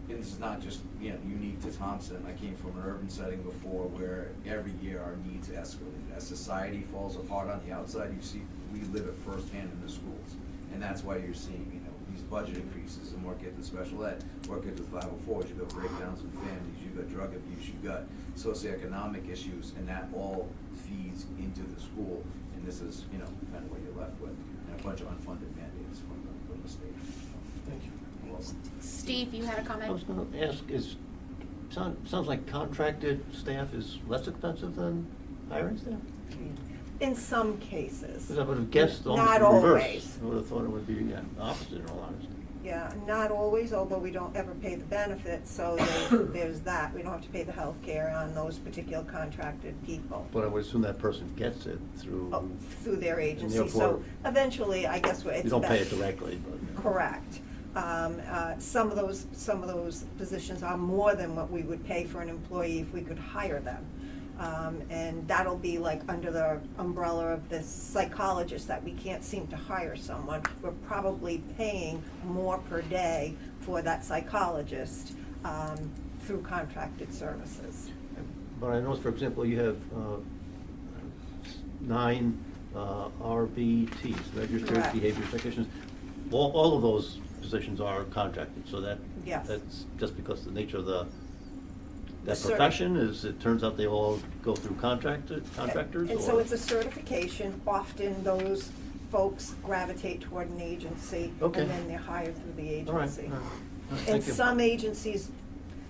and this is not just unique to Thompson. I came from an urban setting before where every year our needs escalate. As society falls apart on the outside, you see we live it firsthand in the schools, and that's why you're seeing these budget increases and more kids in special ed, more kids with 504s. You've got breakdowns in families, you've got drug abuse, you've got socioeconomic issues, and that all feeds into the school. And this is kind of what you're left with, and a bunch of unfunded mandates from the state. Thank you. You're welcome. Steve, you had a I comment? was going to ask, sounds like contracted staff is less expensive than hiring staff? In some cases. Because I would have guessed almost Not the reverse. always. I would have thought it would be the opposite in all honesty. Yeah, not always, although we don't ever pay the benefits, so there's that. We don't have to pay the health care on those particular contracted people. But I would assume that person gets it through. Through their agency. therefore, So eventually, I guess it's you don't pay it best- directly, but. Correct. Some of those positions are more than what we would pay for an employee if we could hire them. And that'll be like under the umbrella of this psychologist that we can't seem to hire someone. We're probably paying more per day for that psychologist through contracted services. But I noticed, for example, you have 9 RBTs, registered Correct. behavior technicians. All of those positions are contracted, so Yes. that's just because the nature of that Certi- profession is, it turns out they all go through contractors? And or- so it's a certification. Often those folks gravitate toward an agency, Okay. and then they're hired through the All right, agency. all right. And Thank you. some agencies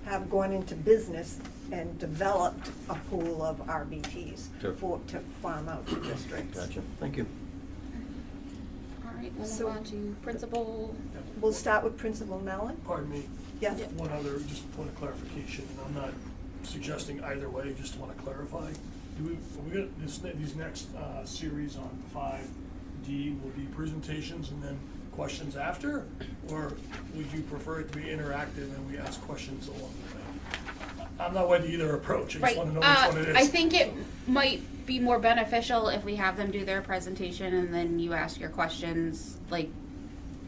have gone into business and developed a pool of RBTs Sure. to farm out to districts. Gotcha, thank you. All right, we'll So- move on to principal. We'll start with Principal Mellon. Pardon me. Yes. One other, just point of clarification, and I'm not suggesting either way, just want to clarify. Are we got these next series on 5D will be presentations and then questions after? Or would you prefer it to be interactive and we ask questions along the way? I'm not wed to either approach, I Right. just want to know which one it is. I think it might be more beneficial if we have them do their presentation and then you ask your questions, like,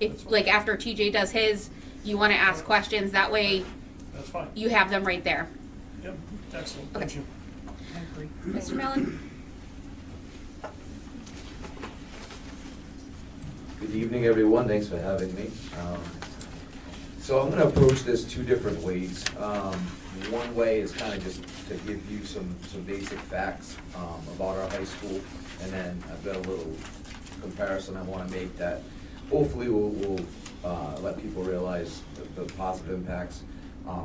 if, like, after TJ does his, you want to ask questions, that way That's fine. you have them right there. Yep, excellent, thank you. Mr. Mellon? Good evening, everyone. Thanks for having me. So I'm going to approach this 2 different ways. One way is kind of just to give you some basic facts about our high school, and then I've got a little comparison I want to make that hopefully will let people realize the positive impacts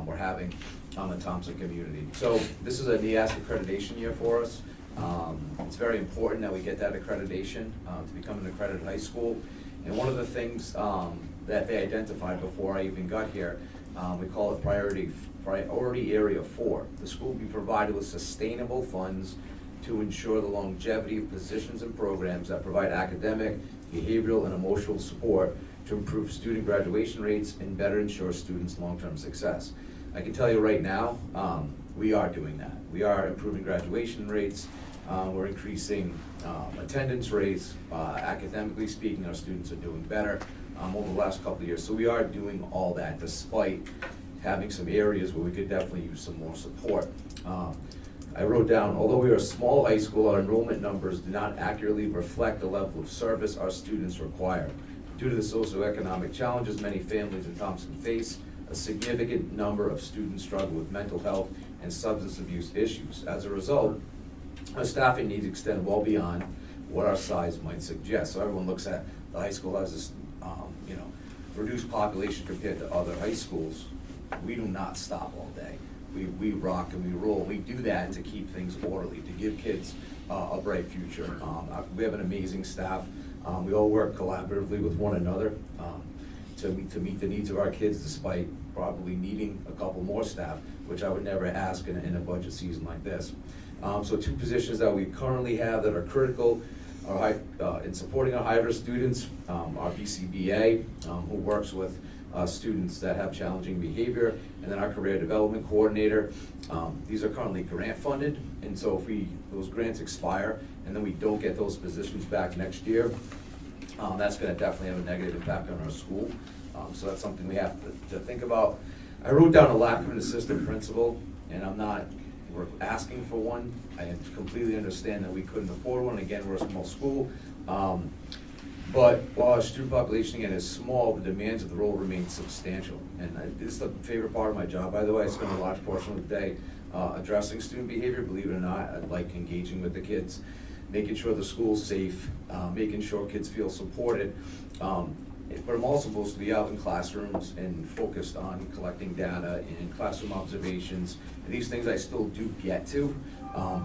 we're having on the Thompson community. So this is a NEASC accreditation year for us. It's very important that we get that accreditation to become an accredited high school. And one of the things that they identified before I even got here, we call it priority area 4. The school will be provided with sustainable funds to ensure the longevity of positions and programs that provide academic, behavioral, and emotional support to improve student graduation rates and better ensure students' long-term success. I can tell you right now, we are doing that. We are improving graduation rates. We're increasing attendance rates. Academically speaking, our students are doing better over the last couple of years. So we are doing all that despite having some areas where we could definitely use some more support. I wrote down, although we are a small high school, our enrollment numbers do not accurately reflect the level of service our students require. Due to the socioeconomic challenges many families in Thompson face, a significant number of students struggle with mental health and substance abuse issues. As a result, our staffing needs extend well beyond what our size might suggest. So everyone looks at the high school as this, reduced population compared to other high schools. We do not stop all day. We rock and we roll. We do that to keep things orderly, to give kids a bright future. We have an amazing staff. We all work collaboratively with one another to meet the needs of our kids, despite probably needing a couple more staff, which I would never ask in a budget season like this. So 2 positions that we currently have that are critical are in supporting our high-risk students, our BCBA, who works with students that have challenging behavior, and then our career development coordinator. These are currently grant funded, and so if those grants expire and then we don't get those positions back next year, that's going to definitely have a negative impact on our school. So that's something we have to think about. I wrote down a lack of an assistant principal, and we're asking for one. I completely understand that we couldn't afford one. Again, we're a small school. But while our student population, again, is small, the demands of the role remain substantial. And this is the favorite part of my job, by the way. I spend a large portion of the day addressing student behavior. Believe it or not, I like engaging with the kids, making sure the school's safe, making sure kids feel supported. But I'm also supposed to be out in classrooms and focused on collecting data and classroom observations. And these things I still do get to,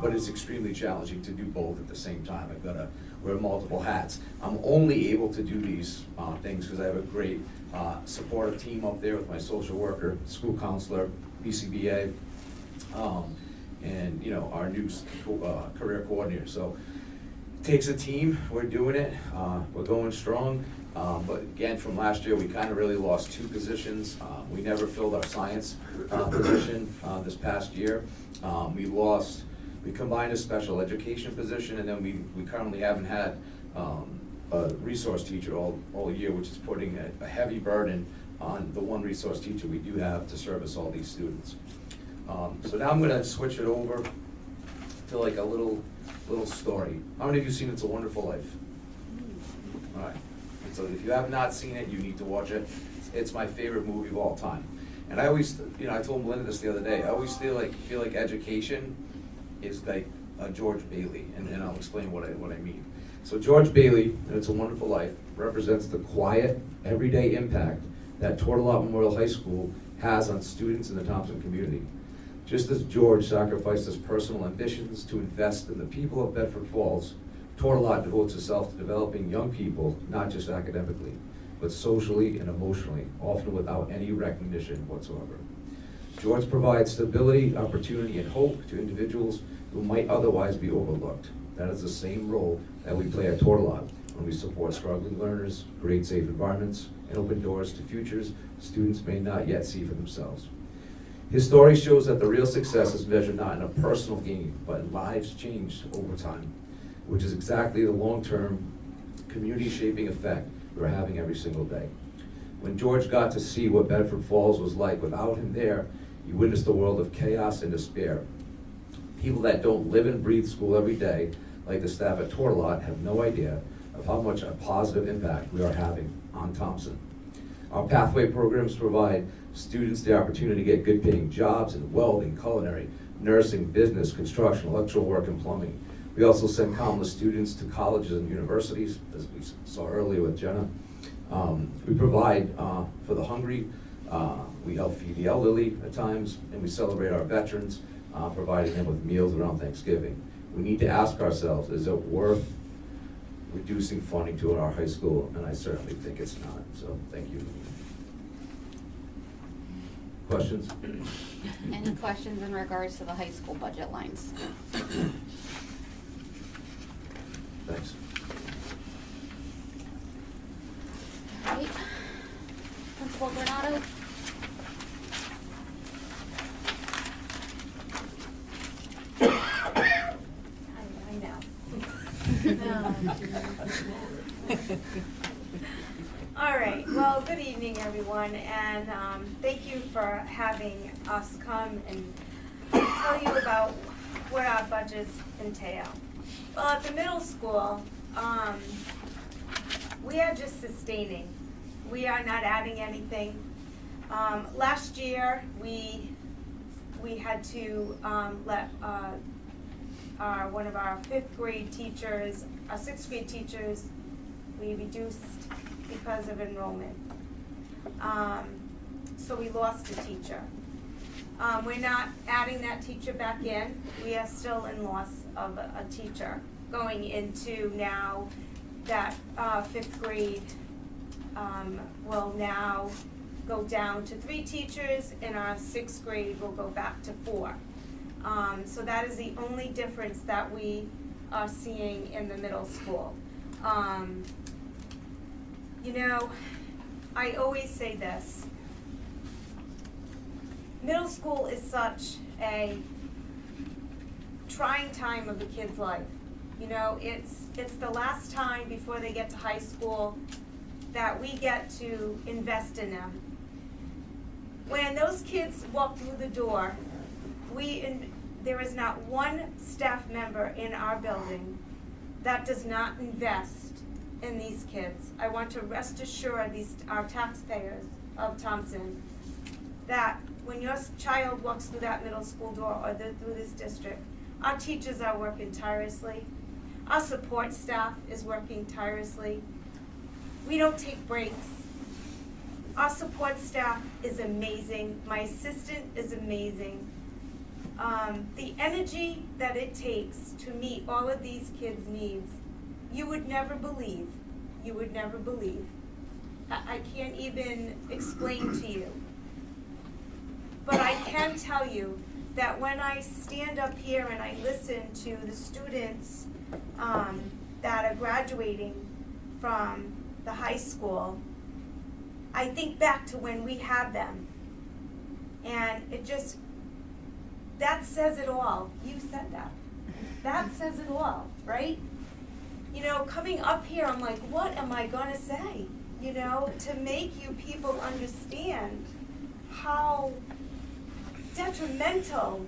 but it's extremely challenging to do both at the same time. I've got to wear multiple hats. I'm only able to do these things because I have a great supportive team up there with my social worker, school counselor, BCBA, and our new career coordinator. So it takes a team. We're doing it. We're going strong. But again, from last year, we kind of really lost 2 positions. We never filled our science position this past year. We We combined a special education position, and then we currently haven't had a resource teacher all year, which is putting a heavy burden on the one resource teacher we do have to service all these students. So now I'm gonna switch it over to like a little story. How many of you seen It's a Wonderful Life? All right. And so if you have not seen it, you need to watch it. It's my favorite movie of all time. And I always, I told Melinda this the other day, I always feel like education is like George Bailey, and I'll explain what I mean. So George Bailey, in It's a Wonderful Life, represents the quiet, everyday impact that Tortelot Memorial High School has on students in the Thompson community. Just as George sacrificed his personal ambitions to invest in the people of Bedford Falls, Tortelot devotes itself to developing young people, not just academically, but socially and emotionally, often without any recognition whatsoever. George provides stability, opportunity, and hope to individuals who might otherwise be overlooked. That is the same role that we play at Tortelot when we support struggling learners, create safe environments, and open doors to futures students may not yet see for themselves. His story shows that the real success is measured not in a personal gain, but in lives changed over time, which is exactly the long-term community-shaping effect we're having every single day. When George got to see what Bedford Falls was like without him there, he witnessed a world of chaos and despair. People that don't live and breathe school every day, like the staff at Tortelot, have no idea of how much a positive impact we are having on Thompson. Our pathway programs provide students the opportunity to get good paying jobs in welding, culinary, nursing, business, construction, electrical work, and plumbing. We also send countless students to colleges and universities, as we saw earlier with Jenna. We provide for the hungry, we help feed the elderly at times, and we celebrate our veterans, providing them with meals around Thanksgiving. We need to ask ourselves, is it worth reducing funding to our high school? And I certainly think it's not, so thank you. Questions? Any questions in regards to the high school budget lines? Thanks. All right. Principal Granado? All right, well, good evening, everyone, and thank you for having us come and tell you about what our budgets entail. Well, at the middle school, we are just sustaining. We are not adding anything. Last year, we had to let one of our fifth grade teachers, our sixth grade teachers, we reduced because of enrollment. So we lost a teacher. We're not adding that teacher back in. We are still in loss of a teacher going into now that fifth grade will now go down to 3 teachers, and our sixth grade will go back to 4. So that is the only difference that we are seeing in the middle school. You know, I always say this. Middle school is such a trying time of the kid's life. You know, it's the last time before they get to high school that we get to invest in them. When those kids walk through the door, there is not one staff member in our building that does not invest in these kids. I want to rest assure our taxpayers of Thompson that when your child walks through that middle school door or through this district, our teachers are working tirelessly. Our support staff is working tirelessly. We don't take breaks. Our support staff is amazing. My assistant is amazing. The energy that it takes to meet all of these kids' needs, you would never believe. You would never believe. I can't even explain to you. But I can tell you that when I stand up here and I listen to the students that are graduating from the high school, I think back to when we had them. And it just, that says it all. You said that. that says it all, right? You know, coming up here, I'm like, what am I gonna say? You know, to make you people understand how detrimental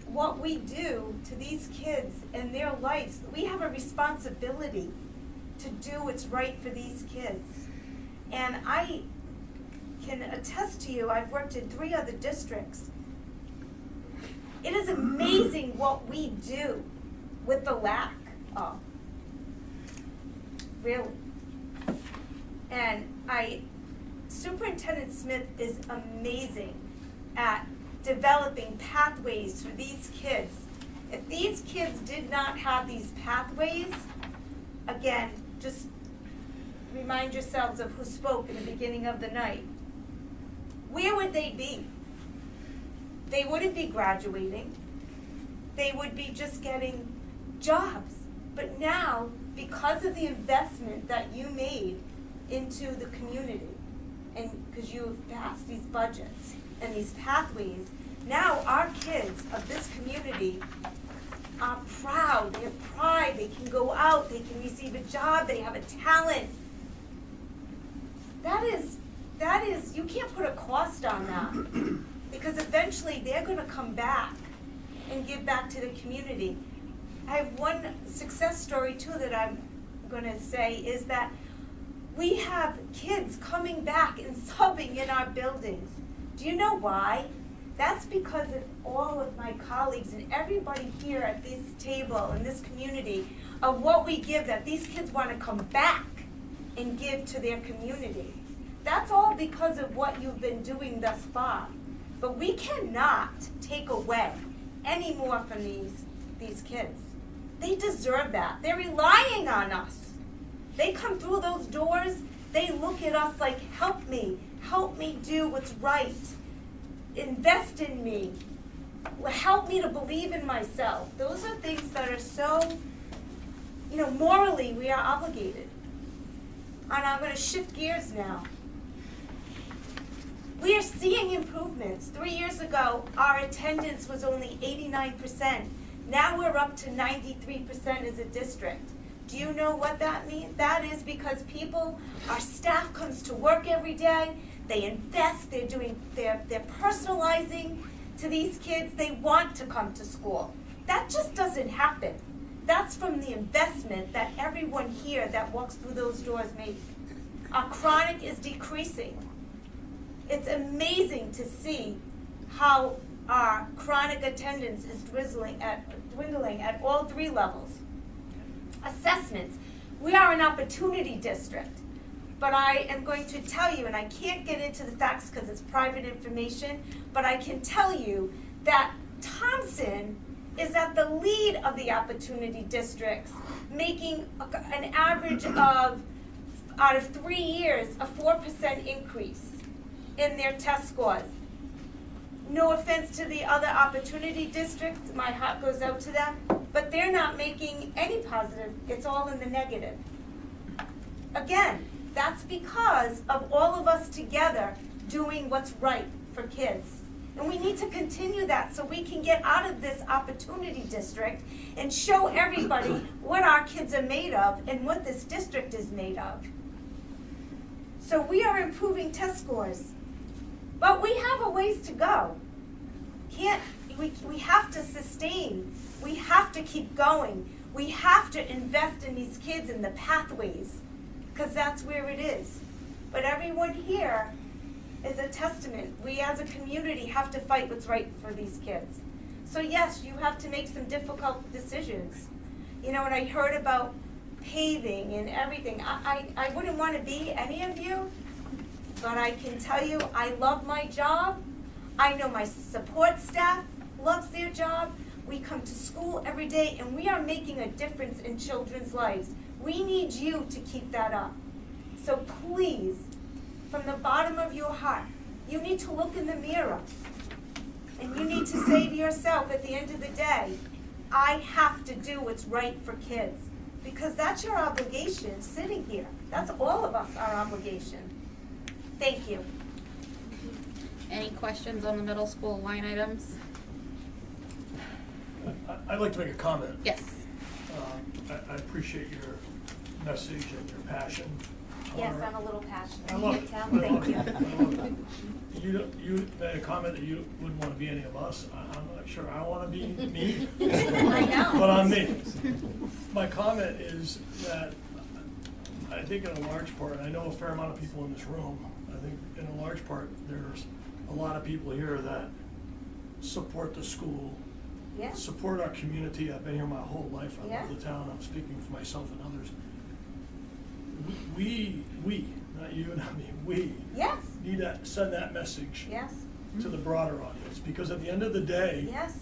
what we do to these kids and their lives. We have a responsibility to do what's right for these kids. And I can attest to you, I've worked in 3 other districts. It is amazing what we do with the lack of. Really. And Superintendent Smith is amazing at developing pathways for these kids. If these kids did not have these pathways, again, just remind yourselves of who spoke in the beginning of the night. Where would they be? They wouldn't be graduating. They would be just getting jobs. But now, because of the investment that you made into the community, and because you've passed these budgets and these pathways, now our kids of this community are proud. They have pride. They can go out. They can receive a job. They have a talent. That is, you can't put a cost on that, because eventually they're going to come back and give back to the community. I have one success story too that I'm going to say is that we have kids coming back and subbing in our buildings. Do you know why? That's because of all of my colleagues and everybody here at this table in this community of what we give them. These kids want to come back and give to their community. That's all because of what you've been doing thus far. But we cannot take away any more from these kids. They deserve that. They're relying on us. They come through those doors, they look at us like, help me do what's right. Invest in me. Help me to believe in myself. Those are things that are so, morally we are obligated. And I'm going to shift gears now. We are seeing improvements. 3 years ago, our attendance was only 89%. Now we're up to 93% as a district. Do you know what that means? That is because our staff comes to work every day. They invest. They're personalizing to these kids. They want to come to school. That just doesn't happen. That's from the investment that everyone here that walks through those doors makes. Our chronic is decreasing. It's amazing to see how our chronic attendance is dwindling at all 3 levels. Assessments. We are an opportunity district, but I am going to tell you, and I can't get into the facts because it's private information, but I can tell you that Thompson is at the lead of the opportunity districts, making an average of, out of 3 years, a 4% increase in their test scores. No offense to the other opportunity districts, my heart goes out to them, but they're not making any positive, it's all in the negative. Again, that's because of all of us together doing what's right for kids. And we need to continue that so we can get out of this opportunity district and show everybody what our kids are made of and what this district is made of. So we are improving test scores. But we have a ways to go. We have to sustain. We have to keep going. We have to invest in these kids in the pathways, because that's where it is. But everyone here is a testament. We as a community have to fight what's right for these kids. So yes, you have to make some difficult decisions. When I heard about paving and everything, I wouldn't want to be any of you. But I can tell you, I love my job. I know my support staff loves their job. We come to school every day, and we are making a difference in children's lives. We need you to keep that up. So please, from the bottom of your heart, you need to look in the mirror. And you need to say to yourself at the end of the day, I have to do what's right for kids. Because that's your obligation sitting here. That's all of us, our obligation. Thank you. Any questions on the middle school line items? I'd like to make a comment. Yes. I appreciate your message and your passion. Yes, I'm a little passionate. I love You it. can I tell. love Thank you. it. I love it. You made a comment that you wouldn't want to be any of us. I'm not sure I want to be me. I know. But I'm me. My comment is that I think in a large part, I know a fair amount of people in this room, I think in a large part, there's a lot of people here that support the school, Yes. support our community. I've been here my whole life. I Yeah. love the town. I'm speaking for myself and others. We, not you, not me, we Yes. need to send that message Yes. to the broader audience, because at the end of the day, Yes.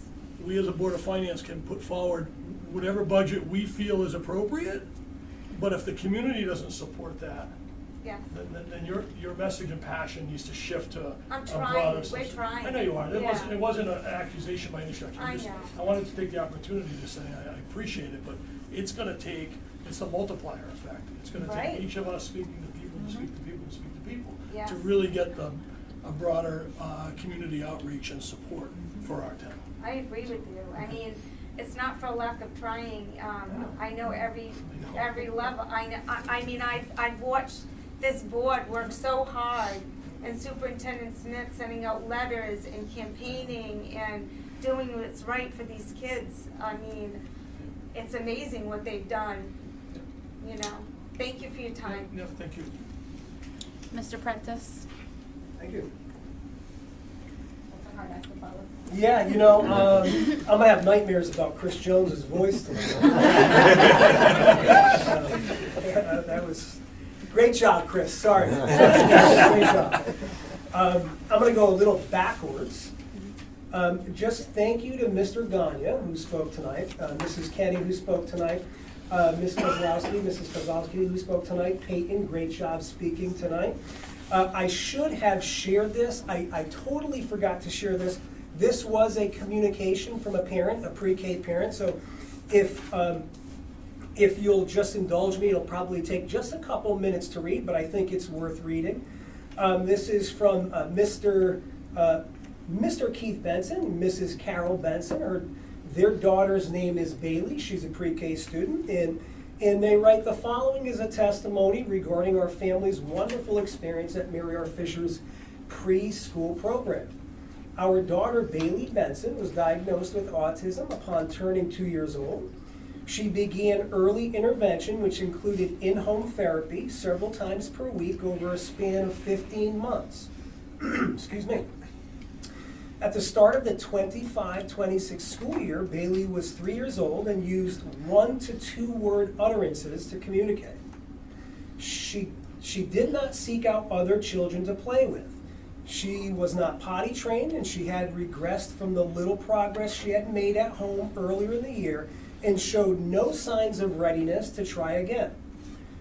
we as a Board of Finance can put forward whatever budget we feel is appropriate, but if the community doesn't support that, Yes. then your message and passion needs to shift to I'm a trying. broader We're system. trying. I know you are. Yeah. It wasn't an accusation by any stretch. I know. I wanted to take the opportunity to say I appreciate it, but it's a multiplier effect. It's gonna Right. take each of us speaking to people, to speak to people, to speak to people, Yes. to really get a broader community outreach and support for our town. I agree with you. I mean, it's not for lack of trying. I know every level. I mean, I've watched this board work so hard, and Superintendent Smith sending out letters and campaigning and doing what's right for these kids. I mean, it's amazing what they've done, you know. Thank you for your time. Yeah, thank you. Mr. Prentice? Thank you. That's a hard act to follow. Yeah, you know, I'm gonna have nightmares about Chris Jones's voice tonight. That was great job, Chris. Sorry. Great job. I'm gonna go a little backwards. Just thank you to Mr. Gagne, who spoke tonight, Mrs. Kenny, who spoke tonight, Mrs. Kozlowski, who spoke tonight. Peyton, great job speaking tonight. I should have shared this. I totally forgot to share this. This was a communication from a parent, a pre-K parent. So if you'll just indulge me, it'll probably take just a couple minutes to read, but I think it's worth reading. This is from Mr. Keith Benson, Mrs. Carol Benson. Their daughter's name is Bailey. She's a pre-K student. And they write, the following is a testimony regarding our family's wonderful experience at Mary R. Fisher's preschool program. Our daughter, Bailey Benson, was diagnosed with autism upon turning 2 years old. She began early intervention, which included in-home therapy several times per week over a span of 15 months. Excuse me. At the start of the 25-26 school year, Bailey was 3 years old and used 1 to 2 word utterances to communicate. She did not seek out other children to play with. She was not potty trained, and she had regressed from the little progress she had made at home earlier in the year and showed no signs of readiness to try again.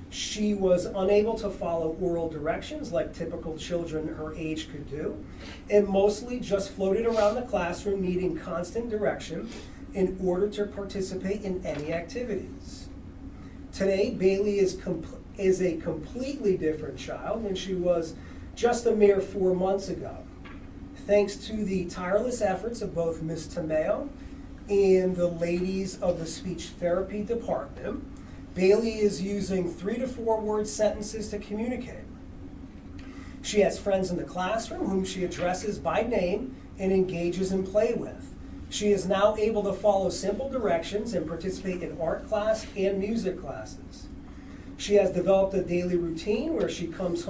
She was unable to follow oral directions like typical children her age could do, and mostly just floated around the classroom needing constant direction in order to participate in any activities. Today, Bailey is a completely different child than she was just a mere 4 months ago. Thanks to the tireless efforts of both Ms. Tomeo and the ladies of the speech therapy department, Bailey is using 3 to 4 word sentences to communicate. She has friends in the classroom whom she addresses by name and engages in play with. She is now able to follow simple directions and participate in art class and music classes. She has developed a daily routine where she comes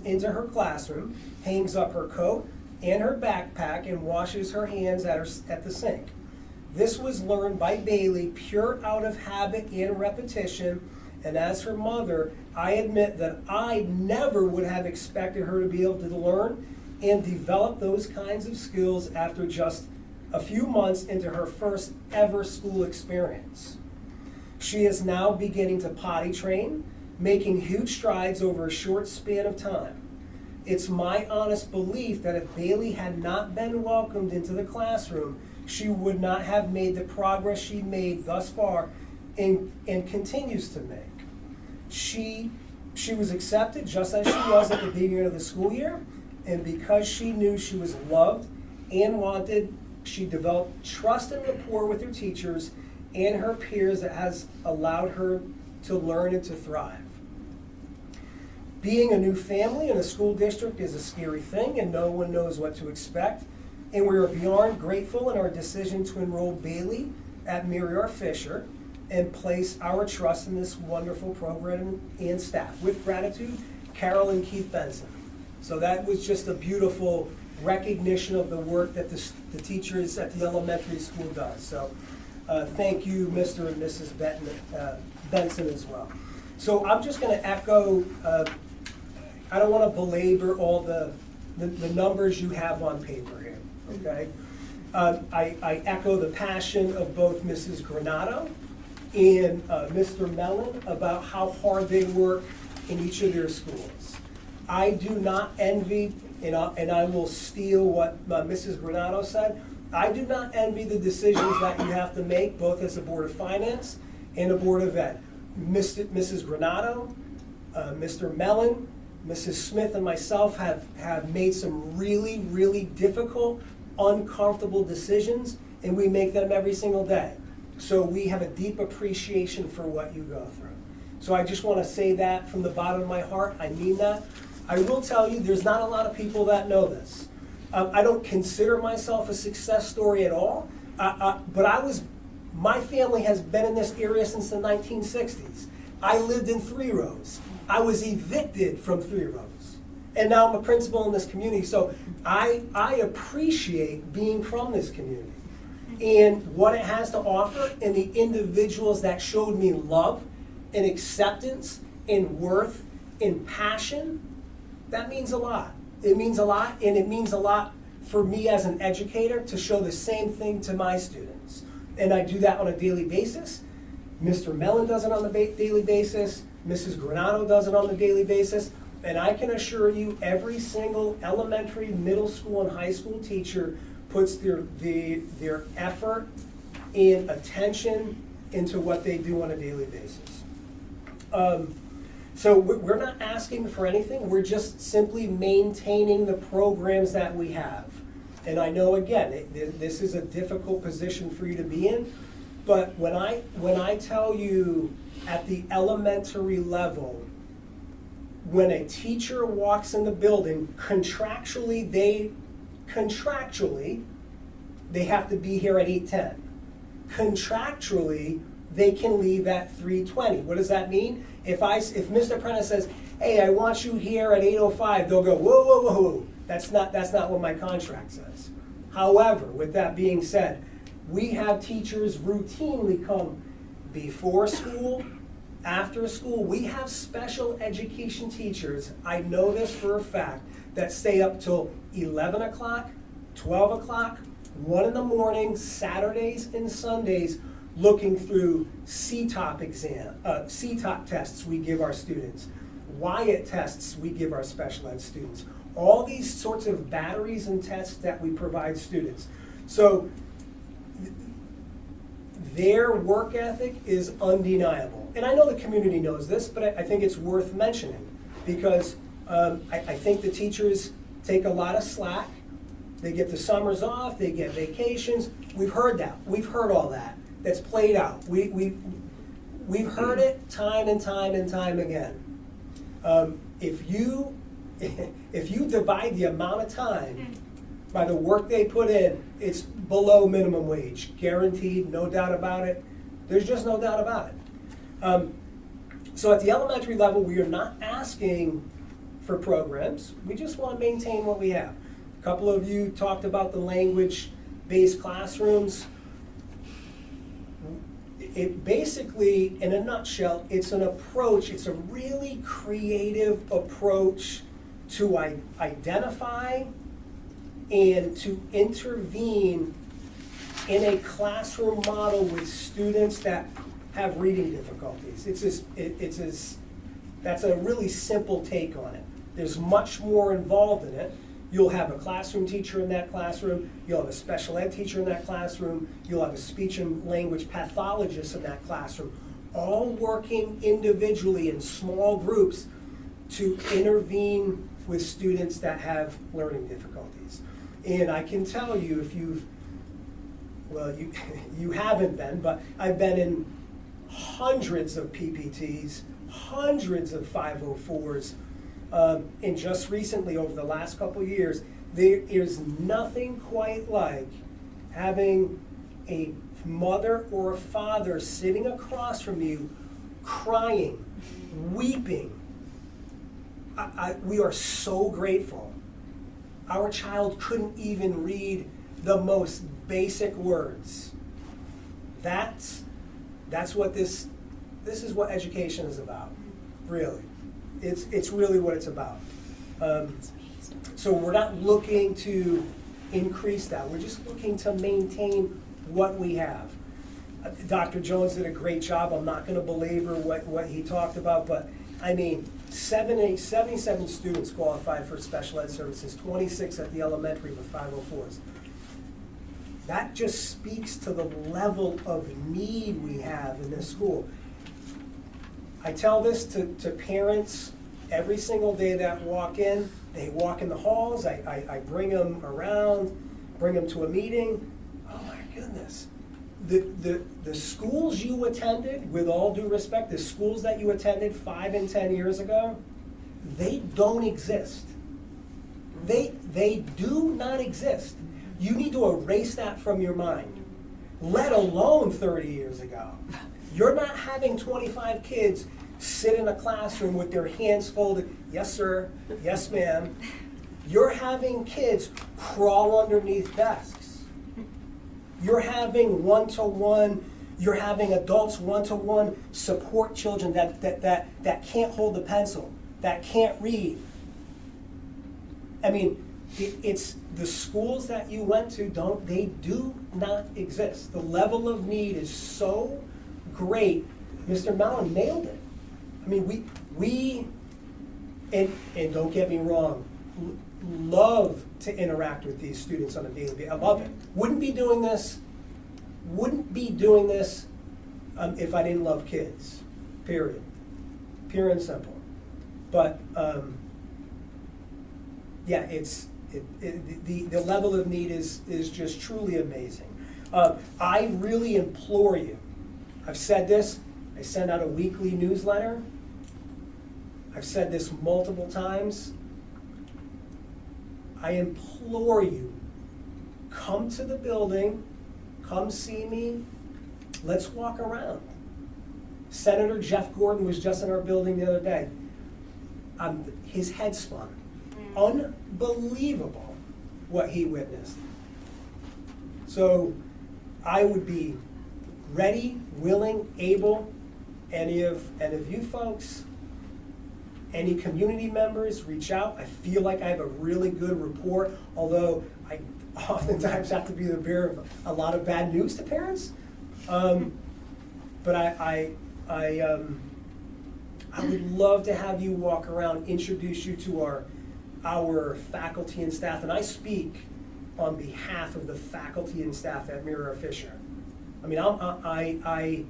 into her classroom, hangs up her coat and her backpack, and washes her hands at the sink. This was learned by Bailey pure out of habit and repetition, and as her mother, I admit that I never would have expected her to be able to learn and develop those kinds of skills after just a few months into her first ever school experience. She is now beginning to potty train, making huge strides over a short span of time. It's my honest belief that if Bailey had not been welcomed into the classroom, she would not have made the progress she made thus far and continues to make. She was accepted just as she was at the beginning of the school year, and because she knew she was loved and wanted She developed trust and rapport with her teachers and her peers that has allowed her to learn and to thrive. Being a new family in a school district is a scary thing, and no one knows what to expect. And we are beyond grateful in our decision to enroll Bailey at Mary R. Fisher and place our trust in this wonderful program and staff. With gratitude, Carol and Keith Benson. So that was just a beautiful recognition of the work that the teachers at the elementary school does. So thank you, Mr. and Mrs. Benson as well. So I'm just going to echo, I don't want to belabor all the numbers you have on paper here, okay? I echo the passion of both Mrs. Granato and Mr. Mellon about how hard they work in each of their schools. I do not envy, and I will steal what Mrs. Granato said, I do not envy the decisions that you have to make, both as a Board of Finance and a Board of Ed. Mrs. Granato, Mr. Mellon, Mrs. Smith, and myself have made some really, really difficult, uncomfortable decisions, and we make them every single day. So we have a deep appreciation for what you go through. So I just want to say that from the bottom of my heart. I mean that. I will tell you, there's not a lot of people that know this. I don't consider myself a success story at all, but my family has been in this area since the 1960s. I lived in 3 rows. I was evicted from 3 rows. And now I'm a principal in this community. So I appreciate being from this community and what it has to offer, and the individuals that showed me love and acceptance and worth and passion. That means a lot. It means a lot, and it means a lot for me as an educator to show the same thing to my students. And I do that on a daily basis. Mr. Mellon does it on a daily basis. Mrs. Granato does it on a daily basis. And I can assure you, every single elementary, middle school, and high school teacher puts their effort and attention into what they do on a daily basis. So we're not asking for anything. We're just simply maintaining the programs that we have. And I know, again, this is a difficult position for you to be in. But when I tell you at the elementary level, when a teacher walks in the building, contractually they have to be here at 8:10. Contractually, they can leave at 3:20. What does that mean? If Mr. Prentice says, "Hey, I want you here at 8:05," they'll go, "Whoa, whoa, whoa! That's not what my contract says." However, with that being said, we have teachers routinely come before school, after school. We have special education teachers, I know this for a fact, that stay up till 11 o'clock, 12 o'clock, 1 in the morning, Saturdays and Sundays, looking through CTOP tests we give our students, Wyatt tests we give our special ed students, all these sorts of batteries and tests that we provide students. So their work ethic is undeniable. And I know the community knows this, but I think it's worth mentioning because I think the teachers take a lot of slack. They get the summers off, they get vacations. We've heard that. We've heard all that. That's played out. We've heard it time and time and time again. If you divide the amount of time by the work they put in, it's below minimum wage, guaranteed, no doubt about it. There's just no doubt about it. So at the elementary level, we are not asking for programs. We just want to maintain what we have. A couple of you talked about the language-based classrooms. It basically, in a nutshell, it's an approach, it's a really creative approach to identify and to intervene in a classroom model with students that have reading difficulties. That's a really simple take on it. There's much more involved in it. You'll have a classroom teacher in that classroom, you'll have a special ed teacher in that classroom, you'll have a speech and language pathologist in that classroom, all working individually in small groups to intervene with students that have learning difficulties. And I can tell you, if you've well, you haven't been, but I've been in hundreds of PPTs, hundreds of 504s, and just recently, over the last couple of years, there is nothing quite like having a mother or a father sitting across from you, crying, weeping. We are so grateful. Our child couldn't even read the most basic words. That's what this is what education is about, really. It's really what it's about. So we're not looking to increase that. We're just looking to maintain what we have. Dr. Jones did a great job. I'm not going to belabor what he talked about, but I mean, 77 students qualified for special ed services, 26 at the elementary with 504s. That just speaks to the level of need we have in this school. I tell this to parents every single day that walk in. They walk in the halls, I bring them around, bring them to a meeting. Oh my goodness. The schools you attended, with all due respect, the schools that you attended 5 and 10 years ago, they don't exist. They do not exist. You need to erase that from your mind, let alone 30 years ago. You're not having 25 kids sit in a classroom with their hands folded, yes sir, yes ma'am. You're having kids crawl underneath desks. You're having one-to-one, you're having adults one-to-one support children that can't hold the pencil, that can't read. I mean, it's the schools that you went to they do not exist. The level of need is so great. Mr. Mellon nailed it. I mean, we and don't get me wrong, love to interact with these students on a daily basis. I love it. Wouldn't be doing this if I didn't love kids, period. Pure and simple. But yeah, the level of need is just truly amazing. I really implore you, I've said this, I send out a weekly newsletter. I've said this multiple times. I implore you, come to the building, come see me, let's walk around. Senator Jeff Gordon was just in our building the other day. His head spun. Unbelievable what he witnessed. So I would be ready, willing, able, any of you folks, any community members, reach out. I feel like I have a really good rapport, although I oftentimes have to be the bearer of a lot of bad news to parents. But I would love to have you walk around, introduce you to our faculty and staff, and I speak on behalf of the faculty and staff at Mira Fisher. I mean, I'm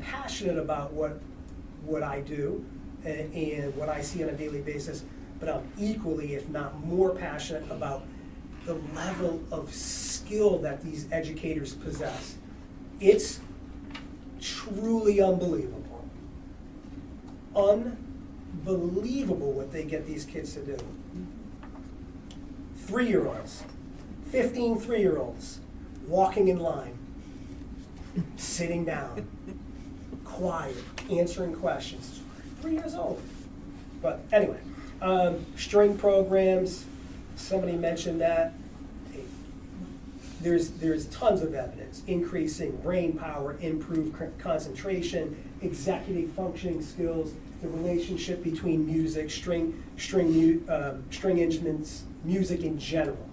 passionate about what I do and what I see on a daily basis, but I'm equally, if not more, passionate about the level of skill that these educators possess. It's truly unbelievable. Unbelievable what they get these kids to do. 3-year-olds, 15 3-year-olds, walking in line, sitting down, quiet, answering questions. 3 years old. But anyway, string programs, somebody mentioned that. There's tons of evidence, increasing brain power, improved concentration, executive functioning skills, the relationship between music, string instruments, music in general.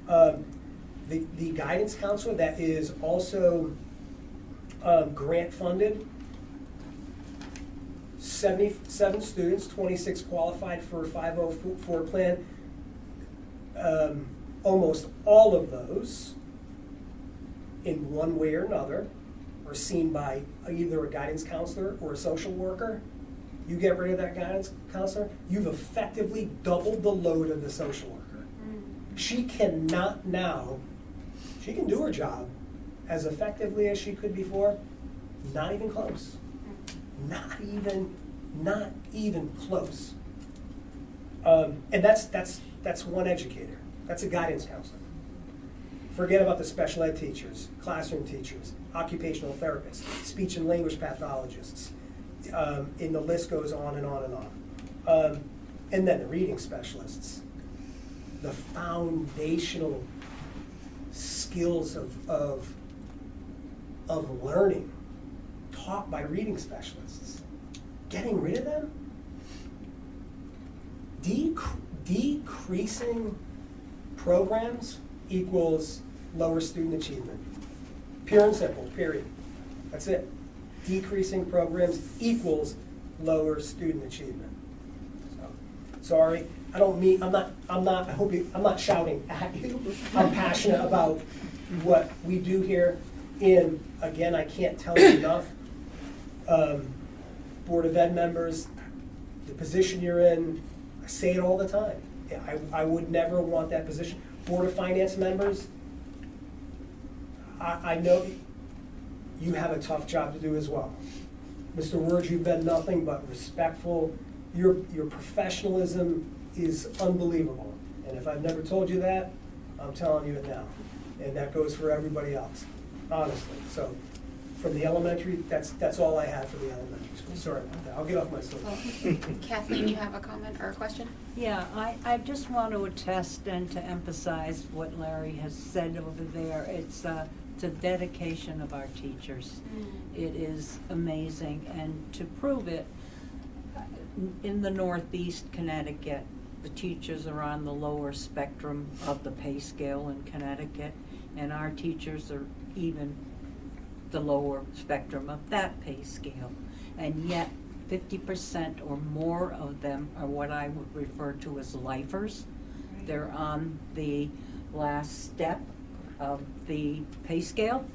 The guidance counselor that is also grant funded, 77 students, 26 qualified for a 504 plan. Almost all of those, in one way or another, are seen by either a guidance counselor or a social worker. You get rid of that guidance counselor, you've effectively doubled the load of the social worker. She cannot now, she can do her job as effectively as she could before? Not even close. Not even close. And that's one educator. That's a guidance counselor. Forget about the special ed teachers, classroom teachers, occupational therapists, speech and language pathologists, and the list goes on and on and on. And then the reading specialists, the foundational skills of learning taught by reading specialists. Getting rid of them? Decreasing programs equals lower student achievement. Pure and simple, period. That's it. Decreasing programs equals lower student achievement. So, sorry, I don't mean, I'm not shouting at you. I'm passionate about what we do here. And again, I can't tell you enough. Board of Ed members, the position you're in, I say it all the time. I would never want that position. Board of Finance members, I know you have a tough job to do as well. Mr. Word, you've been nothing but respectful. Your professionalism is unbelievable. And if I've never told you that, I'm telling you it now. And that goes for everybody else, honestly. So from the elementary, that's all I have for the elementary school. Sorry about that. I'll get off my soapbox. Kathleen, you have a comment or a question? Yeah, I just want to attest and to emphasize what Larry has said over there. It's a dedication of our teachers. It is amazing, and to prove it, in the Northeast Connecticut, the teachers are on the lower spectrum of the pay scale in Connecticut, and our teachers are even the lower spectrum of that pay scale. And yet 50% or more of them are what I would refer to as lifers. They're on the last step of the pay scale,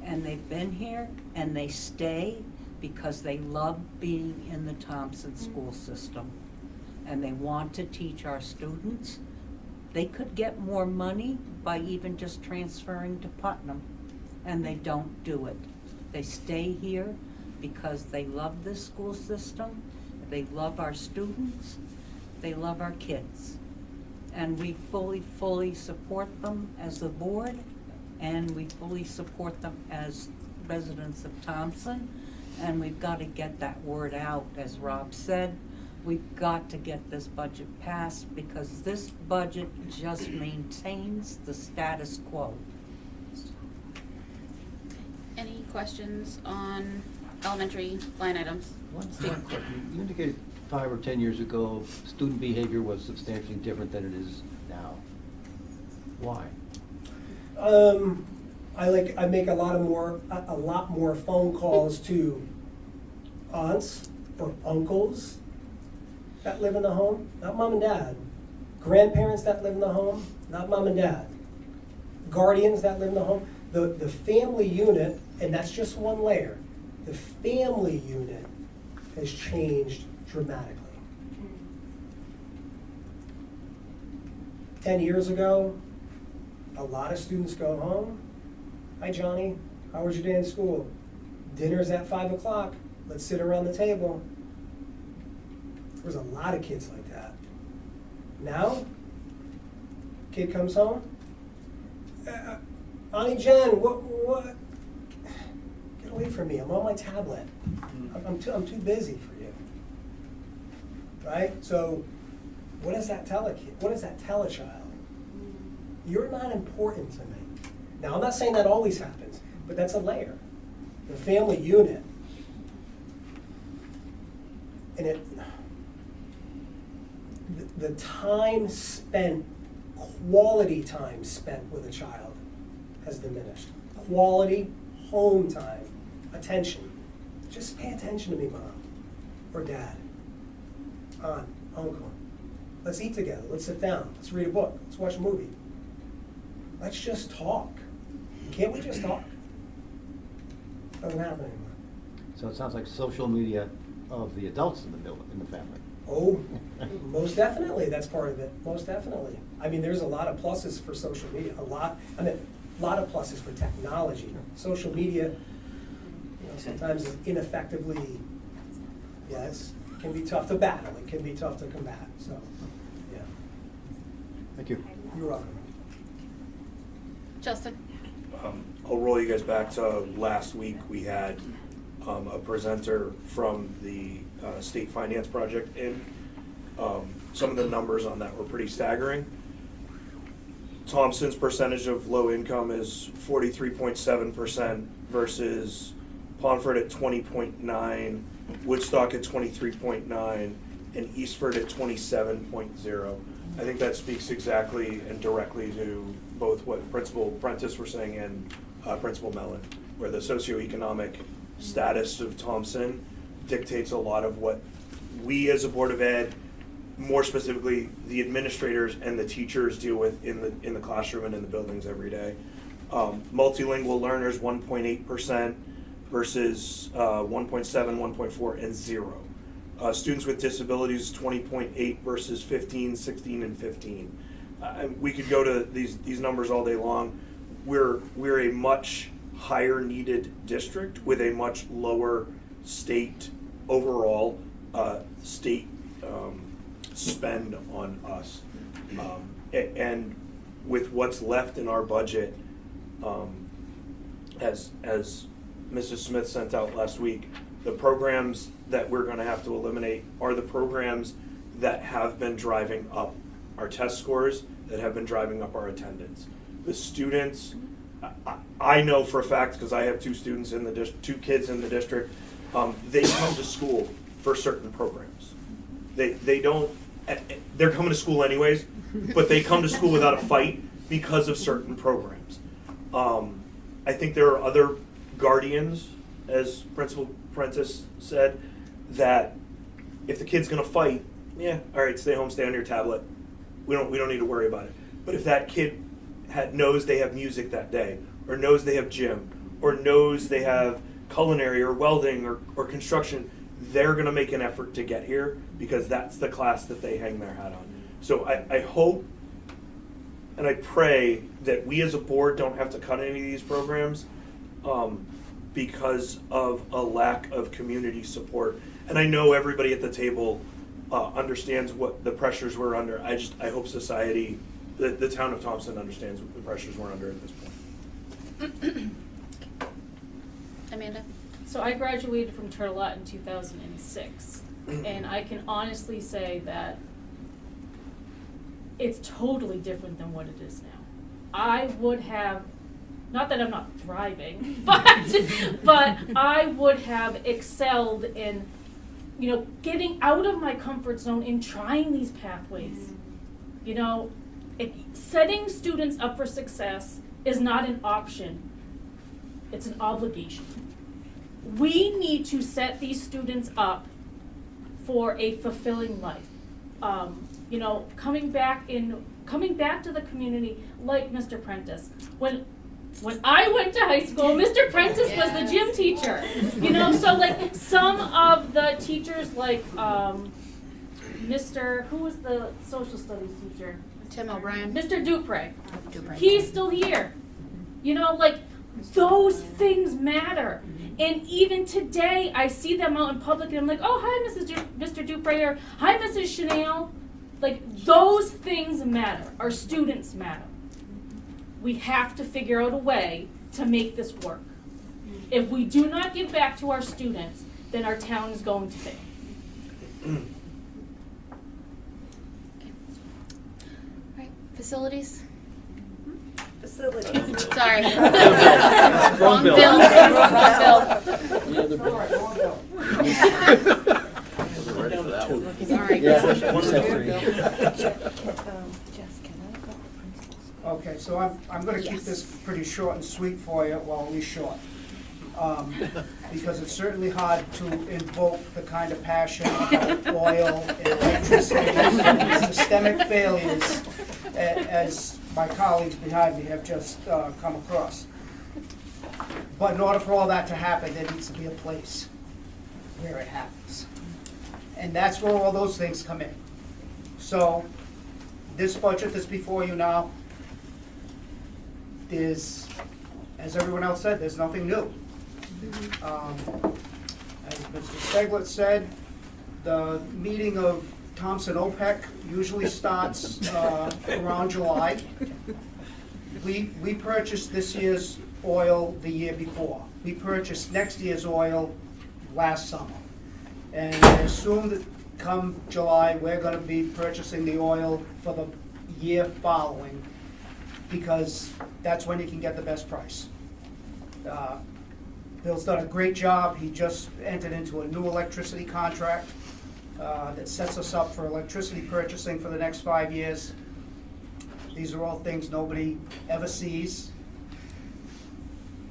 and they've been here and they stay because they love being in the Thompson school system and they want to teach our students. They could get more money by even just transferring to Putnam, and they don't do it. They stay here because they love this school system, they love our students, they love our kids. And we fully support them as a board, and we fully support them as residents of Thompson. And we've got to get that word out, as Rob said. We've got to get this budget passed because this budget just maintains the status quo. Any questions on elementary line items? One question. You indicated 5 or 10 years ago, student behavior was substantially different than it is now. Why? I make a lot more phone calls to aunts or uncles that live in the home, not mom and dad. Grandparents that live in the home, not mom and dad. Guardians that live in the home. The family unit, and that's just one layer, the family unit has changed dramatically. 10 years ago, a lot of students go home. Hi, Johnny. How was your day in school? Dinner's at 5 o'clock. Let's sit around the table. There was a lot of kids like that. Now, kid comes home. Auntie Jen, what? Get away from me. I'm on my tablet. I'm too busy for you. Right? So, what does that tell a kid? What does that tell a child? You're not important to me. Now, I'm not saying that always happens, but that's a layer. The family unit. And the time spent, quality time spent with a child has diminished. Quality home time, attention. Just pay attention to me, mom or dad, aunt, uncle. Let's eat together. Let's sit down. Let's read a book. Let's watch a movie. Let's just talk. Can't we just talk? Doesn't happen anymore. So it sounds like social media of the adults in the family. Oh, most definitely. That's part of it. Most definitely. I mean, there's a lot of pluses for social media. A lot. I mean, lot of pluses for technology. Social media, sometimes ineffectively, it can be tough to battle. It can be tough to combat. So, yeah. Thank you. You're welcome. Justin? I'll roll you guys back to last week. We had a presenter from the state finance project in. Some of the numbers on that were pretty staggering. Thompson's percentage of low income is 43.7% versus Ponford at 20.9, Woodstock at 23.9, and Eastford at 27.0. I think that speaks exactly and directly to both what Principal Prentice were saying and Principal Mellon, where the socioeconomic status of Thompson dictates a lot of what we as a Board of Ed, more specifically the administrators and the teachers, deal with in the classroom and in the buildings every day. Multilingual learners 1.8% versus 1.7, 1.4, and 0. Students with disabilities 20.8 versus 15, 16, and 15. We could go to these numbers all day long. We're a much higher needed district with a much lower state overall state spend on us, and with what's left in our budget, as Mrs. Smith sent out last week, the programs that we're going to have to eliminate are the programs that have been driving up our test scores, that have been driving up our attendance. The students, I know for a fact, because I have two kids in the district, they come to school for certain programs. They don't. They're coming to school anyways, but they come to school without a fight because of certain programs. I think there are other guardians, as Principal Prentice said, that if the kid's going to fight, all right, stay home, stay on your tablet. We don't need to worry about it. But if that kid knows they have music that day, or knows they have gym, or knows they have culinary or welding or construction, they're going to make an effort to get here because that's the class that they hang their hat on. So I hope and I pray that we as a board don't have to cut any of these programs because of a lack of community support. And I know everybody at the table understands what the pressures we're under. I hope society, the town of Thompson, understands what the pressures we're under at this point. Amanda? So I graduated from Turlotte in 2006, and I can honestly say that it's totally different than what it is now. I would have, not that I'm not thriving, but I would have excelled in, getting out of my comfort zone and trying these pathways. Setting students up for success is not an option, it's an obligation. We need to set these students up for a fulfilling life. Coming back to the community, like Mr. Prentice. When I went to high school, Mr. Prentice was the gym teacher. So like some of the teachers, like who was the social studies teacher? Tim O'Brien. Mr. Dupre. He's still here. Those things matter. And even today, I see them out in public, and I'm like, oh, hi, Mr. Dupre, or hi, Mrs. Chanel. Those things matter. Our students matter. We have to figure out a way to make this work. If we do not give back to our students, then our town is going to fail. All right, facilities? Facilities. Sorry. Wrong bill. Sorry. Okay, so I'm going to keep this pretty short and sweet for you, well, at least short. Because it's certainly hard to invoke the kind of passion about oil and electricity and systemic failures as my colleagues behind me have just come across. But in order for all that to happen, there needs to be a place where it happens. And that's where all those things come in. So this budget that's before you now, there's, as everyone else said, there's nothing new. As Mr. Steglet said, the meeting of Thompson OPEC usually starts around July. We purchased this year's oil the year before. We purchased next year's oil last summer. And I assume that come July, we're gonna be purchasing the oil for the year following, because that's when you can get the best price. Bill's done a great job. He just entered into a new electricity contract that sets us up for electricity purchasing for the next 5 years. These are all things nobody ever sees.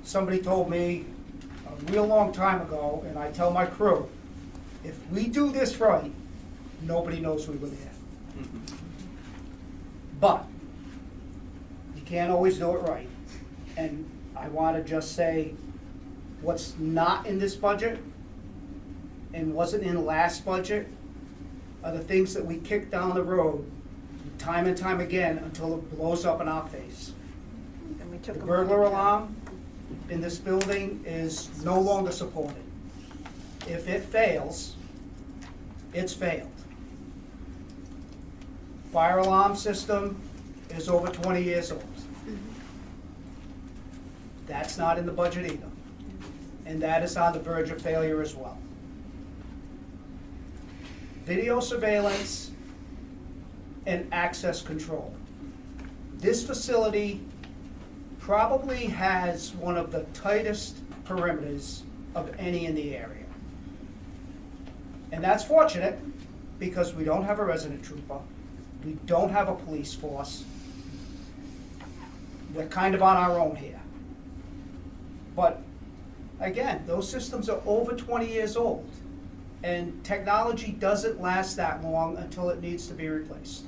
Somebody told me a real long time ago, and I tell my crew, if we do this right, nobody knows we were there. But you can't always do it right. And I want to just say, what's not in this budget and wasn't in last budget are the things that we kick down the road time and time again until it blows up in our face. And we took The them burglar all down. alarm in this building is no longer supported. If it fails, it's failed. Fire alarm system is over 20 years old. That's not in the budget either. And that is on the verge of failure as well. Video surveillance and access control. This facility probably has one of the tightest perimeters of any in the area. And that's fortunate, because we don't have a resident trooper, we don't have a police force. We're kind of on our own here. But again, those systems are over 20 years old, and technology doesn't last that long until it needs to be replaced.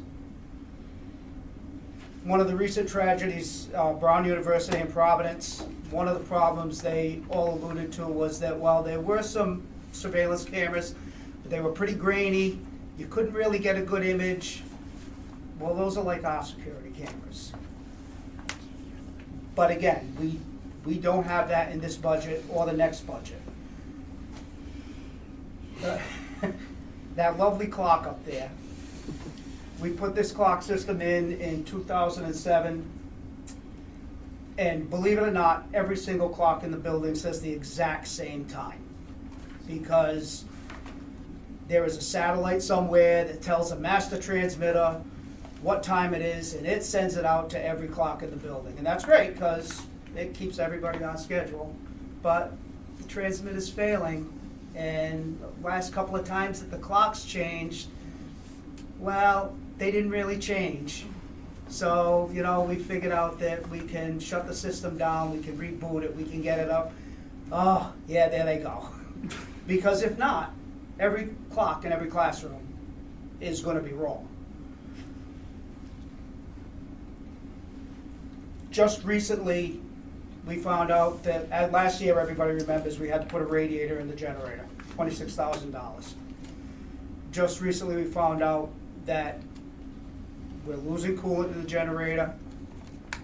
One of the recent tragedies, Brown University in Providence, one of the problems they all alluded to was that while there were some surveillance cameras, but they were pretty grainy, you couldn't really get a good image. Well, those are like our security cameras. But again, we don't have that in this budget or the next budget. That lovely clock up there, we put this clock system in 2007, and believe it or not, every single clock in the building says the exact same time, because there is a satellite somewhere that tells a master transmitter what time it is, and it sends it out to every clock in the building. And that's great, because it keeps everybody on schedule, but the transmitter's failing, and the last couple of times that the clocks changed, well, they didn't really change. So, you know, we figured out that we can shut the system down, we can reboot it, we can get it up. Oh, yeah, there they go. Because if not, every clock in every classroom is going to be wrong. Just recently, we found out that last year, everybody remembers, we had to put a radiator in the generator, $26,000. Just recently, we found out that we're losing coolant in the generator.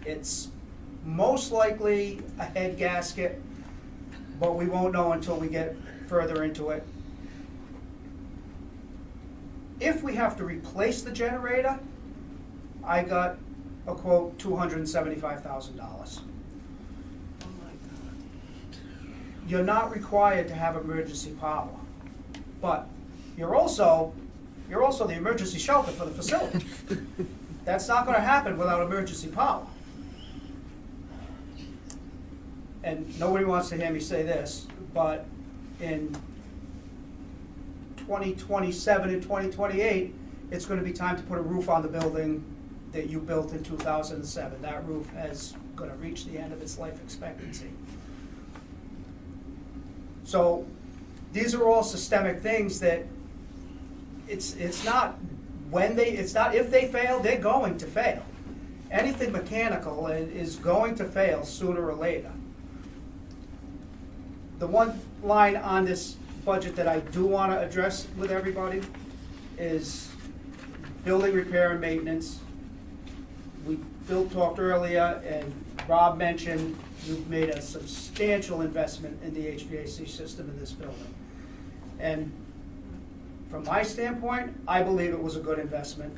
It's most likely a head gasket, but we won't know until we get further into it. If we have to replace the generator, I got a quote, $275,000. You're not required to have emergency power, but you're also the emergency shelter for the facility. That's not going to happen without emergency power. And nobody wants to hear me say this, but in 2027 and 2028, it's going to be time to put a roof on the building that you built in 2007. That roof is going to reach the end of its life expectancy. So these are all systemic things that it's not if they fail, they're going to fail. Anything mechanical is going to fail sooner or later. The one line on this budget that I do want to address with everybody is building repair and maintenance. Bill talked earlier, and Rob mentioned, we've made a substantial investment in the HVAC system in this building. And from my standpoint, I believe it was a good investment.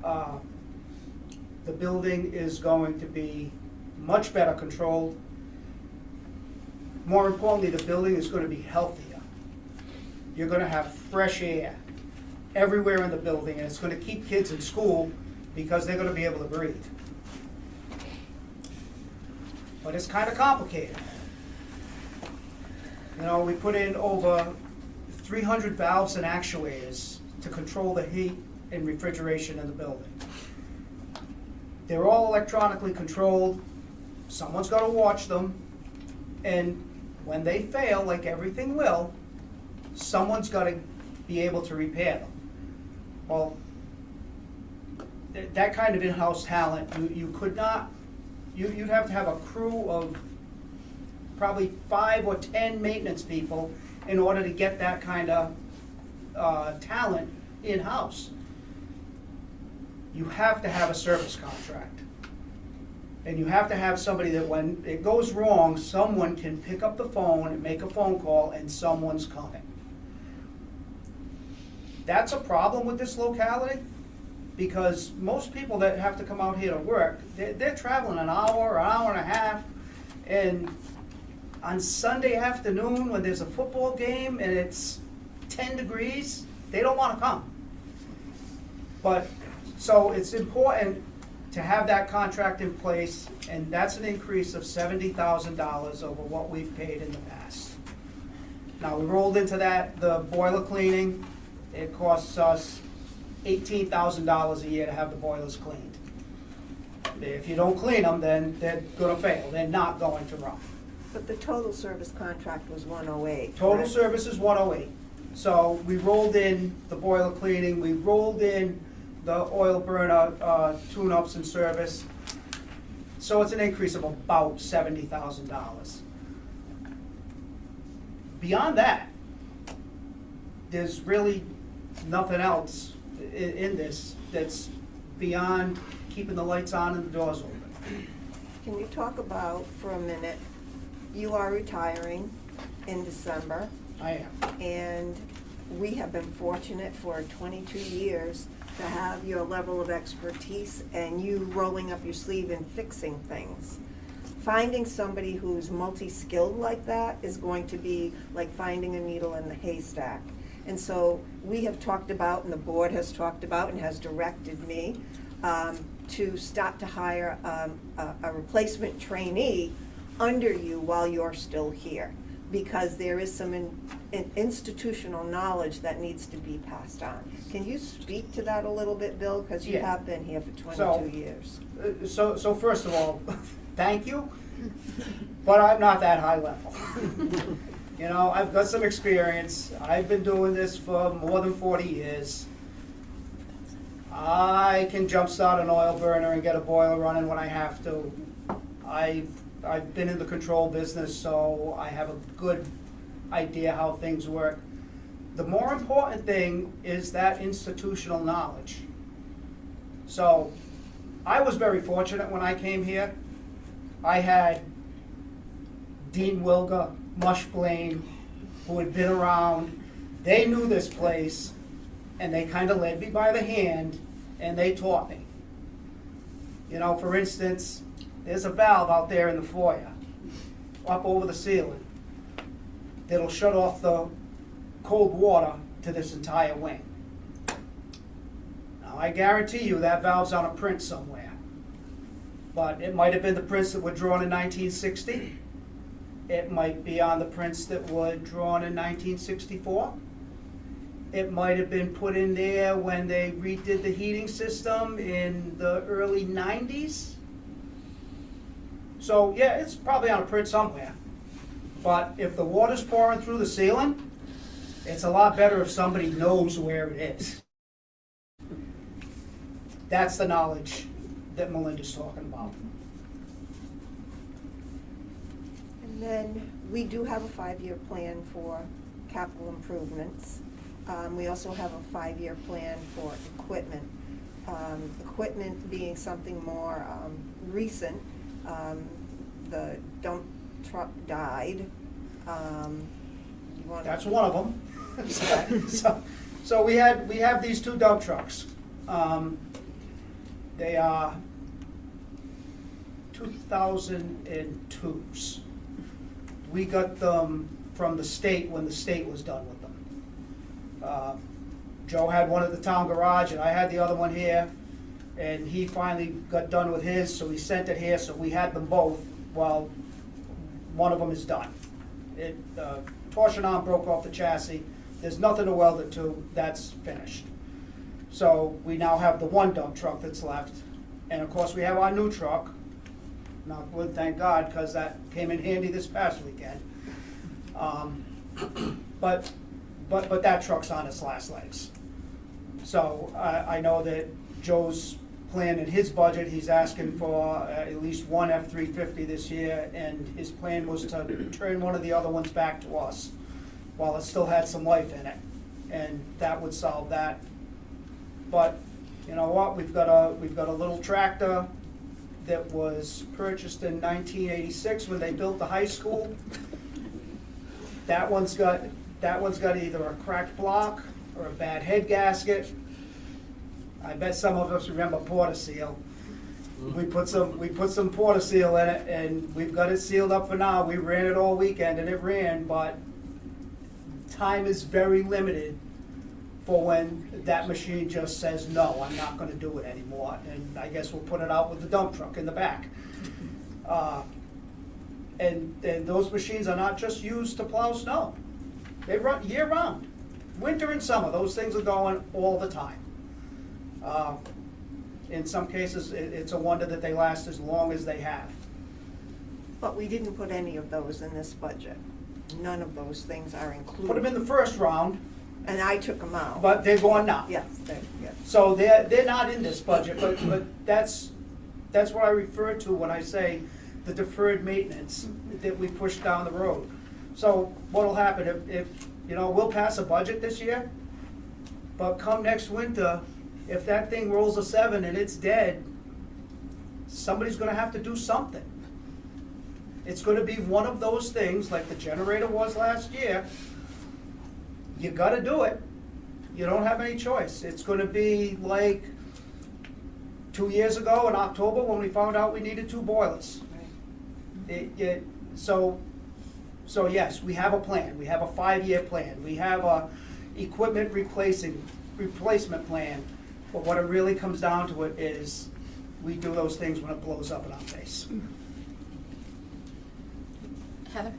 The building is going to be much better controlled. More importantly, the building is going to be healthier. You're going to have fresh air everywhere in the building, and it's going to keep kids in school because they're going to be able to breathe. But it's kind of complicated. You know, we put in over 300 valves and actuators to control the heat and refrigeration in the building. They're all electronically controlled. Someone's got to watch them. And when they fail, like everything will, someone's got to be able to repair them. Well, that kind of in-house talent, you could not, you'd have to have a crew of probably 5 or 10 maintenance people in order to get that kind of talent in-house. You have to have a service contract. And you have to have somebody that when it goes wrong, someone can pick up the phone and make a phone call and someone's coming. That's a problem with this locality, because most people that have to come out here to work, they're traveling an hour and a half, and on Sunday afternoon when there's a football game and it's 10 degrees, they don't want to come. But, so it's important to have that contract in place, and that's an increase of $70,000 over what we've paid in the past. Now, we rolled into that, the boiler cleaning. It costs us $18,000 a year to have the boilers cleaned. If you don't clean them, then they're going to fail. They're not going to run. But the total service contract was 108. Total correct? service is 108. So we rolled in the boiler cleaning, we rolled in the oil burner tune-ups and service. So it's an increase of about $70,000. Beyond that, there's really nothing else in this that's beyond keeping the lights on and the doors open. Can you talk about, for a minute, you are retiring in December. I am. And we have been fortunate for 22 years to have your level of expertise and you rolling up your sleeve and fixing things. Finding somebody who's multi-skilled like that is going to be like finding a needle in the haystack. And so we have talked about, and the board has talked about and has directed me to start to hire a replacement trainee under you while you're still here, because there is some institutional knowledge that needs to be passed on. Can you speak to that a little bit, Bill? Because you have been here for 22 years. So first of all, thank you, but I'm not that high level. You know, I've got some experience. I've been doing this for more than 40 years. I can jumpstart an oil burner and get a boiler running when I have to. I've been in the control business, so I have a good idea how things work. The more important thing is that institutional knowledge. So I was very fortunate when I came here. I had Dean Wilga, Mush Blaine, who had been around. They knew this place, and they kind of led me by the hand, and they taught me. You know, for instance, there's a valve out there in the foyer, up over the ceiling, that'll shut off the cold water to this entire wing. Now, I guarantee you that valve's on a print somewhere. But it might have been the prints that were drawn in 1960. It might be on the prints that were drawn in 1964. It might have been put in there when they redid the heating system in the early 90s. So yeah, it's probably on a print somewhere. But if the water's pouring through the ceiling, it's a lot better if somebody knows where it is. That's the knowledge that Melinda's talking about. And then we do have a 5-year plan for capital improvements. We also have a 5-year plan for equipment. Equipment being something more recent. The dump truck died. You wanna- That's one of them. So we have these two dump trucks. They are 2002s. We got them from the state when the state was done with them. Joe had one at the town garage, and I had the other one here, and he finally got done with his, so he sent it here, so we had them both, while one of them is done. Torsion arm broke off the chassis, there's nothing to weld it to, that's finished. So we now have the one dump truck that's left, and of course we have our new truck. Knock wood, thank God, because that came in handy this past weekend. But that truck's on its last legs. So I know that Joe's plan in his budget, he's asking for at least one F-350 this year, and his plan was to turn one of the other ones back to us while it still had some life in it, and that would solve that. But you know what? We've got a little tractor that was purchased in 1986 when they built the high school. That one's got either a cracked block or a bad head gasket. I bet some of us remember Porta-Seal. We put some Porta-Seal in it, and we've got it sealed up for now. We ran it all weekend, and it ran, but time is very limited for when that machine just says, no, I'm not gonna do it anymore, and I guess we'll put it out with the dump truck in the back. And those machines are not just used to plow snow. They run year-round. Winter and summer, those things are going all the time. In some cases, it's a wonder that they last as long as they have. But we didn't put any of those in this budget. None of those things are included. Put them in the first round. And I took them out. But they're gone now. Yes, yes. So they're not in this budget, but that's what I refer to when I say the deferred maintenance that we push down the road. So what'll happen if we'll pass a budget this year, but come next winter, if that thing rolls a 7 and it's dead, somebody's gonna have to do something. It's gonna be one of those things like the generator was last year. You gotta do it. You don't have any choice. It's gonna be like 2 years ago in October when we found out we needed 2 boilers. So yes, we have a plan. We have a 5-year plan. We have a equipment replacement plan. But what it really comes down to it is we do those things when it blows up in our face. Heather?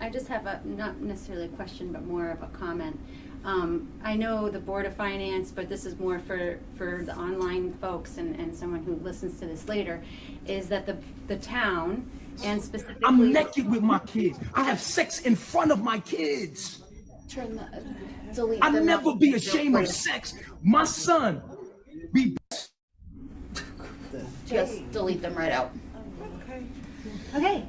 I just have not necessarily a question, but more of a comment. I know the Board of Finance, but this is more for the online folks and someone who listens to this later, is that the town, and specifically... I'm naked with my kids. I have sex in front of my kids. Delete I'll them. never be ashamed of sex. My son be... Just delete them right out. Okay,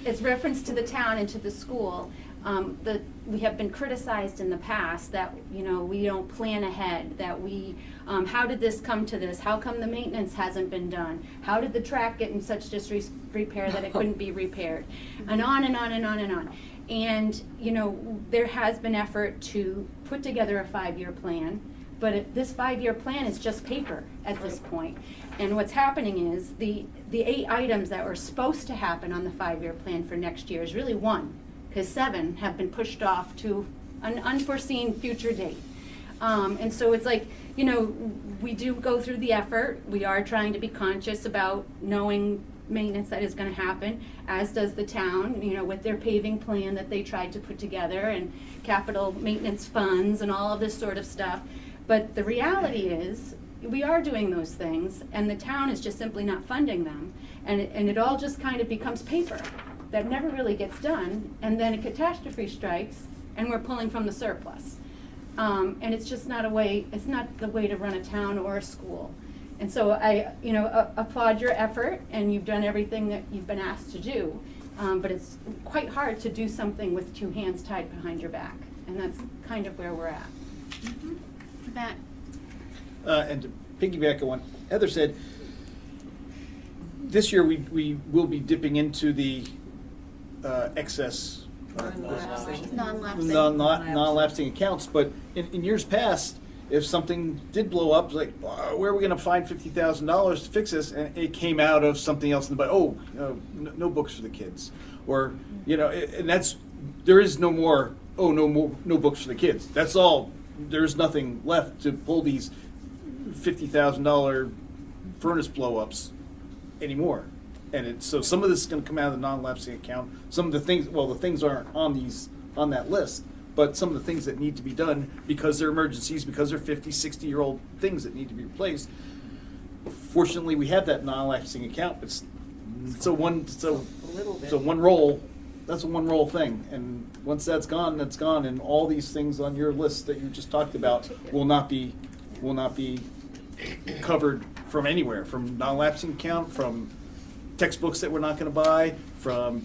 it's reference to the town and to the school. We have been criticized in the past that, we don't plan ahead, that how did this come to this? How come the maintenance hasn't been done? How did the track get in such disrepair that it couldn't be repaired? And on and on and on and on. And, there has been effort to put together a 5-year plan, but this 5-year plan is just paper at this point. And what's happening is the 8 items that were supposed to happen on the 5-year plan for next year is really 1, because 7 have been pushed off to an unforeseen future date. And so it's like, we do go through the effort. We are trying to be conscious about knowing maintenance that is going to happen, as does the town, with their paving plan that they tried to put together, and capital maintenance funds and all of this sort of stuff. But the reality is, we are doing those things, and the town is just simply not funding them. And it all just kind of becomes paper that never really gets done, and then a catastrophe strikes, and we're pulling from the surplus. And it's just not it's not the way to run a town or a school. And so I, applaud your effort, and you've done everything that you've been asked to do. But it's quite hard to do something with 2 hands tied behind your back, and that's kind of where we're at. Matt? And to piggyback on what Heather said, this year we will be dipping into the excess non-lapsing accounts, but in years past, if something did blow up, like, where are we going to find $50,000 to fix this? And it came out of something else in the budget. No books for the kids, or and that's there is no more. No books for the kids. That's all. There's nothing left to pull these $50,000 furnace blow-ups anymore. And so some of this is going to come out of the non-lapsing account. Some of the things, the things aren't on that list, but some of the things that need to be done because they're emergencies, because they're 50, 60-year-old things that need to be replaced. Fortunately, we have that non-lapsing account. It's a one roll. That's a one roll thing, and once that's gone, and all these things on your list that you just talked about will not be covered from anywhere, from non-lapsing account, from textbooks that we're not going to buy, from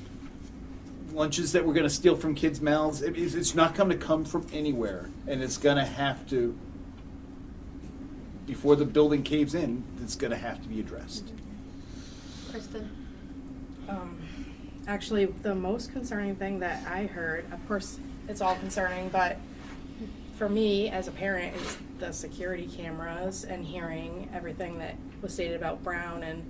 lunches that we're going to steal from kids' mouths. It's not going to come from anywhere, and it's going to have to, before the building caves in, it's going to have to be addressed. Kristen? Actually, the most concerning thing that I heard, of course, it's all concerning, but for me as a parent, is the security cameras and hearing everything that was stated about Brown, and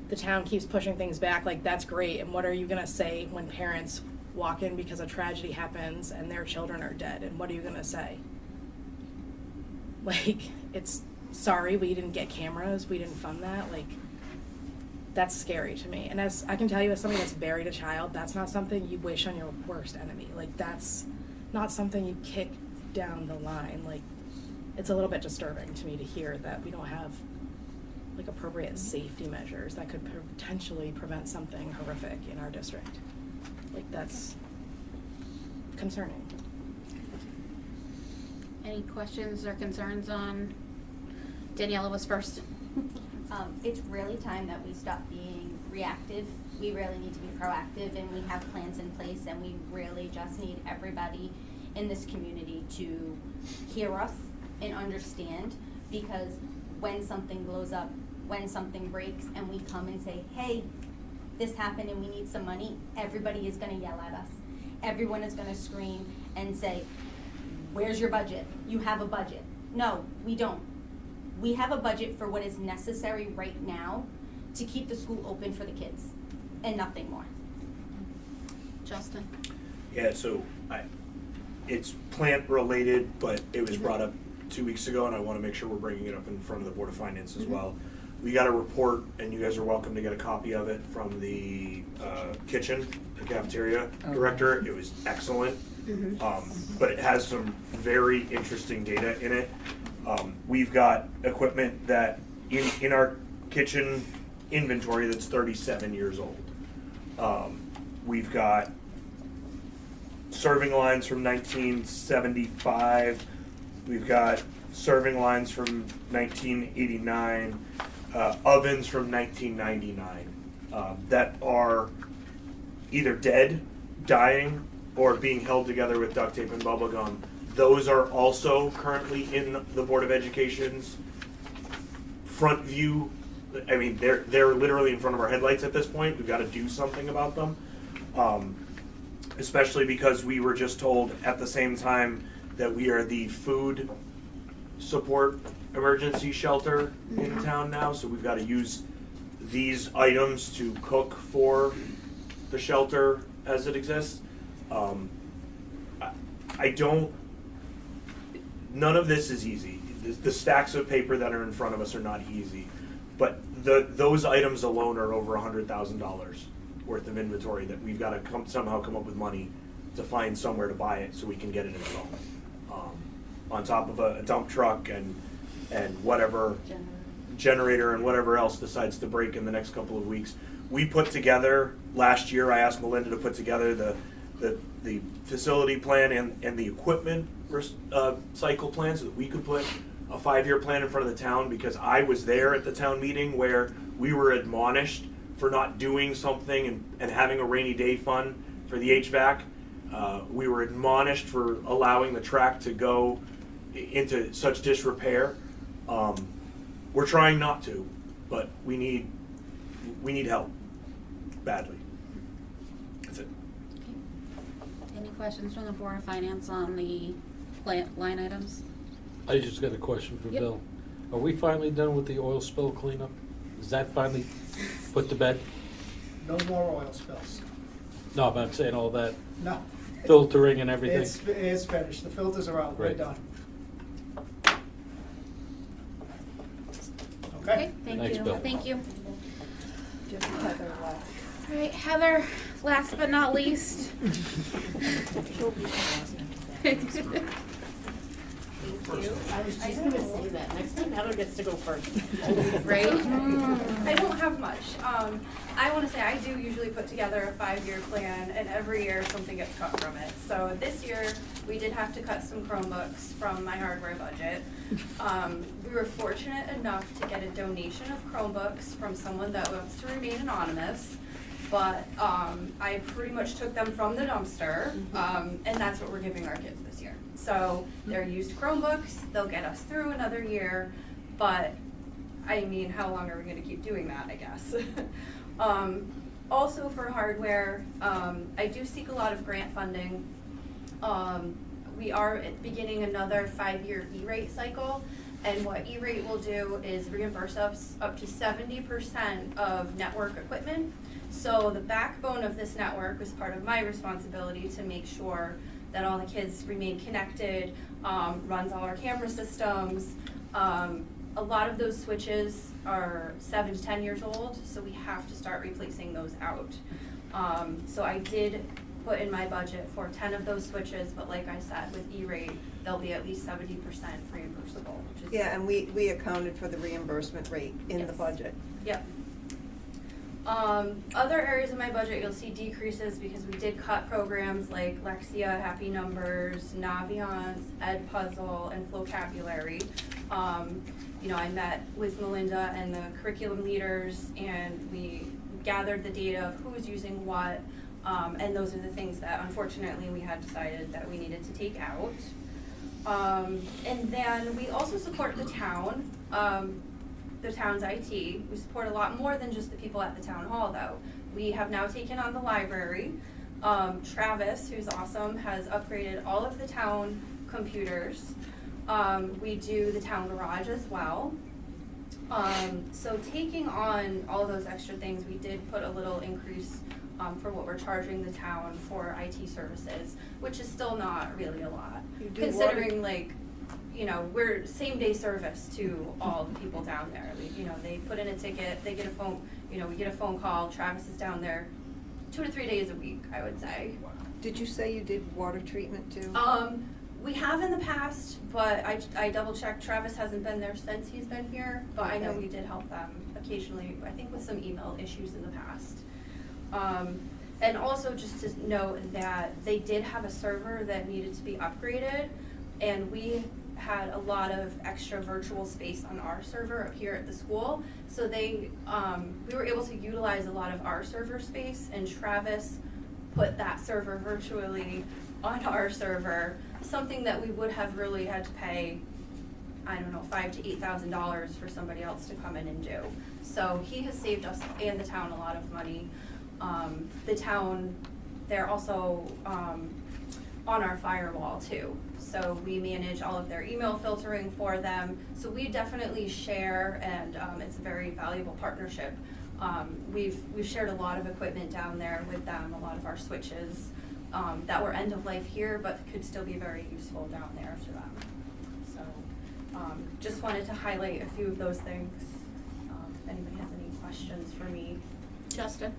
the town keeps pushing things back. Like, that's great. And what are you going to say when parents walk in because a tragedy happens and their children are dead? And what are you going to say? Like, it's sorry, we didn't get cameras, we didn't fund that. Like, that's scary to me. And as I can tell you, as somebody that's buried a child, that's not something you wish on your worst enemy. Like, that's not something you kick down the line. Like, it's a little bit disturbing to me to hear that we don't have like appropriate safety measures that could potentially prevent something horrific in our district. Like, that's concerning. Any questions or concerns on? Daniela was first. It's really time that we stop being reactive. We really need to be proactive, and we have plans in place, and we really just need everybody in this community to hear us and understand, because when something blows up, when something breaks, and we come and say, hey, this happened and we need some money, everybody is going to yell at us. Everyone is going to scream and say, where's your budget? You have a budget. No, we don't. We have a budget for what is necessary right now to keep the school open for the kids, and nothing more. Justin? Yeah, so it's plant related, but it was brought up 2 weeks ago, and I want to make sure we're bringing it up in front of the Board of Finance as well. We got a report, and you guys are welcome to get a copy of it from the kitchen, the cafeteria director. It was excellent, but it has some very interesting data in it. We've got equipment that in our kitchen inventory that's 37 years old. We've got serving lines from 1975. We've got serving lines from 1989, ovens from 1999 that are either dead, dying, or being held together with duct tape and bubble gum. Those are also currently in the Board of Education's front view. I mean, they're literally in front of our headlights at this point. We've got to do something about them, especially because we were just told at the same time that we are the food support emergency shelter in town now, so we've got to use these items to cook for the shelter as it exists. None of this is easy. The stacks of paper that are in front of us are not easy, but those items alone are over $100,000 worth of inventory that we've got to somehow come up with money to find somewhere to buy it so we can get it installed. On top of a dump truck and whatever generator and whatever else decides to break in the next couple of weeks. We put together, last year I asked Melinda to put together the facility plan and the equipment cycle plan so that we could put a 5-year plan in front of the town, because I was there at the town meeting where we were admonished for not doing something and having a rainy day fund for the HVAC. We were admonished for allowing the track to go into such disrepair. We're trying not to, but we need we need help badly. That's it. Any questions from the Board of Finance on the line items? I just got a question for Yep. Bill. Are we finally done with the oil spill cleanup? Is that finally put to bed? No more oil spills. No, but I'm saying all that No. filtering and everything. It's finished. The filters are out. We're Great. done. Okay, Okay? Thanks, you. Bill. Thank you. Just Heather left. All right, Heather, last but not least. I was just gonna say that, next time Heather gets to go first. Right? I don't have much. I want to say I do usually put together a 5-year plan, and every year something gets cut from it. So this year we did have to cut some Chromebooks from my hardware budget. We were fortunate enough to get a donation of Chromebooks from someone that wants to remain anonymous. But I pretty much took them from the dumpster, and that's what we're giving our kids this year. So they're used Chromebooks, they'll get us through another year, but I mean, how long are we gonna keep doing that, I guess? Also for hardware, I do seek a lot of grant funding. We are beginning another 5-year E-rate cycle, and what E-rate will do is reimburse us up to 70% of network equipment. So the backbone of this network was part of my responsibility to make sure that all the kids remain connected, runs all our camera systems. A lot of those switches are 7 to 10 years old, so we have to start replacing those out. So I did put in my budget for 10 of those switches, but like I said, with E-rate, they'll be at least 70% reimbursable. Which is Yeah, and we accounted for the reimbursement rate in the budget. Yep. Other areas of my budget, you'll see decreases because we did cut programs like Lexia, Happy Numbers, Naviance, Ed Puzzle, and Vocabulary. You know, I met with Melinda and the curriculum leaders, and we gathered the data of who's using what, and those are the things that unfortunately we had decided that we needed to take out. And then we also support the town. The town's IT. We support a lot more than just the people at the town hall though. We have now taken on the library. Travis, who's awesome, has upgraded all of the town computers. We do the town garage as well. So taking on all those extra things, we did put a little increase for what we're charging the town for IT services, which is still not really a lot. Considering like, you know, we're same day service to all the people down there. You know, they put in a ticket, they get a phone, you know, we get a phone call, Travis is down there 2 to 3 days a week, I would say. Did you say you did water treatment too? We have in the past, but I double checked, Travis hasn't been there since he's been here, but I know Okay. we did help them occasionally, I think with some email issues in the past. And also just to note that they did have a server that needed to be upgraded, and we had a lot of extra virtual space on our server up here at the school. So we were able to utilize a lot of our server space, and Travis put that server virtually on our server, something that we would have really had to pay, I don't know, $5,000 to $8,000 for somebody else to come in and do. So he has saved us and the town a lot of money. The town, they're also on our firewall too. So we manage all of their email filtering for them. So we definitely share, and it's a very valuable partnership. We've shared a lot of equipment down there with them, a lot of our switches that were end of life here, but could still be very useful down there to them. So just wanted to highlight a few of those things. If anybody has any questions for me. Justin?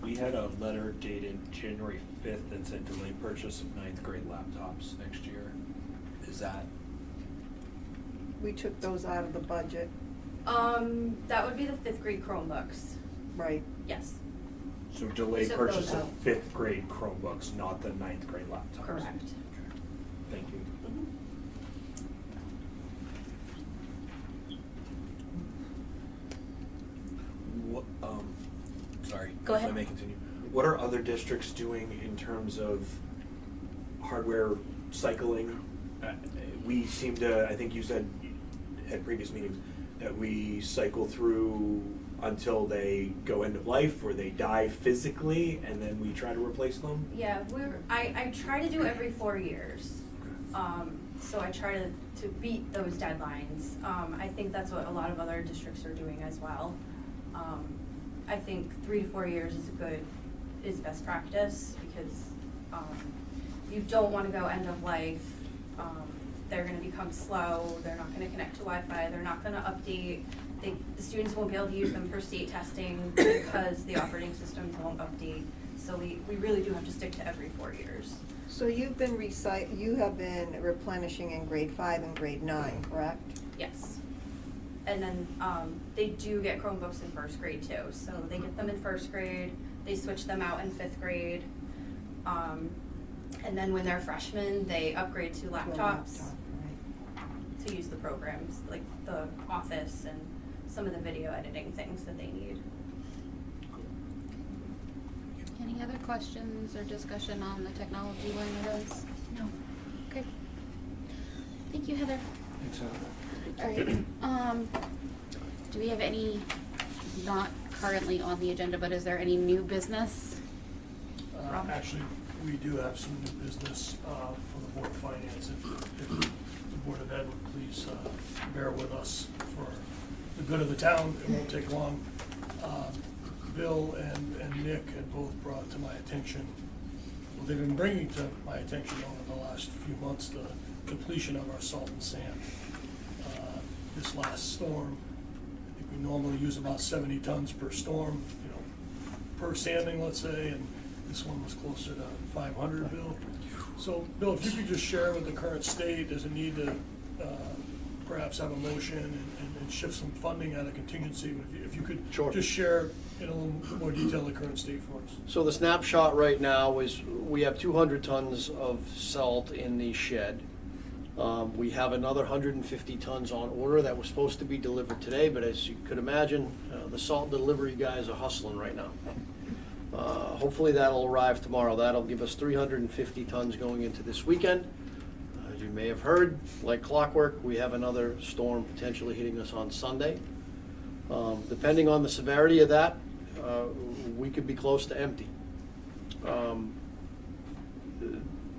We had a letter dated January 5th that said delayed purchase of 9th grade laptops next year. Is that? We took those out of the budget. That would be the 5th grade Chromebooks. Right. Yes. So delayed took purchase those of out. 5th grade Chromebooks, not the 9th grade laptops. Correct. Thank you. What, sorry. Go ahead. If I may continue. What are other districts doing in terms of hardware cycling? We seem to, I think you said at previous meetings, that we cycle through until they go end of life or they die physically, and then we try to replace them? Yeah, I try to do every 4 years. So I try to beat those deadlines. I think that's what a lot of other districts are doing as well. I think 3 to 4 years is best practice, because you don't want to go end of life. They're going to become slow. They're not going to connect to Wi-Fi. They're not going to update. The students won't be able to use them for state testing because the operating systems won't update. So we really do have to stick to every 4 years. So you've been you have been replenishing in grade 5 and grade 9, correct? Yes. And then they do get Chromebooks in first grade too. So they get them in first grade, they switch them out in 5th grade. And then when they're freshmen, they upgrade to laptops to use the programs, like the Office and some of the video editing things that they need. Any other questions or discussion on the technology line items? No. Okay. Thank you, Heather. Thanks, Heather. All right. Do we have any, not currently on the agenda, but is there any new business? Actually, we do have some new business from the Board of Finance. If the Board of Ed would please bear with us for the good of the town, it won't take long. Bill and Nick had both brought to my attention, well, they've been bringing to my attention over the last few months, the completion of our salt and sand. This last storm, I think we normally use about 70 tons per storm, per sanding, let's say, and this one was closer to 500, Bill. So, Bill, if you could just share with the current state, does it need to perhaps have a motion and shift some funding out of contingency? But if you could just share in a little more detail the current state for us. So the snapshot right now is we have 200 tons of salt in the shed. We have another 150 tons on order that was supposed to be delivered today, but as you could imagine, the salt delivery guys are hustling right now. Hopefully that'll arrive tomorrow. That'll give us 350 tons going into this weekend. As you may have heard, like clockwork, we have another storm potentially hitting us on Sunday. Depending on the severity of that, we could be close to empty.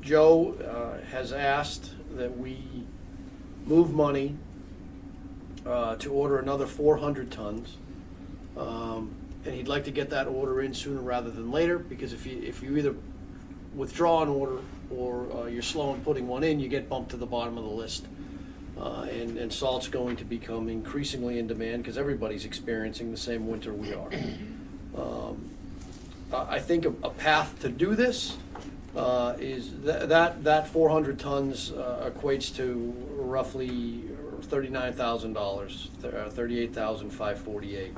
Joe has asked that we move money to order another 400 tons. And he'd like to get that order in sooner rather than later, because if you either withdraw an order or you're slow in putting one in, you get bumped to the bottom of the list. And salt's going to become increasingly in demand because everybody's experiencing the same winter we are. I think a path to do this is that 400 tons equates to roughly $39,000, $38,548.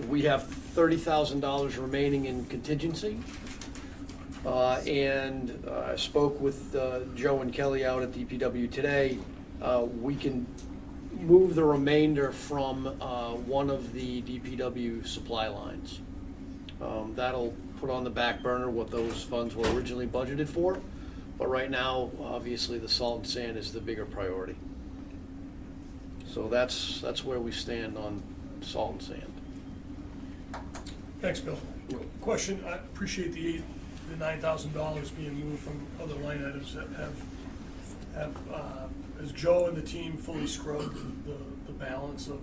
We have $30,000 remaining in contingency, and I spoke with Joe and Kelly out at DPW today. We can move the remainder from one of the DPW supply lines. That'll put on the back burner what those funds were originally budgeted for, but right now, obviously, the salt and sand is the bigger priority. So that's where we stand on salt and sand. Thanks, Bill. Question, I appreciate the $9,000 being moved from other line items that has Joe and the team fully scrubbed the balance of?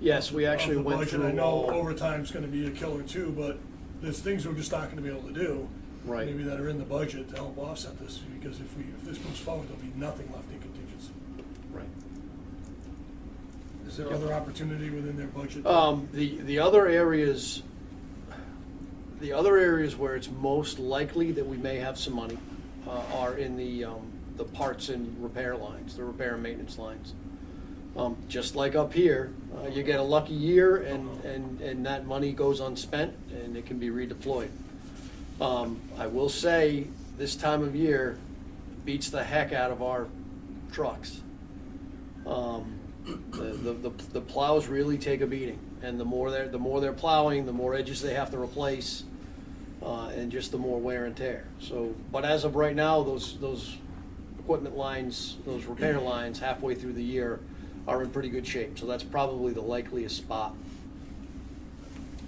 Yes, we actually of the went budget? through I know all. overtime's gonna be a killer too, but there's things we're just not gonna be able to do. Right. Maybe that are in the budget to help offset this, because if this moves forward, there'll be nothing left in contingency. Right. Is there other opportunity within their budget? The other areas where it's most likely that we may have some money are in the parts and repair lines, the repair and maintenance lines. Just like up here, you get a lucky year and that money goes unspent and it can be redeployed. I will say this time of year beats the heck out of our trucks. The plows really take a beating, and the more they're plowing, the more edges they have to replace, and just the more wear and tear. So, but as of right now, those equipment lines, those repair lines, halfway through the year, are in pretty good shape, so that's probably the likeliest spot.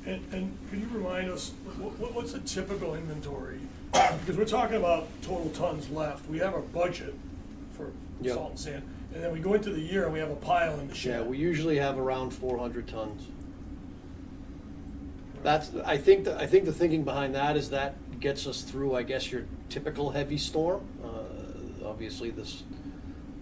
And can you remind us, what's a typical inventory? Because we're talking about total tons left. We have our budget for Yep. salt and sand, and then we go into the year and we have a pile in the Yeah, shed. we usually have around 400 tons. That's, I think the thinking behind that is that gets us through, I guess, your typical heavy storm. Obviously, this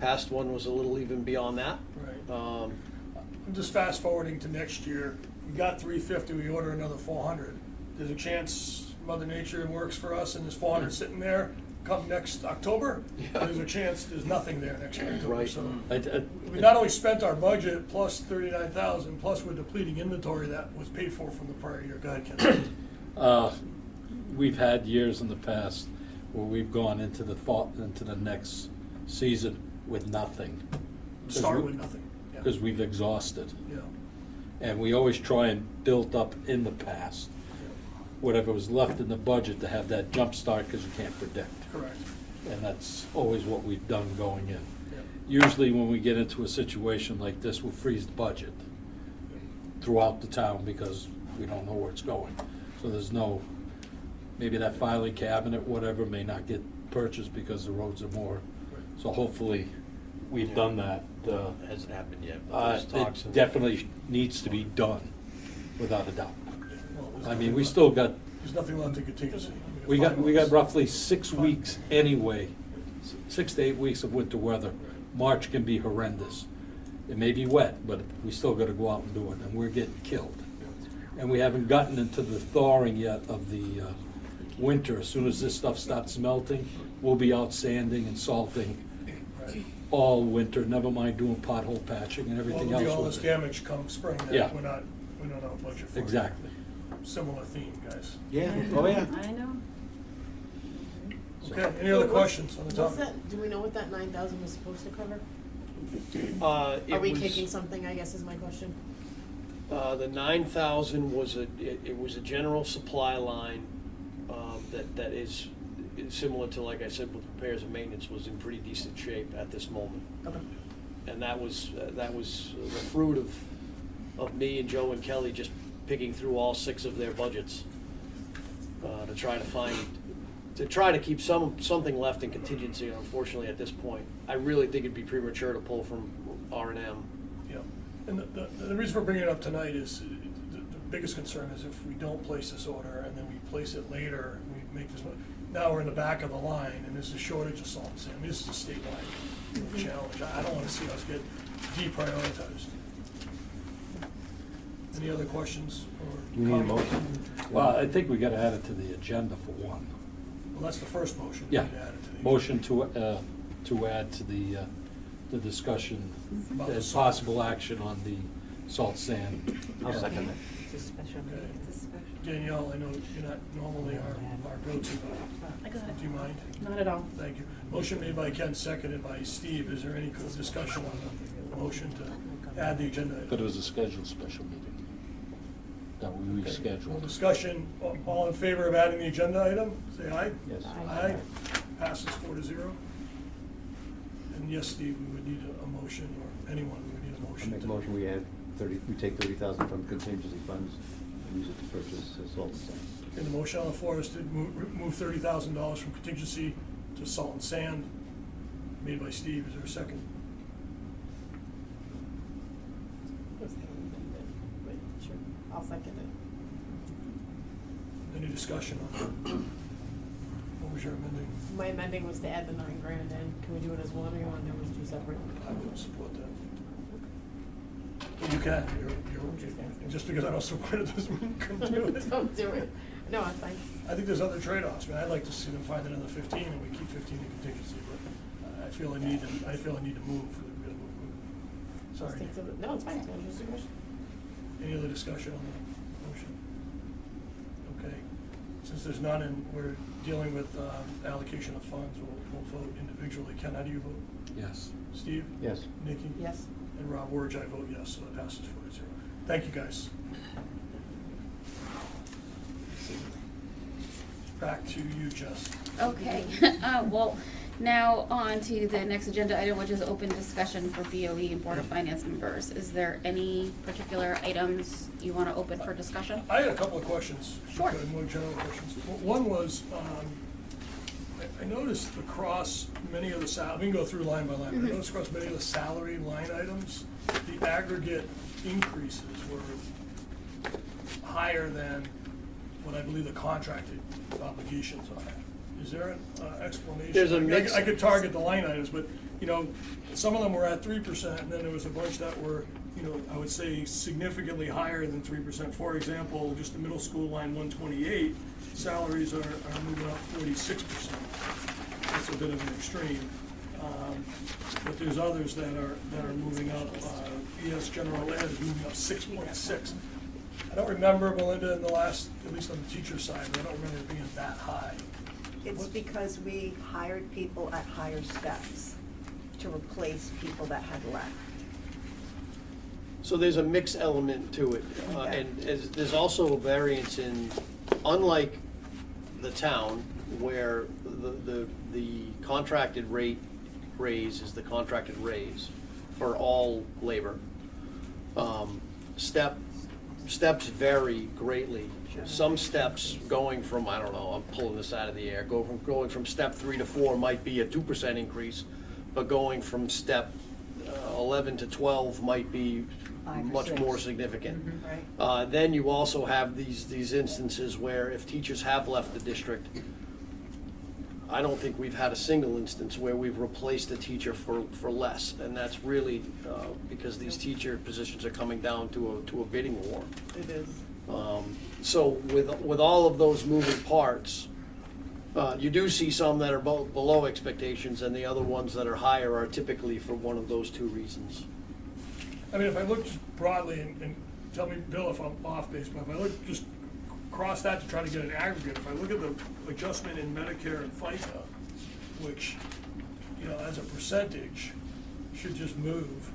past one was a little even beyond that. Right. I'm just fast forwarding to next year. We got 350, we order another 400. There's a chance Mother Nature works for us and there's 400 sitting there come next October. Yeah. There's a chance there's nothing there next October. Right. So I- we not only spent our budget plus 39,000, plus we're depleting inventory that was paid for from the prior year. Go ahead, Ken. We've had years in the past where we've gone into the fall, into the next season with nothing. Start with nothing. Yeah. Because we've exhausted. Yeah. And we always try and build up in the past whatever was left in the budget to have that jump start, because you can't predict. Correct. And that's always what we've done going in. Yeah. Usually when we get into a situation like this, we'll freeze the budget throughout the town because we don't know where it's going. So there's no, maybe that filing cabinet, whatever, may not get purchased because the roads are more. So hopefully, we've done that. Hasn't happened yet. but there's talks It and- definitely needs to be done, without a doubt. Well, there's I mean, nothing we left. still got, There's nothing left to contingency. we got 5 months. roughly 6 weeks anyway, 6 to 8 weeks of winter weather. March can be horrendous. It may be wet, but we still gotta go out and do it, and we're getting killed. And we haven't gotten into the thawing yet of the winter. As soon as this stuff starts melting, we'll be out sanding and salting all winter, never mind doing pothole patching and everything Well, else. there'll be all with this it. damage come spring that Yeah. we're not on a budget for. Exactly. Similar theme, guys. Yeah, oh yeah. I know. Okay, any other questions on the What's topic? that, do we know what that 9,000 was supposed to cover? It Are we was- taking something, I guess is my question? The 9,000 was it was a general supply line that is similar to, like I said, with repairs and maintenance, was in pretty decent shape at this moment. Okay. And that was the fruit of me and Joe and Kelly just picking through all 6 of their budgets to try to keep something left in contingency. Unfortunately, at this point, I really think it'd be premature to pull from R&M. Yeah, and the reason we're bringing it up tonight is the biggest concern is if we don't place this order and then we place it later, we make this one. Now we're in the back of the line and there's a shortage of salt and sand. I mean, this is a statewide challenge. I don't want to see us get deprioritized. Any other questions or You need a comments? motion? Well, I think we gotta add it to the agenda for one. Well, that's the first motion. Yeah, We added to the- motion to add to the discussion About the as salt. possible action on the salt sand. I'll second that. It's a special Okay. meeting. It's a special. Danielle, I know you're not normally our go-to, but do you mind? Not at all. Thank you. Motion made by Ken, seconded by Steve. Is there any discussion on the motion to add the agenda? But it was a scheduled special meeting that we Okay. Well, rescheduled. discussion, all in favor of adding the agenda item, say aye. Yes. Aye. Passes 4-0. And yes, Steve, we would need a motion, or anyone, we would need a I motion. make a motion, we take 30,000 from contingency funds and use it to purchase salt and sand. And the motion on the floor is to move $30,000 from contingency to salt and sand, made by Steve. Is there a second? Sure, I'll second it. Any discussion on that? What was your amending? My amending was to add the $9,000 in. Can we do it as one, or you want to do it as 2 separate? I would support that. You can, just because I don't support it doesn't mean you can do it. Don't do it. No, it's fine. I think there's other trade-offs. I mean, I'd like to see them find another 15 and we keep 15 in contingency, but I feel I need to move. We're gonna move. Sorry. Stick to the- No, it's fine. It's just a question. Any other discussion on the motion? Okay. Since there's none and we're dealing with allocation of funds, we'll vote individually. Ken, how do you vote? Yes. Steve? Yes. Nikki? Yes. And Rob Wurge, I vote yes, so that passes 4-0. Thank you, guys. Back to you, Jess. Okay, well, Now on to the next agenda item, which is open discussion for BOE and Board of Finance members. Is there any particular items you want to open for discussion? I had a couple of questions. Sure. More general questions. One was, I noticed across many of the we can go through line by line, but I noticed across many of the salary line items, the aggregate increases were higher than what I believe the contracted obligations are. Is there an explanation? There's a mix. I could target the line items, but, you know, some of them were at 3%, and then there was a bunch that were, you know, I would say significantly higher than 3%. For example, just the middle school line 128, salaries are moving up 46%. That's a bit of an extreme. But there's others that are moving up. ES General Ed is moving up 6.6. I don't remember, Melinda, in the last, at least on the teacher side, but I don't remember it being that high. It's because we hired people at higher steps to replace people that had left. So there's a mixed element to it, and there's also a variance in, unlike the town, where the contracted rate raise is the contracted raise for all labor. Steps vary greatly. Some steps going from, I don't know, I'm pulling this out of the air, going from step 3 to 4 might be a 2% increase, but going from step 11 to 12 might be much more significant. Right. Then you also have these instances where if teachers have left the district, I don't think we've had a single instance where we've replaced a teacher for less, and that's really because these teacher positions are coming down to a bidding war. It is. So with all of those moving parts, you do see some that are below expectations, and the other ones that are higher are typically for one of those two reasons. I mean, if I look just broadly, and tell me, Bill, if I'm off base, but if I look just across that to try to get an aggregate, if I look at the adjustment in Medicare and FICA, which, you know, as a percentage, should just move,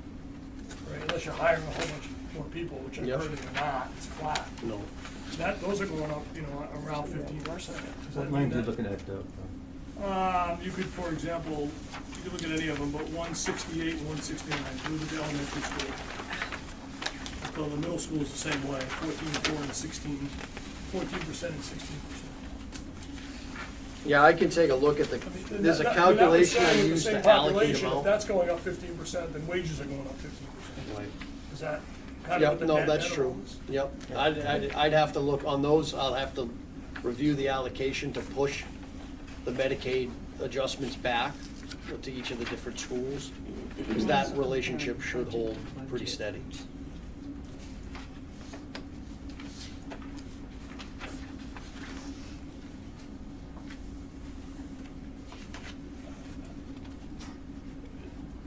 right? Unless you're hiring a whole bunch more people, which I've heard you're not, it's flat. No. Those are going up, you know, around 15%. What lines are you looking at? You could, for example, you could look at any of them, but 168 and 169, look at the elementary school. So the middle school is the same way, 14.4 and 16, 14% and 16%. Yeah, I can take a look at there's a calculation I use to allocate them If out. that's going up 15%, then wages are going up 15%. Right. Is that kind of Yep, what the no, net that's net true. is? Yep, I'd have to look on those, I'll have to review the allocation to push the Medicaid adjustments back to each of the different schools, because that relationship should hold pretty steady.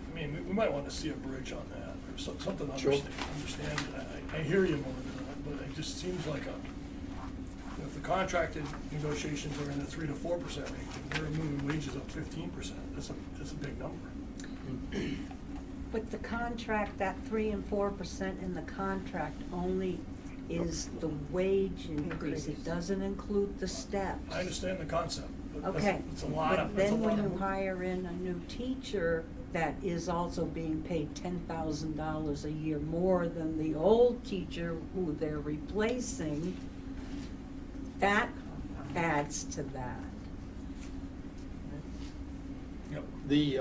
I mean, we might want to see a bridge on that, or something to Sure. understand. I hear you, Melinda, but it just seems like if the contracted negotiations are in the 3 to 4% range, and we're moving wages up 15%, that's a big number. But the contract, that 3 and 4% in the contract only is the wage increase. It doesn't include the steps. I understand the concept, but Okay, it's a lot but of, then when you hire in a new teacher that is also being paid $10,000 a year more than the old teacher who they're replacing, that adds to that. The,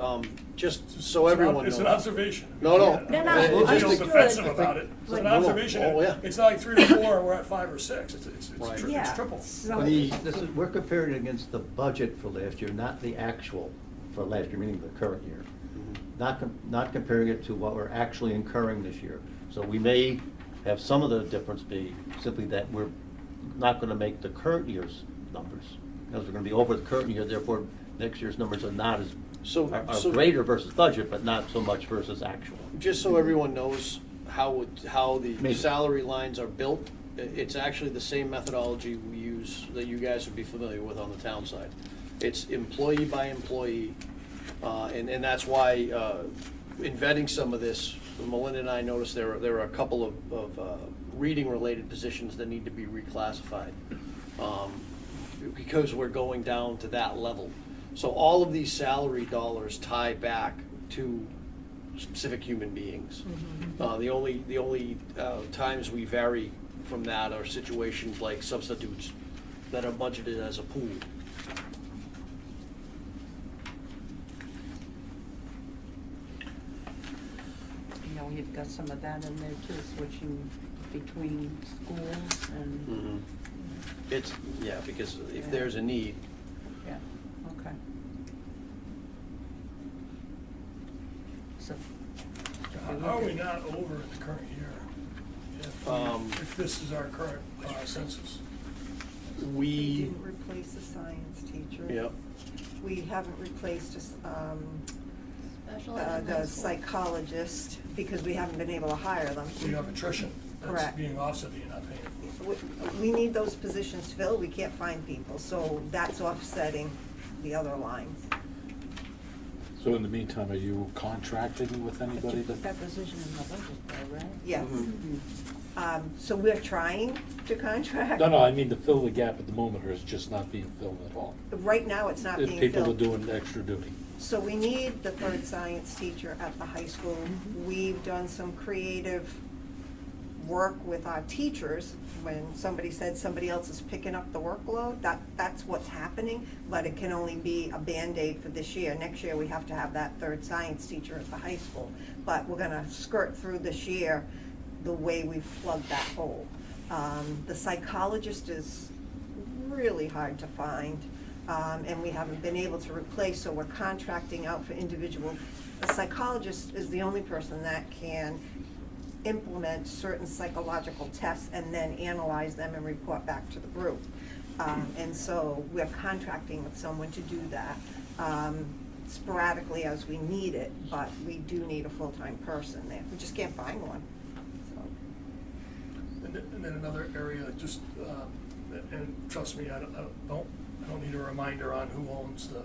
just so everyone knows. It's an observation. No. No, no, It's just understood. offensive about it. It's an No, observation. oh, yeah. It's not like 3 to 4, and we're at 5 or 6. It's Yeah. triple. So We're comparing it against the budget for last year, not the actual for last year, meaning the current year. Not comparing it to what we're actually incurring this year. So we may have some of the difference be simply that we're not gonna make the current year's numbers. Because we're gonna be over the current year, therefore next year's numbers are not as, are greater versus budget, but not so much versus actual. Just so everyone knows how the salary lines are built, it's actually the same methodology we use that you guys would be familiar with on the town side. It's employee by employee, and that's why in vetting some of this, Melinda and I noticed there are a couple of reading-related positions that need to be reclassified because we're going down to that level. So all of these salary dollars tie back to specific human beings. The only times we vary from that are situations like substitutes that are budgeted as a pool. You know, you've got some of that in there too, switching between schools and. It's, yeah, because if there's a need. Yeah, okay. So. How are we not over in the current year? If this is our current census? We didn't replace a science teacher. Yep. We haven't replaced Special the education. psychologist because we haven't been able to hire them. So you have attrition. That's Correct. being offset, but you're not paying for. We need those positions filled, we can't find people, so that's offsetting the other lines. So in the meantime, are you contracting with But anybody you put that? that position in the budget though, right? Yes. So we're trying to contract. No, I mean to fill the gap at the moment, or is it just not being filled at all? Right now, it's not If being people are filled. doing extra duty. So we need the third science teacher at the high school. We've done some creative work with our teachers. When somebody said somebody else is picking up the workload, that's what's happening, but it can only be a Band-Aid for this year. Next year, we have to have that third science teacher at the high school. But we're gonna skirt through this year the way we've plugged that hole. The psychologist is really hard to find, and we haven't been able to replace, so we're contracting out for individual. A psychologist is the only person that can implement certain psychological tests and then analyze them and report back to the group. And so we're contracting with someone to do that sporadically as we need it, but we do need a full-time person there. We just can't find one. And then another area, just, and trust me, I don't need a reminder on who owns the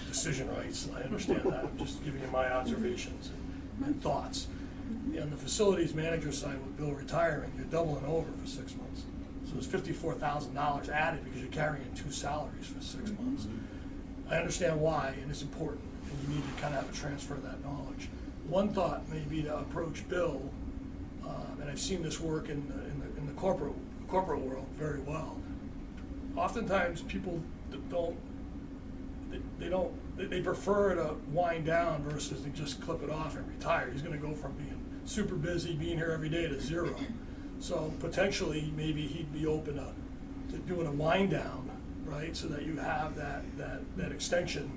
decision rights. I understand that. I'm just giving you my observations and thoughts. On the facilities manager side with Bill retiring, you're doubling over for 6 months. So there's $54,000 added because you're carrying 2 salaries for 6 months. I understand why, and it's important, and you need to kind of have a transfer of that knowledge. One thought may be to approach Bill, and I've seen this work in the corporate world very well. Oftentimes people they prefer to wind down versus to just clip it off and retire. He's going to go from being super busy, being here every day, to 0. So potentially, maybe he'd be open to doing a wind down, right? So that you have that extension.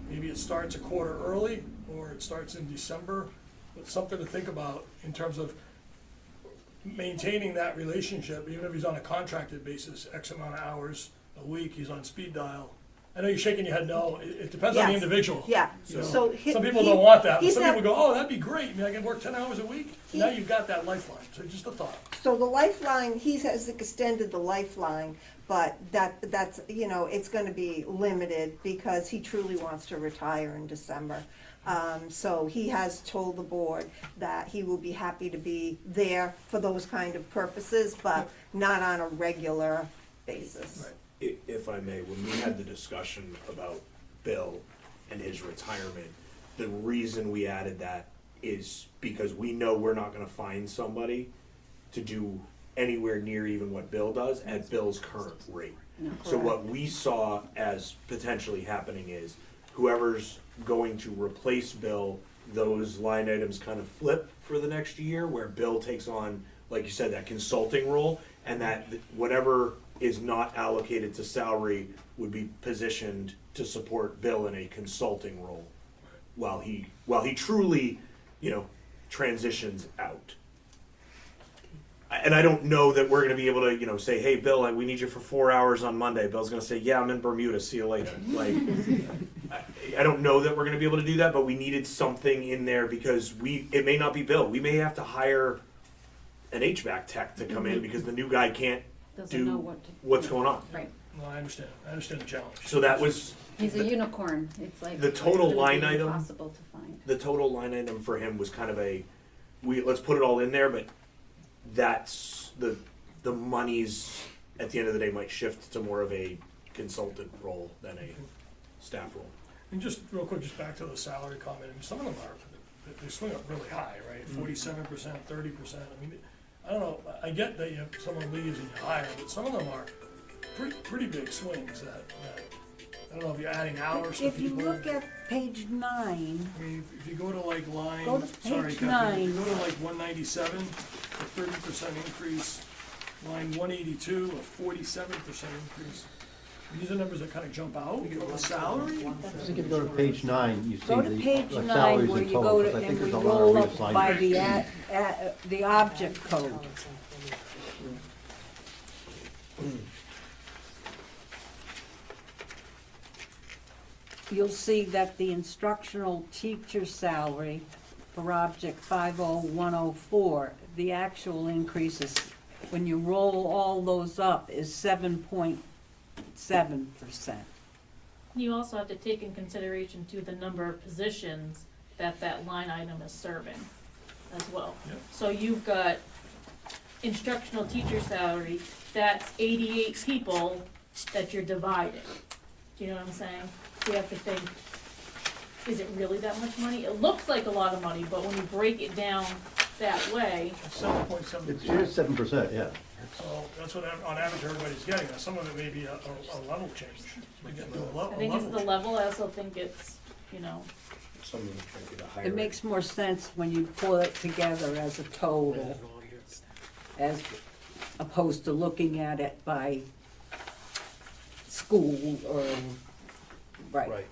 Maybe it starts a quarter early, or it starts in December. But something to think about in terms of maintaining that relationship, even if he's on a contracted basis, X amount of hours a week, he's on speed dial. I know you're shaking your head no. It depends on the Yes. individual. Yeah. So So some people don't want that. But some not- people go, oh, that'd be great. I mean, I can work 10 hours a week. Now you've got that lifeline. So just a thought. So the lifeline, he has extended the lifeline, but that's, it's gonna be limited because he truly wants to retire in December. So he has told the board that he will be happy to be there for those kind of purposes, but not on a regular basis. Right. If I may, when we had the discussion about Bill and his retirement, the reason we added that is because we know we're not gonna find somebody to do anywhere near even what Bill does at Bill's current rate. So what we saw as potentially happening is whoever's going to replace Bill, those line items kind of flip for the next year, where Bill takes on, like you said, that consulting role, and that whatever is not allocated to salary would be positioned to support Bill in a consulting role while he truly, transitions out. And I don't know that we're going to be able to, say, hey, Bill, we need you for 4 hours on Monday. Bill's going to say, yeah, I'm in Bermuda. See you later. Like, I don't know that we're going to be able to do that, but we needed something in there because it may not be Bill. We may have to hire an HVAC tech to come in because the new guy can't do what's going on. Right. No, I understand. I understand the challenge. So that was He's a unicorn. It's like the total it's gonna line be item. impossible to find. The total line item for him was kind of let's put it all in there, but that's the monies at the end of the day might shift to more of a consultant role than a staff role. And just real quick, just back to the salary comment, and some of them they swing up really high, right? 47%, 30%. I mean, I don't know, I get that someone leaves and you hire, but some of them are pretty big swings that I don't know if you're adding hours to If you people. look at page 9, I mean, if you go to like line, Go to sorry, page Kathy, if you 9. go to like 197, a 30% increase, line 182, a 47% increase. These are numbers that kind of jump out on the salary. I think if you go to page 9, you see go to page the 9 salaries where in you total, go 'cause to, I think and there's we a lot of roll up by reassignments. the object code. You'll see that the instructional teacher salary for object 50104, the actual increase is, when you roll all those up, is 7.7%. You also have to take in consideration too the number of positions that that line item is serving as well. Yep. So you've got instructional teacher salary, that's 88 people that you're dividing. Do you know what I'm saying? So you have to think, is it really that much money? It looks like a lot of money, but when you break it down that way, 7.7%. It is 7%, yeah. So that's what on average everybody's getting. Now, some of it may be a level change. We get to a I think it's the level, I also think it's, you know, Some of them try to get a higher It makes more sense when you pull it together as a total, as opposed to looking at it by school or, right.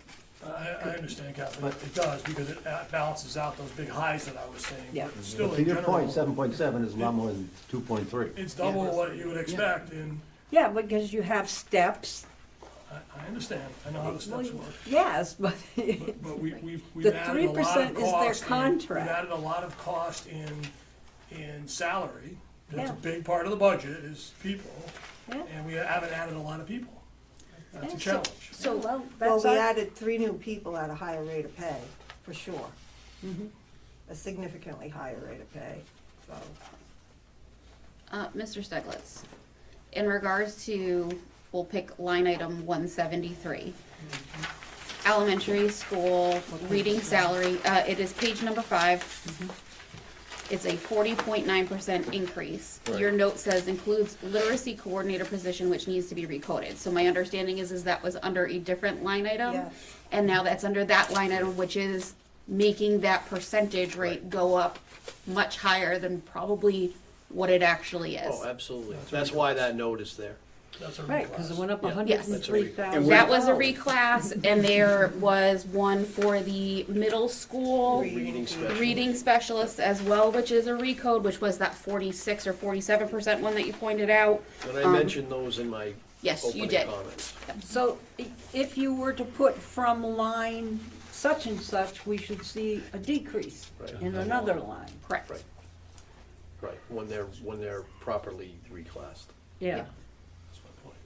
I understand, Kathleen, it does, because it balances out those big highs that I was saying. Yeah. But still, To in your point, general, 7.7 is a lot more than 2.3. it's double what you would expect, and Yeah, because you have steps. I understand, I know how the steps work. Yes, but But we've the added a lot 3% of is their cost. contract. We've added a lot of cost in salary. That's a Yeah. big part of the budget is people, Yeah. and we haven't added a lot of people. That's a Yeah, challenge. So, well, Well, that's we our, added 3 new people at a higher rate of pay, for sure. Mhm. A significantly higher rate of pay, so. Mr. Steglitz, in regards to, we'll pick line item 173. Elementary school reading salary, it is page number 5. It's a 40.9% increase. Right. Your note says includes literacy coordinator position, which needs to be recoded. So my understanding is that was under a different line item. Yes. And now that's under that line item, which is making that percentage rate go up much higher than probably what it actually is. Oh, absolutely. That's why that note is there. That's a right, because it went up Yeah. $103,000. That was a reclass, and there was one for the middle school reading specialist as well, which is a recode, which was that 46 or 47% one that you pointed out. And I mentioned those in my Yes, you opening did. comments. So if you were to put from line such and such, we should see a decrease Right. in another line. Correct. Right. Right, when they're properly reclassed. Yeah. That's my point.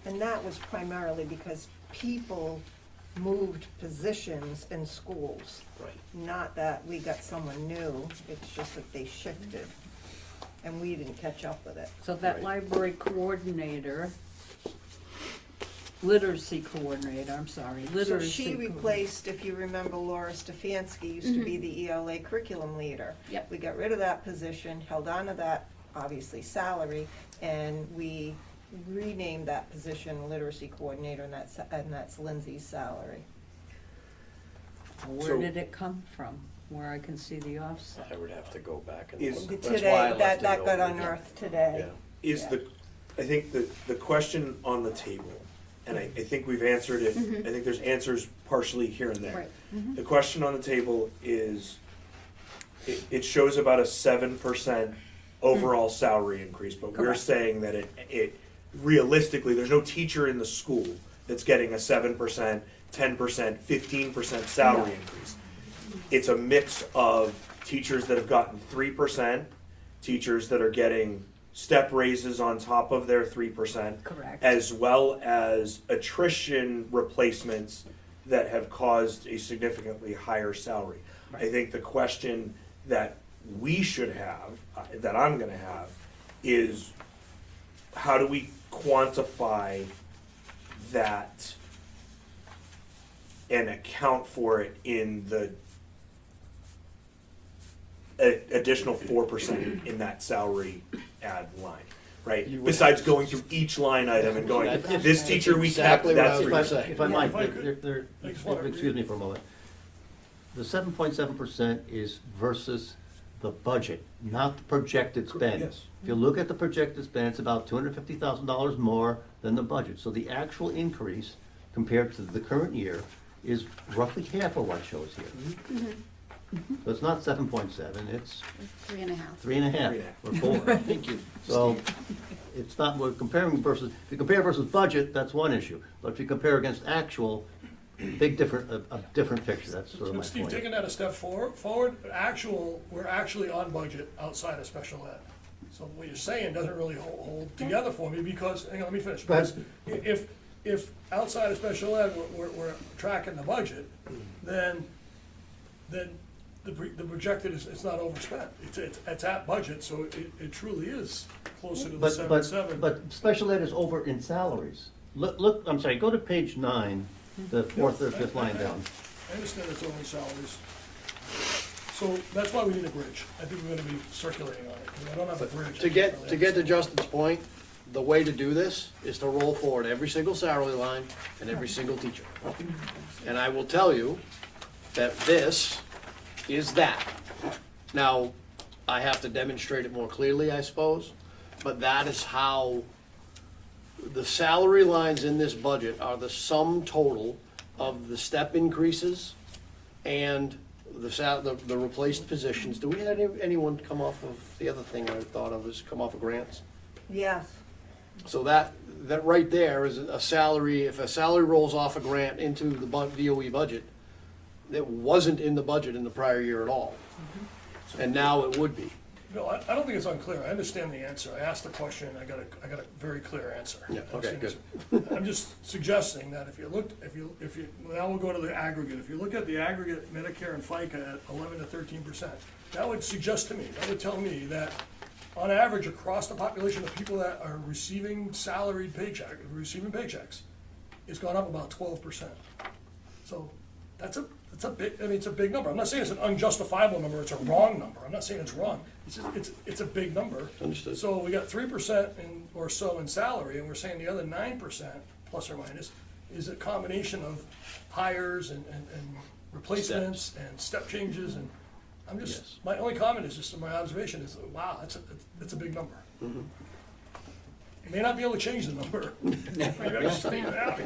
And that was primarily because people moved positions in schools. Right. Not that we got someone new, it's just that they shifted, and we didn't catch up with it. So that library coordinator, literacy coordinator, I'm sorry, So literacy. she coordinator. replaced, if you remember, Laura Stefanski used to be the ELA curriculum leader. Yep. We got rid of that position, held on to that, obviously, salary, and we renamed that position literacy coordinator, and that's Lindsay's salary. Where So- did it come from? Where I can see the offset? I would have to go back and Is- look. Today, That's why I left that it got over. unearthed today. Yeah. Is I think the question on the table, and I think we've answered it, I think there's answers partially here and there. Right. The question on the table is, it shows about a 7% overall salary increase, but we're Correct. saying that it realistically, there's no teacher in the school that's getting a 7%, 10%, 15% salary increase. It's a mix of teachers that have gotten 3%, teachers that are getting step raises on top of their 3%, Correct. as well as attrition replacements that have caused a significantly higher salary. I think the question that we should have, that I'm gonna have, is how do we quantify that and account for it in the additional 4% in that salary add line, right? You would- Besides going through each line item and going, this teacher we kept, exactly what I that's was what gonna you say. If I might, Yeah, if I could. excuse me for a moment. The 7.7% is versus the budget, not the projected spend. Yes. If you look at the projected spend, it's about $250,000 more than the budget. So the actual increase compared to the current year is roughly half of what shows here. So it's not 7.7, it's 3.5. 3.5 or 4. Thank you. So it's not, we're comparing versus, if you compare versus budget, that's one issue. But if you compare against actual, a different picture, that's sort of my Steve, point. taking that a step forward, we're actually on budget outside of special ed. So what you're saying doesn't really hold together for me because, hang on, let me finish. Go ahead. If outside of special ed, we're tracking the budget, then the projected is, it's not overspent. It's at budget, so it truly is closer to the 7.7. But special ed is over in salaries. Look, I'm sorry, go to page 9, the fourth or fifth line down. I understand it's only salaries. So that's why we need a bridge. I think we're gonna be circulating on it, because I don't have a bridge. To get to Justin's point, the way to do this is to roll forward every single salary line and every single teacher. And I will tell you that this is that. Now, I have to demonstrate it more clearly, I suppose, but that is how the salary lines in this budget are the sum total of the step increases and the replaced positions. Do we have anyone come off of, the other thing I thought of is come off of grants? Yes. So that right there is a salary, if a salary rolls off a grant into the BOE budget, that wasn't in the budget in the prior year at all. And now it would be. Bill, I don't think it's unclear. I understand the answer. I asked the question, and I got a very clear answer. Yeah, okay, good. I'm just suggesting that if you, now we'll go to the aggregate. If you look at the aggregate Medicare and FICA at 11 to 13%, that would suggest to me, that would tell me that on average across the population of people that are receiving paychecks, it's gone up about 12%. So that's a big, I mean, it's a big number. I'm not saying it's an unjustifiable number, it's a wrong number. I'm not saying it's wrong. It's a big number. Understood. So we got 3% or so in salary, and we're saying the other 9%, plus or minus, is a combination of hires and replacements and step changes, and I'm just, Yes. my only comment is just, my observation is, wow, that's a big number. You may not be able to change the number. Maybe I can straighten it out.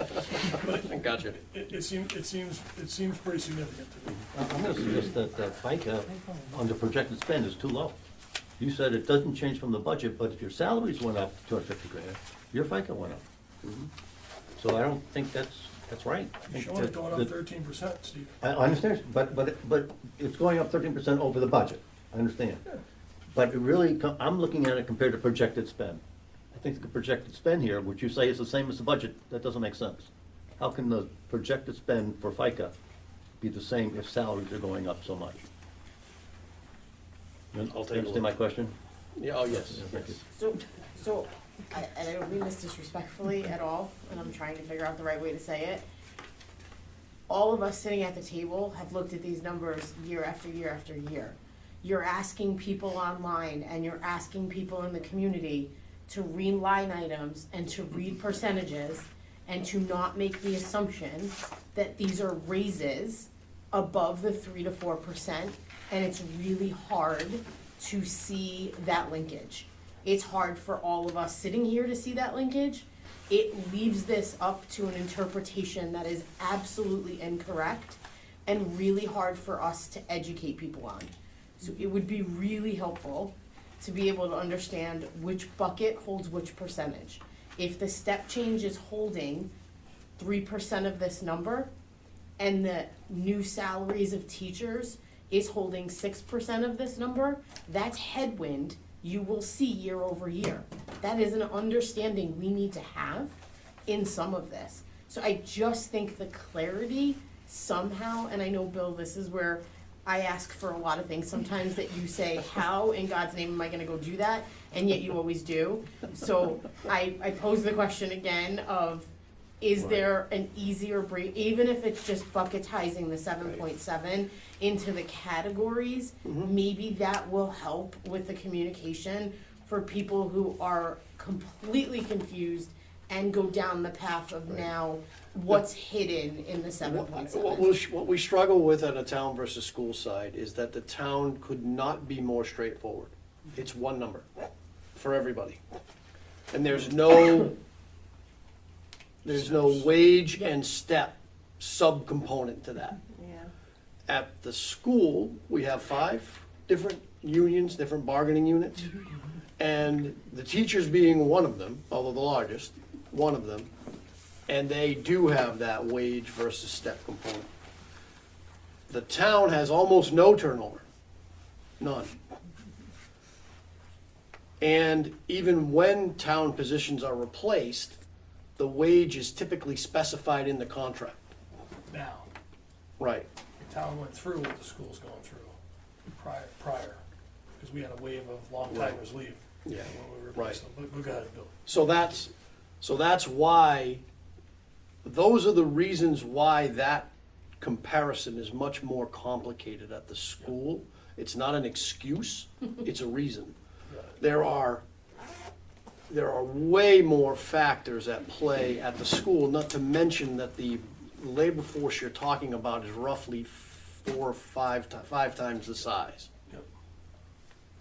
But Gotcha. it seems pretty significant to me. I'm gonna suggest that FICA under projected spend is too low. You said it doesn't change from the budget, but if your salaries went up 250 grand, your FICA went up. So I don't think that's right. I You're think showing it going up that- 13%, Steve. I understand, but it's going up 13% over the budget, I understand. But it really, I'm looking at it compared to projected spend. I think the projected spend here, which you say is the same as the budget, that doesn't make sense. How can the projected spend for FICA be the same if salaries are going up so much? You I'll take a understand look. my question? Yeah, oh, yes. Thank you. So, and I don't mean this disrespectfully at all, and I'm trying to figure out the right way to say it. All of us sitting at the table have looked at these numbers year after year after year. You're asking people online and you're asking people in the community to read line items and to read percentages and to not make the assumption that these are raises above the 3 to 4%, and it's really hard to see that linkage. It's hard for all of us sitting here to see that linkage. It leaves this up to an interpretation that is absolutely incorrect and really hard for us to educate people on. So it would be really helpful to be able to understand which bucket holds which percentage. If the step change is holding 3% of this number and the new salaries of teachers is holding 6% of this number, that's headwind you will see year over year. That is an understanding we need to have in some of this. So I just think the clarity somehow, and I know, Bill, this is where I ask for a lot of things sometimes that you say, how in God's name am I gonna go do that? And yet you always do. So I pose the question again of, is there an easier break, even if it's just bucketizing the 7.7 into the categories, maybe that will help with the communication for people who are completely confused and go down the path of now what's hidden in the 7.7. What we struggle with on a town versus school side is that the town could not be more straightforward. It's one number for everybody. And there's no wage and step subcomponent to that. At the school, we have 5 different unions, different bargaining units, and the teachers being one of them, although the largest, one of them, and they do have that wage versus step component. The town has almost no turnover, none. And even when town positions are replaced, the wage is typically specified in the contract. Now, Right. the town went through what the school's going through prior, because we had a wave of long-timers leave. Yeah. When we Right. replaced them. But go ahead, Bill. So that's why, those are the reasons why that comparison is much more complicated at the school. It's not an excuse, it's a reason. There are way more factors at play at the school, not to mention that the labor force you're talking about is roughly 4 or 5 times the size. Yep.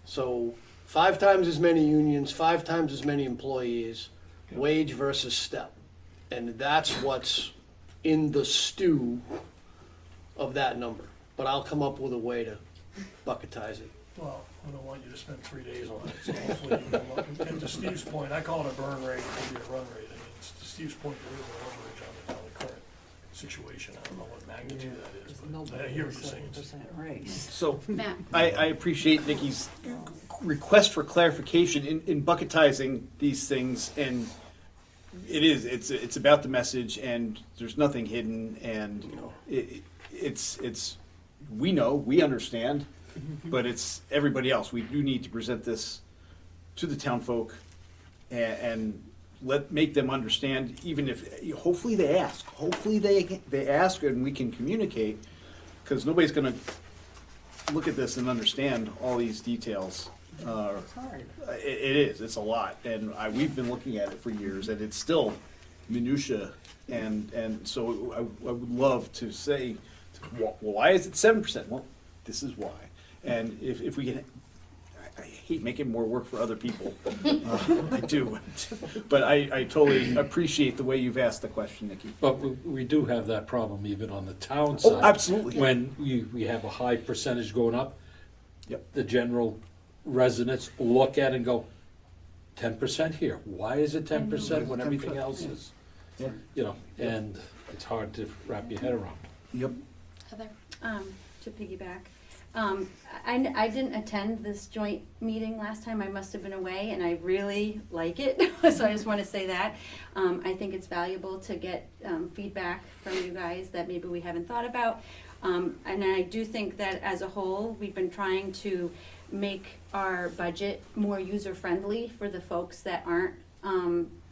So 5 times as many unions, 5 times as many employees, wage versus step. And that's what's in the stew of that number. But I'll come up with a way to bucketize it. Well, I don't want you to spend 3 days on it, so hopefully you can look. And to Steve's point, I call it a burn rate, it could be a run rate. I mean, to Steve's point, there is an overage on the current situation. I don't know what magnitude that is, but I hear what you're saying. So, Matt. I appreciate Nikki's request for clarification in bucketizing these things, and it's about the message, and there's nothing hidden, and we understand, but it's everybody else. We do need to present this to the town folk and make them understand, even if, hopefully they ask. Hopefully they ask and we can communicate, because nobody's going to look at this and understand all these details. It's hard. It is. It's a lot, and we've been looking at it for years, and it's still minutia. And so I would love to say, well, why is it 7%? Well, this is why. And if we can, I hate making more work for other people. I do, but I totally appreciate the way you've asked the question, Nikki. But we do have that problem even on the town side. Oh, absolutely. When we have a high percentage going up, Yep. the general residents look at it and go, 10% here. Why is it 10% when everything else is, Yeah. and it's hard to wrap your head around. Yep. Heather? To piggyback, I didn't attend this joint meeting last time. I must have been away, and I really like it. So I just want to say that. I think it's valuable to get feedback from you guys that maybe we haven't thought about. And I do think that as a whole, we've been trying to make our budget more user-friendly for the folks that aren't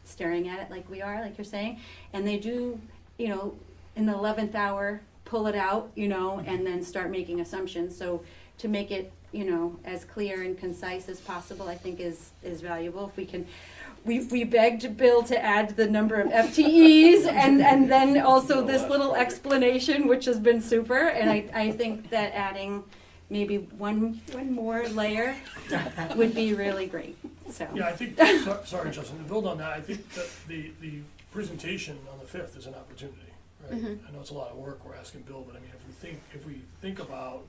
staring at it like we are, like you're saying. And they do, in the 11th hour, pull it out, and then start making assumptions. So to make it, as clear and concise as possible, I think is valuable. If we can, we begged Bill to add the number of FTEs and then also this little explanation, which has been super. And I think that adding maybe one more layer would be really great. So Yeah, I think, sorry, Justin, to build on that, I think that the presentation on the 5th is an opportunity. Right? I know it's a lot of work we're asking Bill, but I mean, if we think about,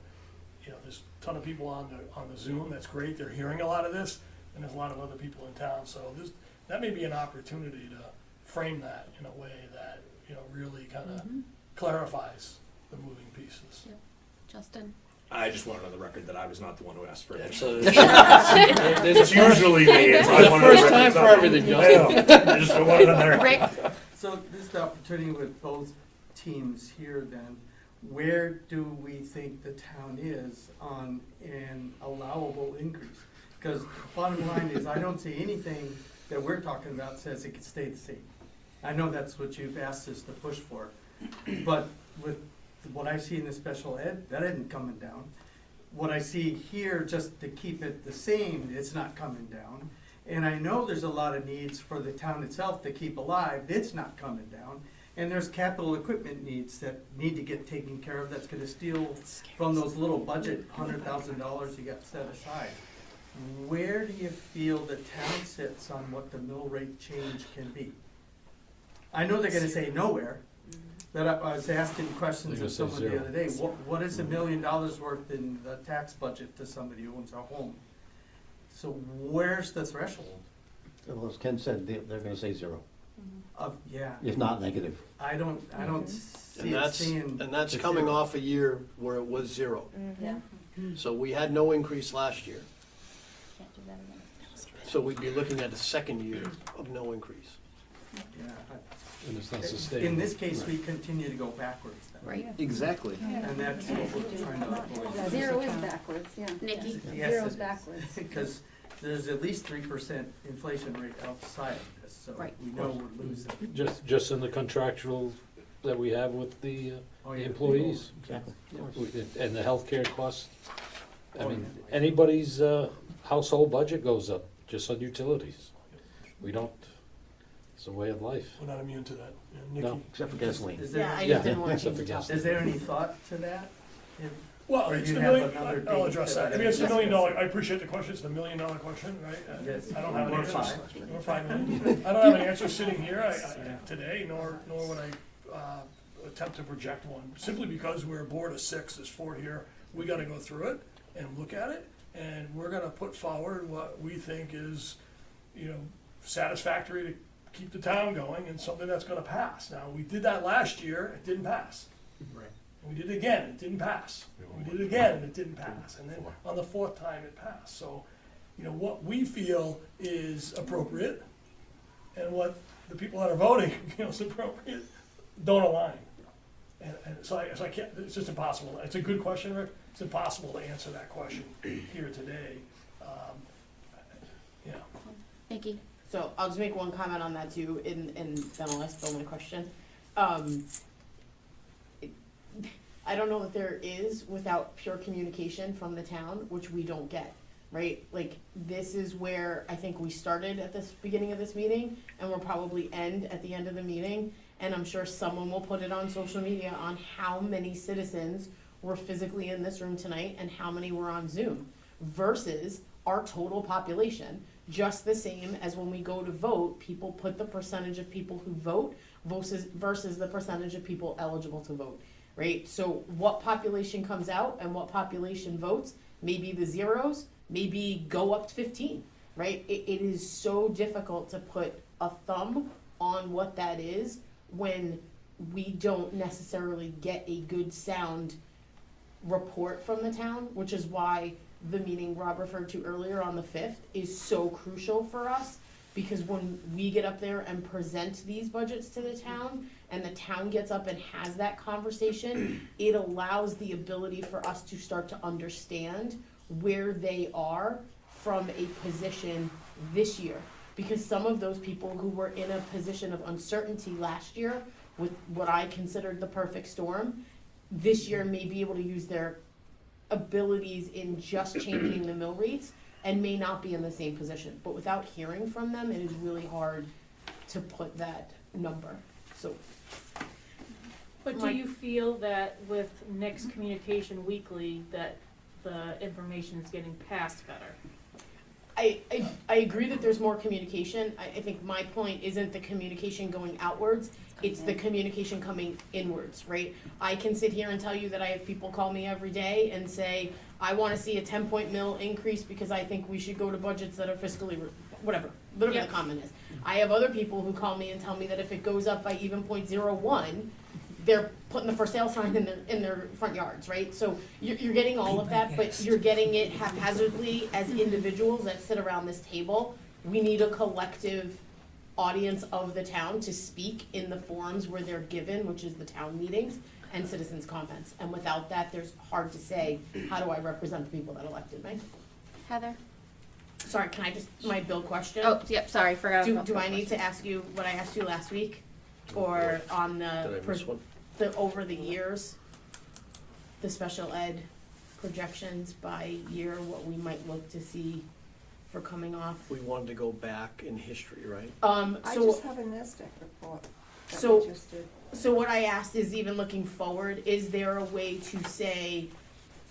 there's a ton of people on the Zoom. That's great. They're hearing a lot of this, and there's a lot of other people in town. So that may be an opportunity to frame that in a way that really kind of clarifies the moving pieces. Yep. Justin? I just wanted on the record that I was not the one who asked for it. It's usually me. It's the first time for everything, Justin. I just wanted on there. Rick? So this is the opportunity with both teams here then. where do we think the town is on an allowable increase? Because bottom line is, I don't see anything that we're talking about says it could stay the same. I know that's what you've asked us to push for, but with what I see in the special ed, that isn't coming down. What I see here, just to keep it the same, it's not coming down. And I know there's a lot of needs for the town itself to keep alive, it's not coming down. And there's capital equipment needs that need to get taken care of, that's gonna steal from those little budget $100,000 you got set aside. Where do you feel the town sits on what the mill rate change can be? I know they're gonna say nowhere, but I was asking questions of someone the other day, what is $1 million worth in the tax budget to somebody who owns a home? So where's the threshold? Well, as Ken said, they're gonna say zero, Yeah. if not negative. I don't see And it that's, staying. and that's at coming zero. off a year where it was zero. Yeah. So we had no increase last year. Can't do that again. So we'd be looking at a second year of no increase. Yeah. And it's not sustainable. In this case, we continue to go backwards then. Right. Exactly. And that's what we're trying to avoid. Zero is backwards, yeah. Nikki? Yes, Zero's it is. backwards. Because there's at least 3% inflation rate outside of this, so Right. we know we're losing. Just in the contractual that we have with the Oh, yeah. employees. Exactly. And the healthcare costs. I Oh, mean, yeah. anybody's household budget goes up just on utilities. We don't, it's a way of life. We're not immune to that. Yeah, No. Nikki? Except for gasoline. Is there, Yeah, I Yeah, just didn't want to except change the for gas. topic. is there any thought to that? If- Well, Or it's you the have million, another I'll date address that that. I mean, it's I- $1 million, I appreciate the question, it's the $1 million question, right? Yes. I don't have an Or answer. five. Or $5 million. I don't have an answer sitting here today, nor would I attempt to project one. Simply because we're a board of 6, there's 4 here, we gotta go through it and look at it, and we're gonna put forward what we think is, satisfactory to keep the town going and something that's gonna pass. Now, we did that last year, it didn't pass. Right. We did it again, it didn't pass. We did it again, and it didn't pass. And then on the 4th time, it passed. So, what we feel is appropriate and what the people that are voting feel is appropriate don't align. And so I can't, it's just impossible. It's a good question, Rick. It's impossible to answer that question here today. Nikki? So I'll just make one comment on that too, and then I'll ask Bill my question. I don't know that there is without pure communication from the town, which we don't get, right? Like, this is where I think we started at this beginning of this meeting, and we'll probably end at the end of the meeting. And I'm sure someone will put it on social media on how many citizens were physically in this room tonight and how many were on Zoom versus our total population. Just the same as when we go to vote, people put the percentage of people who vote versus the percentage of people eligible to vote, right? So what population comes out and what population votes, maybe the zeros, maybe go up to 15, right? It is so difficult to put a thumb on what that is when we don't necessarily get a good sound report from the town, which is why the meeting Rob referred to earlier on the 5th is so crucial for us, because when we get up there and present these budgets to the town and the town gets up and has that conversation, it allows the ability for us to start to understand where they are from a position this year. Because some of those people who were in a position of uncertainty last year with what I considered the perfect storm, this year may be able to use their abilities in just changing the mill rates and may not be in the same position. But without hearing from them, it is really hard to put that number. So, But do you feel that with Nick's communication weekly, that the information is getting passed better? I agree that there's more communication. I think my point isn't the communication going outwards, it's the communication coming inwards, right? I can sit here and tell you that I have people call me every day and say, I wanna see a 10-point mill increase because I think we should go to budgets that are fiscally, whatever the comment is. I have other people who call me and tell me that if it goes up by even 0.01, they're putting the for sale sign in their front yards, right? So you're getting all of that, but you're getting it haphazardly as individuals that sit around this table. We need a collective audience of the town to speak in the forums where they're given, which is the town meetings and citizens' comments. And without that, there's hard to say, how do I represent the people that elected me? Heather? Sorry, can I just, my bill question? Oh, yep, sorry, forgot. Do, about do the I need to ask you what I asked you last week? Or on Did I miss one? the over the years, the special ed projections by year, what we might look to see for coming off? We wanted to go back in history, right? I So, just have a NASDAQ report that So- we just did. so what I asked is, even looking forward, is there a way to say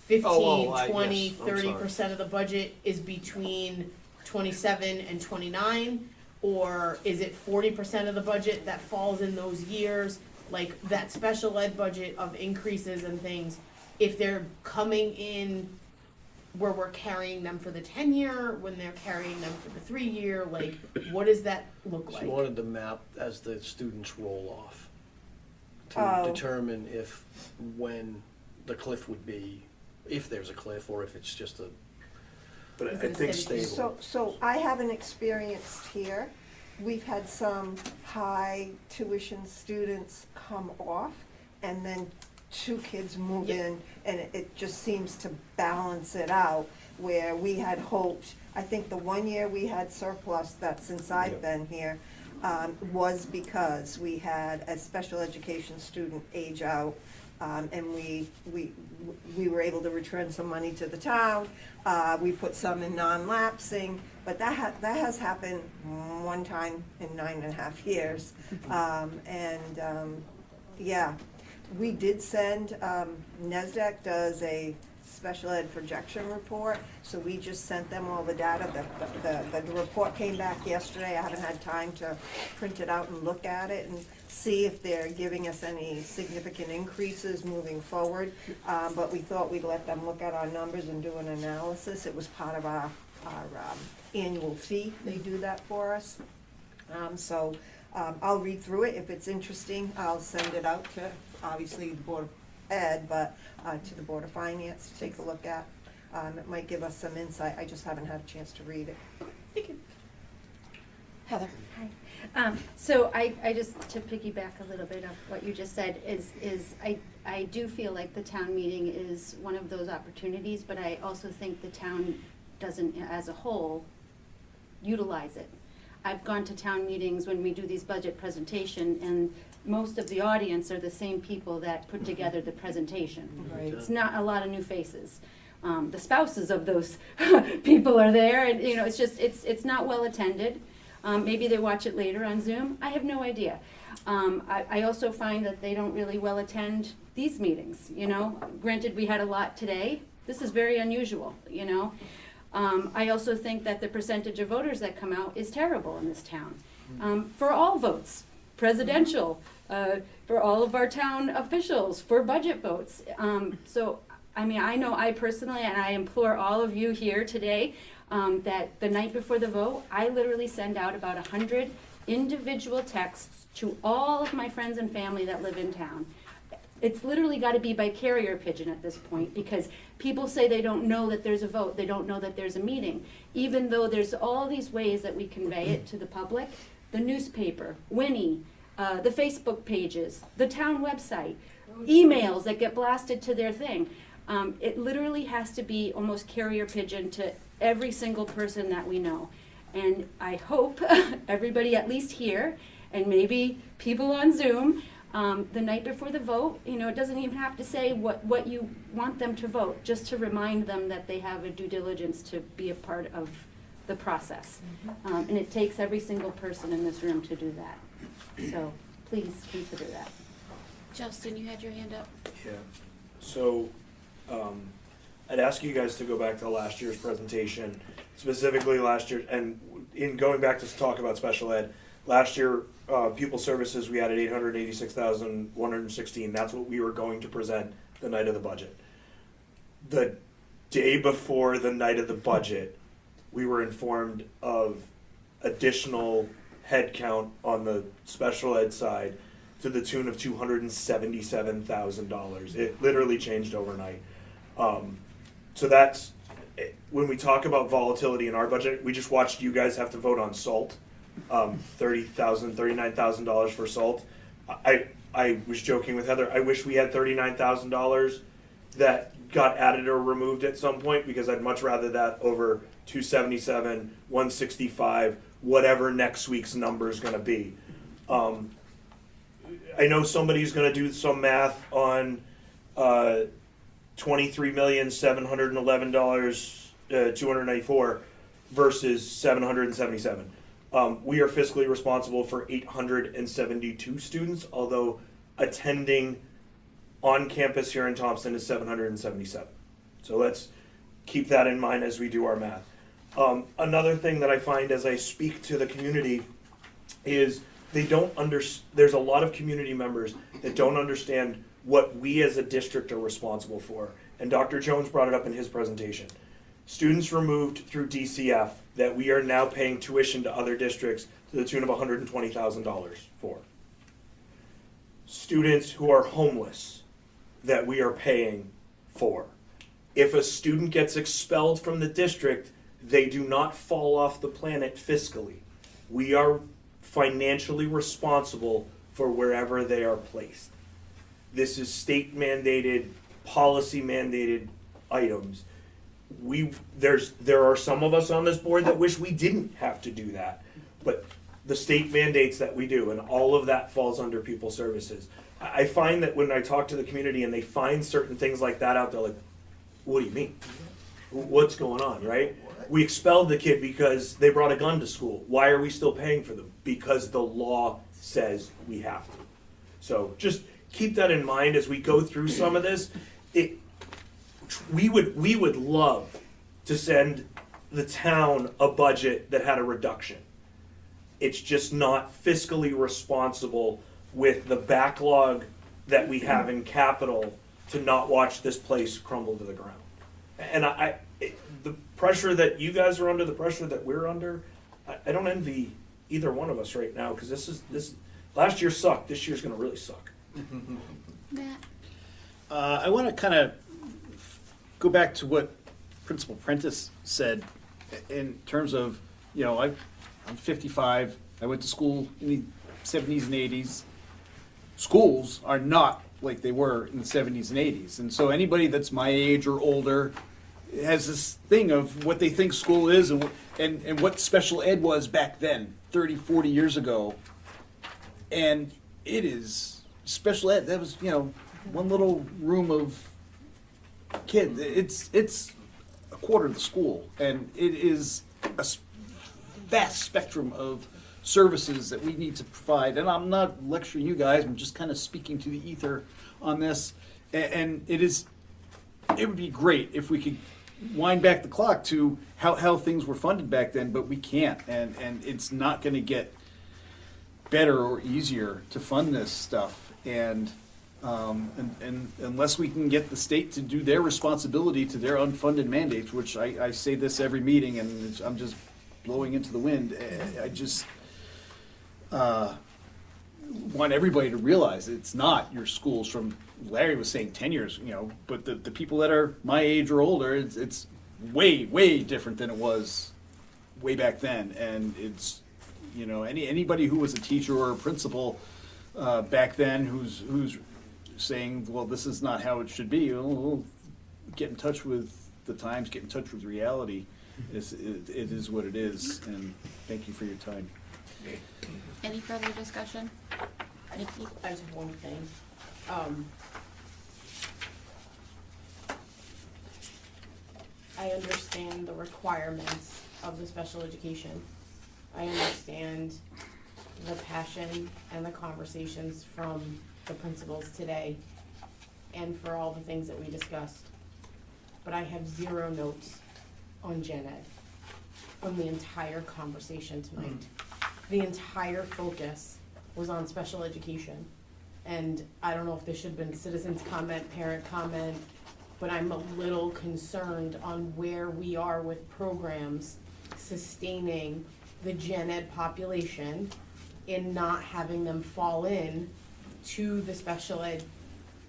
15, yes, 20, I'm 30% of the budget is between 27 and 29? Or is it 40% of the budget that falls in those years? Like that special ed budget of increases and things, if they're coming in where we're carrying them for the 10-year, when they're carrying them for the 3-year, like what does that look like? She wanted the map as the students roll off to Oh. determine when the cliff would be, if there's a cliff, or if it's just a, but I think stable. So I haven't experienced here. We've had some high tuition students come off and then 2 kids move in, and it just seems to balance it out, where we had hoped, I think the 1 year we had surplus, that since I've been here, was because we had a special education student age out, and we were able to return some money to the town. We put some in non-lapsing, but that has happened one time in 9.5 years. Yeah, we did send, NESDEC does a special ed projection report, so we just sent them all the data. The report came back yesterday. I haven't had time to print it out and look at it and see if they're giving us any significant increases moving forward. But we thought we'd let them look at our numbers and do an analysis. It was part of our annual fee. They do that for us. I'll read through it. If it's interesting, I'll send it out to, obviously, the Board of Ed, but to the Board of Finance to take a look at. It might give us some insight. I just haven't had a chance to read it. Thank you. Heather. Hi. So I just, to piggyback a little bit of what you just said, is I do feel like the town meeting is one of those opportunities, but I also think the town doesn't, as a whole, utilize it. I've gone to town meetings when we do these budget presentation, and most of the audience are the same people that put together the presentation. Right. It's not a lot of new faces. The spouses of those people are there, and you know, it's just, it's not well attended. Maybe they watch it later on Zoom. I have no idea. I also find that they don't really well attend these meetings, you know. Granted, we had a lot today. This is very unusual, you know. I also think that the percentage of voters that come out is terrible in this town. For all votes, presidential, for all of our town officials, for budget votes. So, I mean, I know I personally, and I implore all of you here today, that the night before the vote, I literally send out about 100 individual texts to all of my friends and family that live in town. It's literally got to be by carrier pigeon at this point, because people say they don't know that there's a vote, they don't know that there's a meeting, even though there's all these ways that we convey it to the public. The newspaper, Winnie, the Facebook pages, the town website, emails that get blasted to their thing. It literally has to be almost carrier pigeon to every single person that we know. And I hope everybody at least here, and maybe people on Zoom, the night before the vote, you know, it doesn't even have to say what you want them to vote, just to remind them that they have a due diligence to be a part of the process. And it takes every single person in this room to do that. So please consider that. Justin, you had your hand up. Yeah, so, I'd ask you guys to go back to last year's presentation, specifically last year, and in going back to talk about special ed, last year, pupil services, we added 886,116, that's what we were going to present the night of the budget. The day before the night of the budget, we were informed of additional headcount on the special ed side to the tune of $277,000. It literally changed overnight. So that's, when we talk about volatility in our budget, we just watched you guys have to vote on SALT $39,000 for salt. I was joking with Heather, I wish we had $39,000 that got added or removed at some point, because I'd much rather that over 277, 165, whatever next week's number is gonna be. I know somebody's gonna do some math on $23,711,294 versus 777. We are fiscally responsible for 872 students, although attending on campus here in Thompson is 777. So let's keep that in mind as we do our math. Another thing that I find as I speak to the community is there's a lot of community members that don't understand what we as a district are responsible for. And Dr. Jones brought it up in his presentation. Students removed through DCF that we are now paying tuition to other districts to the tune of $120,000 for. Students who are homeless that we are paying for. If a student gets expelled from the district, they do not fall off the planet fiscally. We are financially responsible for wherever they are placed. This is state mandated, policy mandated items. There are some of us on this board that wish we didn't have to do that, but the state mandates that we do, and all of that falls under people services. I find that when I talk to the community and they find certain things like that out, they're like, what do you mean? What's going on, right? We expelled the kid because they brought a gun to school. Why are we still paying for them? Because the law says we have to. So just keep that in mind as we go through some of this. We would love to send the town a budget that had a reduction. It's just not fiscally responsible with the backlog that we have in capital to not watch this place crumble to the ground. And the pressure that you guys are under, the pressure that we're under, I don't envy either one of us right now, because this last year sucked. This year's going to really suck. Matt. I want to kind of go back to what Principal Prentice said in terms of, I'm 55. I went to school in the 70s and 80s. Schools are not like they were in the 70s and 80s. And so anybody that's my age or older has this thing of what they think school is and what special ed was back then, 30, 40 years ago. And it is special ed. That was, one little room of kids. It's a quarter of the school. And it is a vast spectrum of services that we need to provide. And I'm not lecturing you guys, I'm just kind of speaking to the ether on this. And it would be great if we could wind back the clock to how things were funded back then, but we can't. And it's not going to get better or easier to fund this stuff. And unless we can get the state to do their responsibility to their unfunded mandates, which I say this every meeting, and I'm just blowing into the wind. I just want everybody to realize it's not your schools from, Larry was saying 10 years, but the people that are my age or older, it's way, way different than it was way back then. And it's, anybody who was a teacher or a principal back then who's saying, well, this is not how it should be, we'll get in touch with the times, get in touch with reality. It is what it is, and thank you for your time. Any further discussion? Nikki? I just have one thing. I understand the requirements of the special education. I understand the passion and the conversations from the principals today and for all the things that we discussed. But I have 0 notes on gen ed from the entire conversation tonight. The entire focus was on special education. And I don't know if there should have been citizens comment, parent comment, but I'm a little concerned on where we are with programs sustaining the gen ed population in not having them fall in to the special ed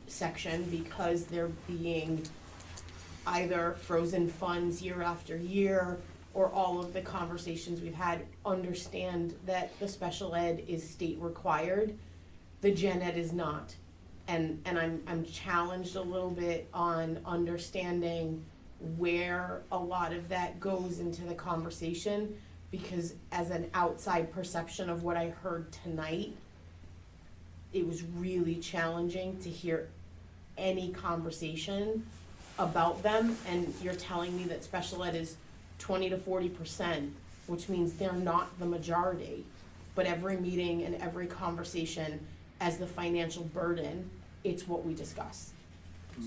section because they're being either frozen funds year after year or all of the conversations we've had understand that the special ed is state required, the gen ed is not. And I'm challenged a little bit on understanding where a lot of that goes into the conversation, because as an outside perception of what I heard tonight, it was really challenging to hear any conversation about them, and you're telling me that special ed is 20 to 40%, which means they're not the majority. But every meeting and every conversation, as the financial burden, it's what we discuss.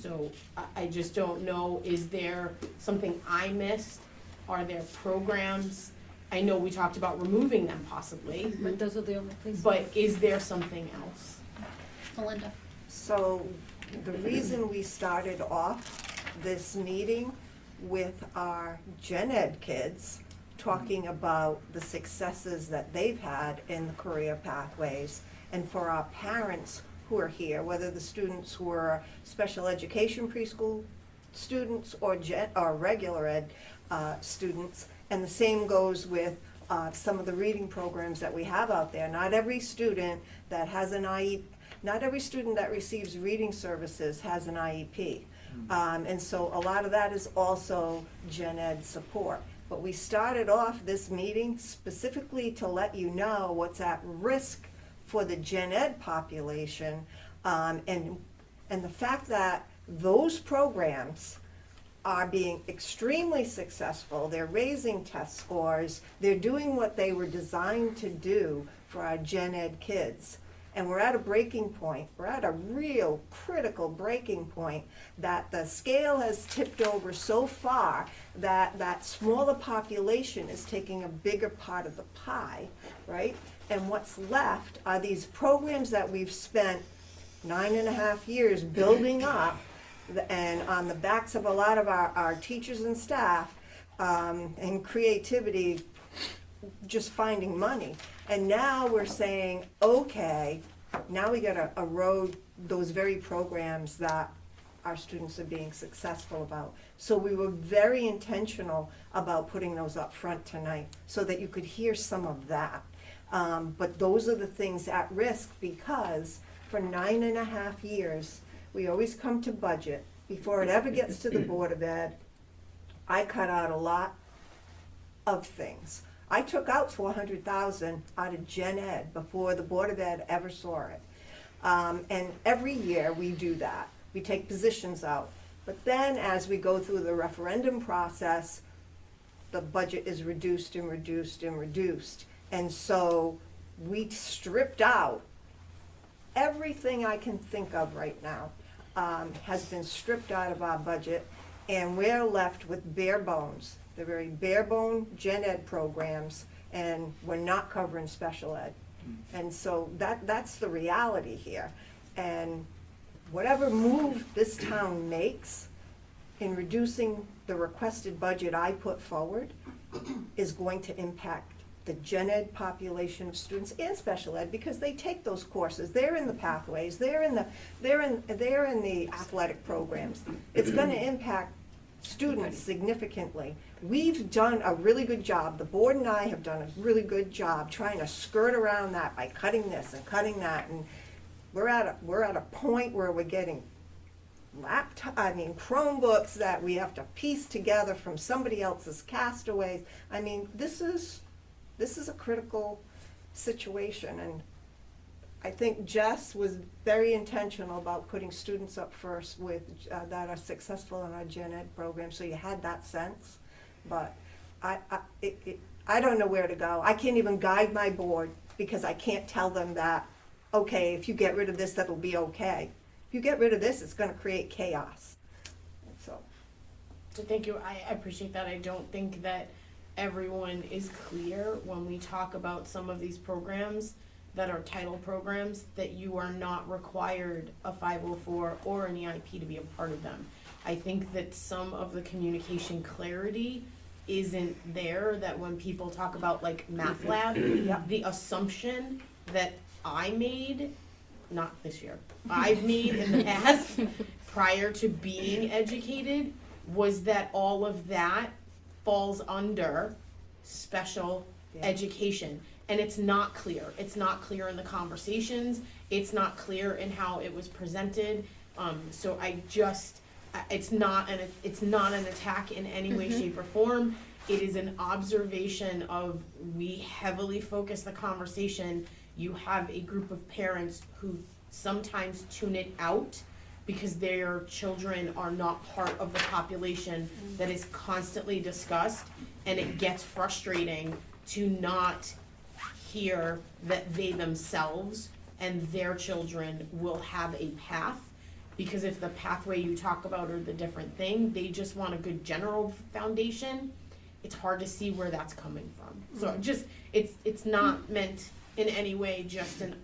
So I just don't know, is there something I missed? Are there programs? I know we talked about removing them possibly. But those are the only places. But is there something else? Melinda. So the reason we started off this meeting with our gen ed kids talking about the successes that they've had in the career pathways, and for our parents who are here, whether the students who are special education preschool students or regular ed students, and the same goes with some of the reading programs that we have out there. Not every student that has an IEP, not every student that receives reading services has an IEP. And so a lot of that is also gen ed support. But we started off this meeting specifically to let you know what's at risk for the gen ed population, and the fact that those programs are being extremely successful. They're raising test scores. They're doing what they were designed to do for our gen ed kids. And we're at a breaking point. We're at a real critical breaking point that the scale has tipped over so far that that smaller population is taking a bigger part of the pie, right? And what's left are these programs that we've spent 9.5 years building up, and on the backs of a lot of our teachers and staff, and creativity, just finding money. And now we're saying, okay, now we gotta erode those very programs that our students are being successful about. So we were very intentional about putting those up front tonight so that you could hear some of that. But those are the things at risk, because for 9.5 years, we always come to budget. Before it ever gets to the Board of Ed, I cut out a lot of things. I took out $400,000 out of gen ed before the Board of Ed ever saw it. And every year we do that. We take positions out. But then as we go through the referendum process, the budget is reduced and reduced and reduced. And so we stripped out everything I can think of right now, has been stripped out of our budget, and we're left with bare bones. The very bare bone gen ed programs, and we're not covering special ed. And so that's the reality here. And whatever move this town makes in reducing the requested budget I put forward is going to impact the gen ed population of students and special ed, because they take those courses. They're in the pathways. They're in the athletic programs. It's going to impact students significantly. We've done a really good job. The board and I have done a really good job trying to skirt around that by cutting this and cutting that, and we're at a point where we're getting Chromebooks that we have to piece together from somebody else's castaways. I mean, this is a critical situation, and I think Jess was very intentional about putting students up first with that are successful in our gen ed program, so you had that sense. But I don't know where to go. I can't even guide my board, because I can't tell them that, okay, if you get rid of this, that'll be okay. If you get rid of this, it's gonna create chaos. So thank you, I appreciate that. I don't think that everyone is clear when we talk about some of these programs that are title programs, that you are not required a 504 or an EIP to be a part of them. I think that some of the communication clarity isn't there, that when people talk about like math lab, the assumption that I made, not this year, I've made in the past prior to being educated, was that all of that falls under special education. And it's not clear. It's not clear in the conversations. It's not clear in how it was presented. So it's not an attack in any way, shape, or form. It is an observation of, we heavily focus the conversation. You have a group of parents who sometimes tune it out because their children are not part of the population that is constantly discussed, and it gets frustrating to not hear that they themselves and their children will have a path, because if the pathway you talk about are the different thing, they just want a good general foundation. It's hard to see where that's coming from. So it's not meant in any way just an,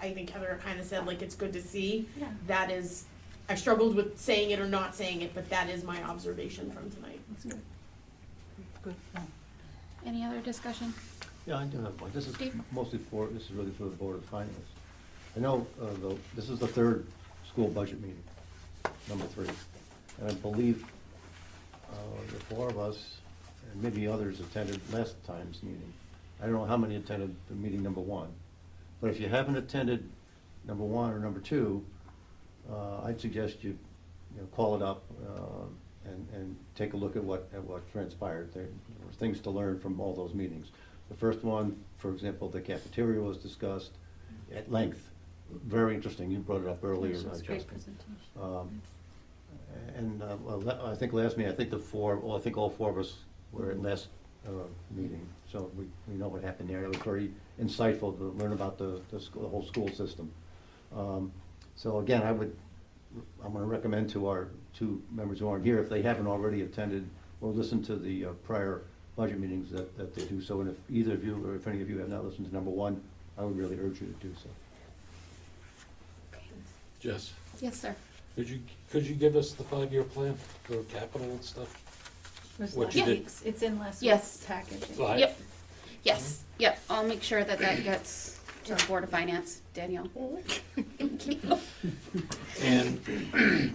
I think Heather kind of said, like, it's good to see. Yeah. That is, I struggled with saying it or not saying it, but that is my observation from tonight. That's good. Any other discussion? Yeah, I do have one. This is Steve? this is really for the Board of Finance. I know this is the third school budget meeting, number 3. And I believe the 4 of us, and maybe others, attended last time's meeting. I don't know how many attended the meeting number 1. But if you haven't attended number 1 or number 2, I'd suggest you call it up and take a look at what transpired. There were things to learn from all those meetings. The first one, for example, the cafeteria was discussed at length. Very interesting. You brought it up earlier, Justin. I think last meeting, I think all 4 of us were at last meeting, so we know what happened there. It was very insightful to learn about the whole school system. So again, I'm going to recommend to our 2 members who aren't here, if they haven't already attended or listened to the prior budget meetings, that they do so. And if either of you, or if any of you have not listened to number 1, I would really urge you to do so. Jess, Yes, sir. could you give us the 5-year plan for capital and stuff? What you did? It's in last Yes. week's package. Right. Yep. Yes. Yep. I'll make sure that gets to the Board of Finance. Danielle. Thank you. And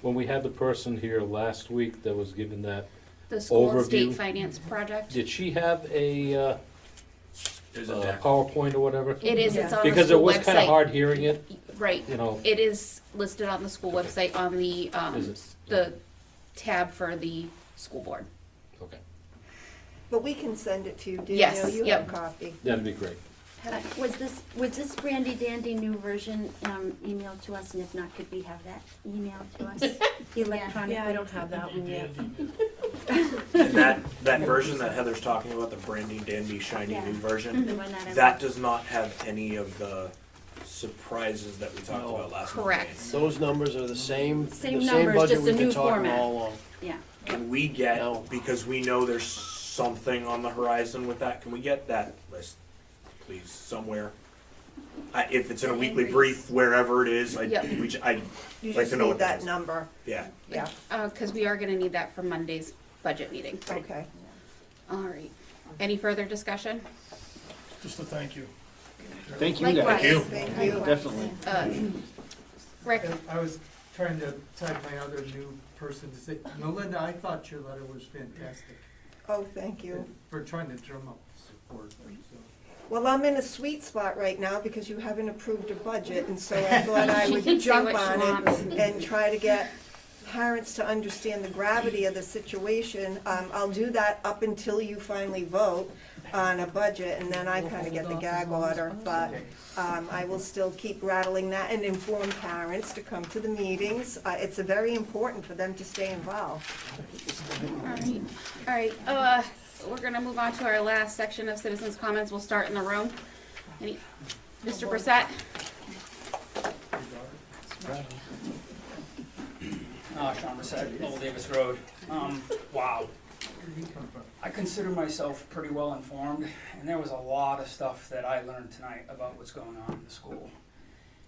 when we had the person here last week that was given that The school and overview, state finance project. did she have a There's a deck. PowerPoint or whatever? It is. It's on the Because it school was kind of website. hard hearing it. Right. You know. It is listed on the school website on the Is it? the tab for the school board. Okay, But we can send it to you, Daniel. Yes, You yep. have a copy. that'd be great. Was this brandy dandy new version emailed to us, and if not, could we have that emailed to us electronically? Yeah, I don't have that one yet. And that version that Heather's talking about, the brandy dandy shiny Yeah. new version, The one that I that like. does not have any of the surprises that we talked No. about last Correct. Those numbers are the same Same the numbers, budget just a we've been new talking format. all along. Yeah. Can we get, No. because we know there's something on the horizon with that, can we get that list, please, somewhere? If it's in a weekly brief, wherever it is, Yep. I'd You like just to know need what that that is. number. Yeah. Yeah, Because we are going to need that for Monday's budget meeting. okay. All right. Any further discussion? Just a thank you. Thank you, Likewise. guys. Thank you. Definitely. Rick? I was trying to tag my other new person to say, Melinda, I thought your letter was fantastic. Oh, thank you. For trying to drum up support. So. Well, I'm in a sweet spot right now because you haven't approved a budget, and so I thought I She would can say jump what she on wants. it and try to get parents to understand the gravity of the situation. I'll do that up until you finally vote on a budget, and then I kind of get the gag order. But I will still keep rattling that and inform parents to come to the meetings. It's very important for them to stay involved. All right. We're going to move on to our last section of citizens' comments. We'll start in the room. Mr. Brissette? Sean Brissette, Old Davis Road. Wow. I consider myself pretty well informed, and there was a lot of stuff that I learned tonight about what's going on in the school.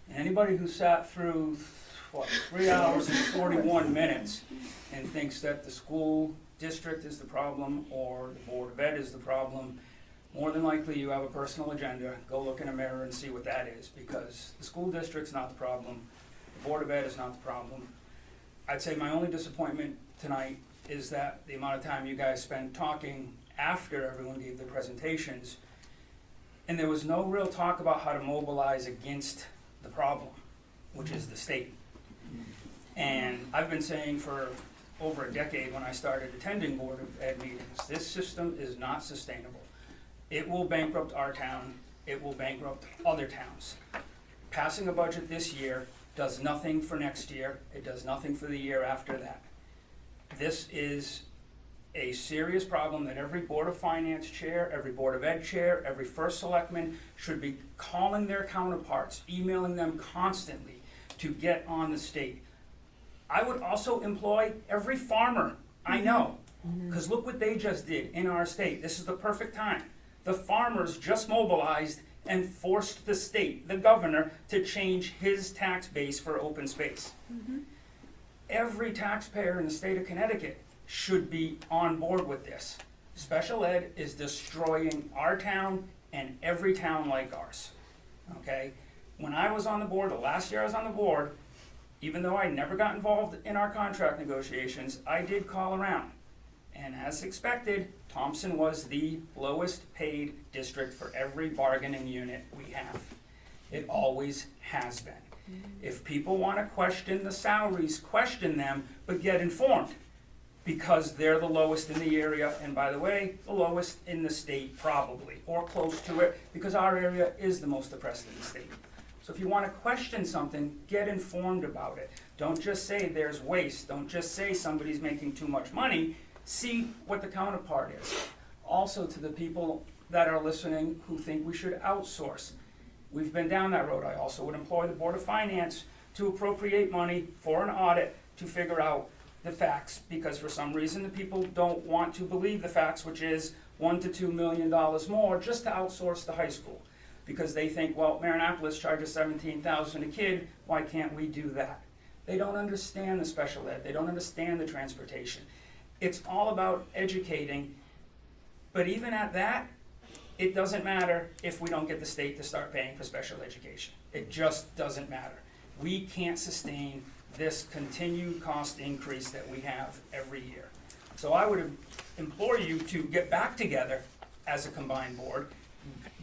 And anybody who sat through, 3 hours and 41 minutes and thinks that the school district is the problem or the Board of Ed is the problem, more than likely you have a personal agenda. Go look in a mirror and see what that is, because the school district's not the problem, the Board of Ed is not the problem. I'd say my only disappointment tonight is that the amount of time you guys spent talking after everyone gave their presentations, and there was no real talk about how to mobilize against the problem, which is the state. And I've been saying for over a decade when I started attending Board of Ed meetings, this system is not sustainable. It will bankrupt our town, it will bankrupt other towns. Passing a budget this year does nothing for next year, it does nothing for the year after that. This is a serious problem that every Board of Finance chair, every Board of Ed chair, every first selectman should be calling their counterparts, emailing them constantly to get on the state. I would also employ every farmer I know, because look what they just did in our state. This is the perfect time. The farmers just mobilized and forced the state, the governor, to change his tax base for open space. Every taxpayer in the state of Connecticut should be on board with this. Special ed is destroying our town and every town like ours, okay? When I was on the board, the last year I was on the board, even though I never got involved in our contract negotiations, I did call around. And as expected, Thompson was the lowest paid district for every bargaining unit we have. It always has been. If people want to question the salaries, question them, but get informed, because they're the lowest in the area, and by the way, the lowest in the state probably, or close to it, because our area is the most oppressed in the state. So if you want to question something, get informed about it. Don't just say there's waste. Don't just say somebody's making too much money. See what the counterpart is. Also, to the people that are listening who think we should outsource, we've been down that road. I also would employ the Board of Finance to appropriate money for an audit to figure out the facts, because for some reason the people don't want to believe the facts, which is $1 to $2 million more just to outsource the high school. Because they think, well, Marinopolis charges $17,000 a kid, why can't we do that? They don't understand the special ed, they don't understand the transportation. It's all about educating, but even at that, it doesn't matter if we don't get the state to start paying for special education. It just doesn't matter. We can't sustain this continued cost increase that we have every year. So I would implore you to get back together as a combined board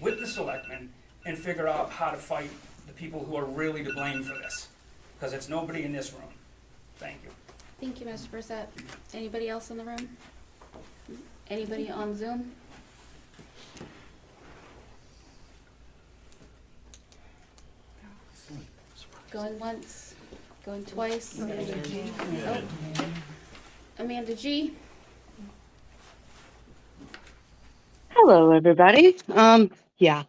with the selectmen and figure out how to fight the people who are really to blame for this, because it's nobody in this room. Thank you. Thank you, Mr. Brissett. Anybody else in the room? Anybody on Zoom? Going once, going twice. Amanda G. Oh. Amanda G. Hello, everybody. Yeah,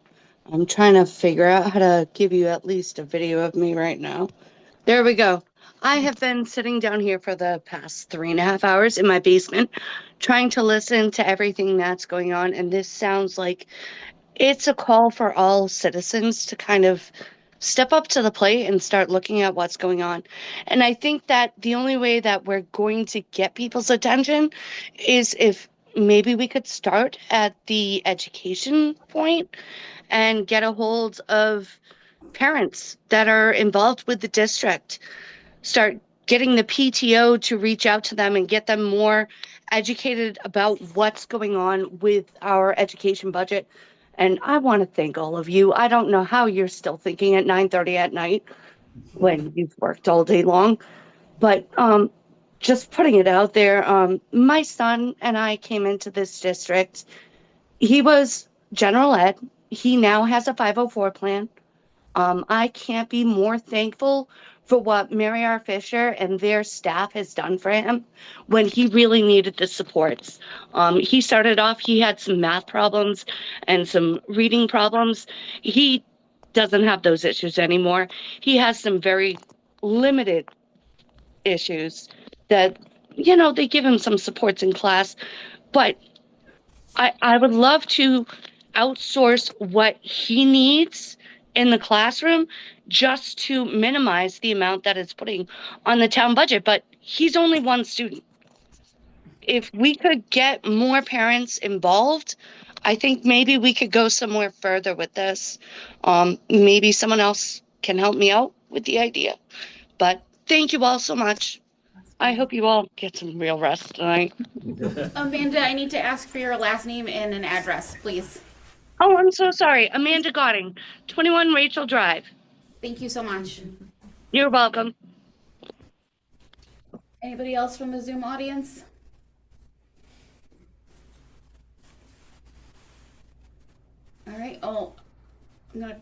I'm trying to figure out how to give you at least a video of me right now. There we go. I have been sitting down here for the past 3.5 hours in my basement, trying to listen to everything that's going on, and this sounds like it's a call for all citizens to kind of step up to the plate and start looking at what's going on. And I think that the only way that we're going to get people's attention is if maybe we could start at the education point and get a hold of parents that are involved with the district. Start getting the PTO to reach out to them and get them more educated about what's going on with our education budget. And I want to thank all of you. I don't know how you're still thinking at 9:30 at night when you've worked all day long, but just putting it out there, my son and I came into this district. He was general ed. He now has a 504 plan. I can't be more thankful for what Mary R. Fisher and their staff has done for him when he really needed the supports. He started off, he had some math problems and some reading problems. He doesn't have those issues anymore. He has some very limited issues that, you know, they give him some supports in class, but I would love to outsource what he needs in the classroom just to minimize the amount that it's putting on the town budget. But he's only one student. If we could get more parents involved, I think maybe we could go somewhere further with this. Maybe someone else can help me out with the idea. But thank you all so much. I hope you all get some real rest tonight. Amanda, I need to ask for your last name and an address, please. Oh, I'm so sorry. Amanda Godding, 21 Rachel Drive. Thank you so much. You're welcome. Anybody else from the Zoom audience? All right. Oh, I'm gonna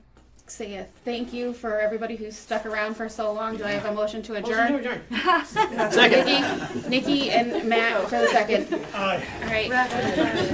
say a thank you for everybody who's stuck around for so long. Do I have a motion to adjourn? Motion to Second. Nikki and Matt for the second. Aye. All right.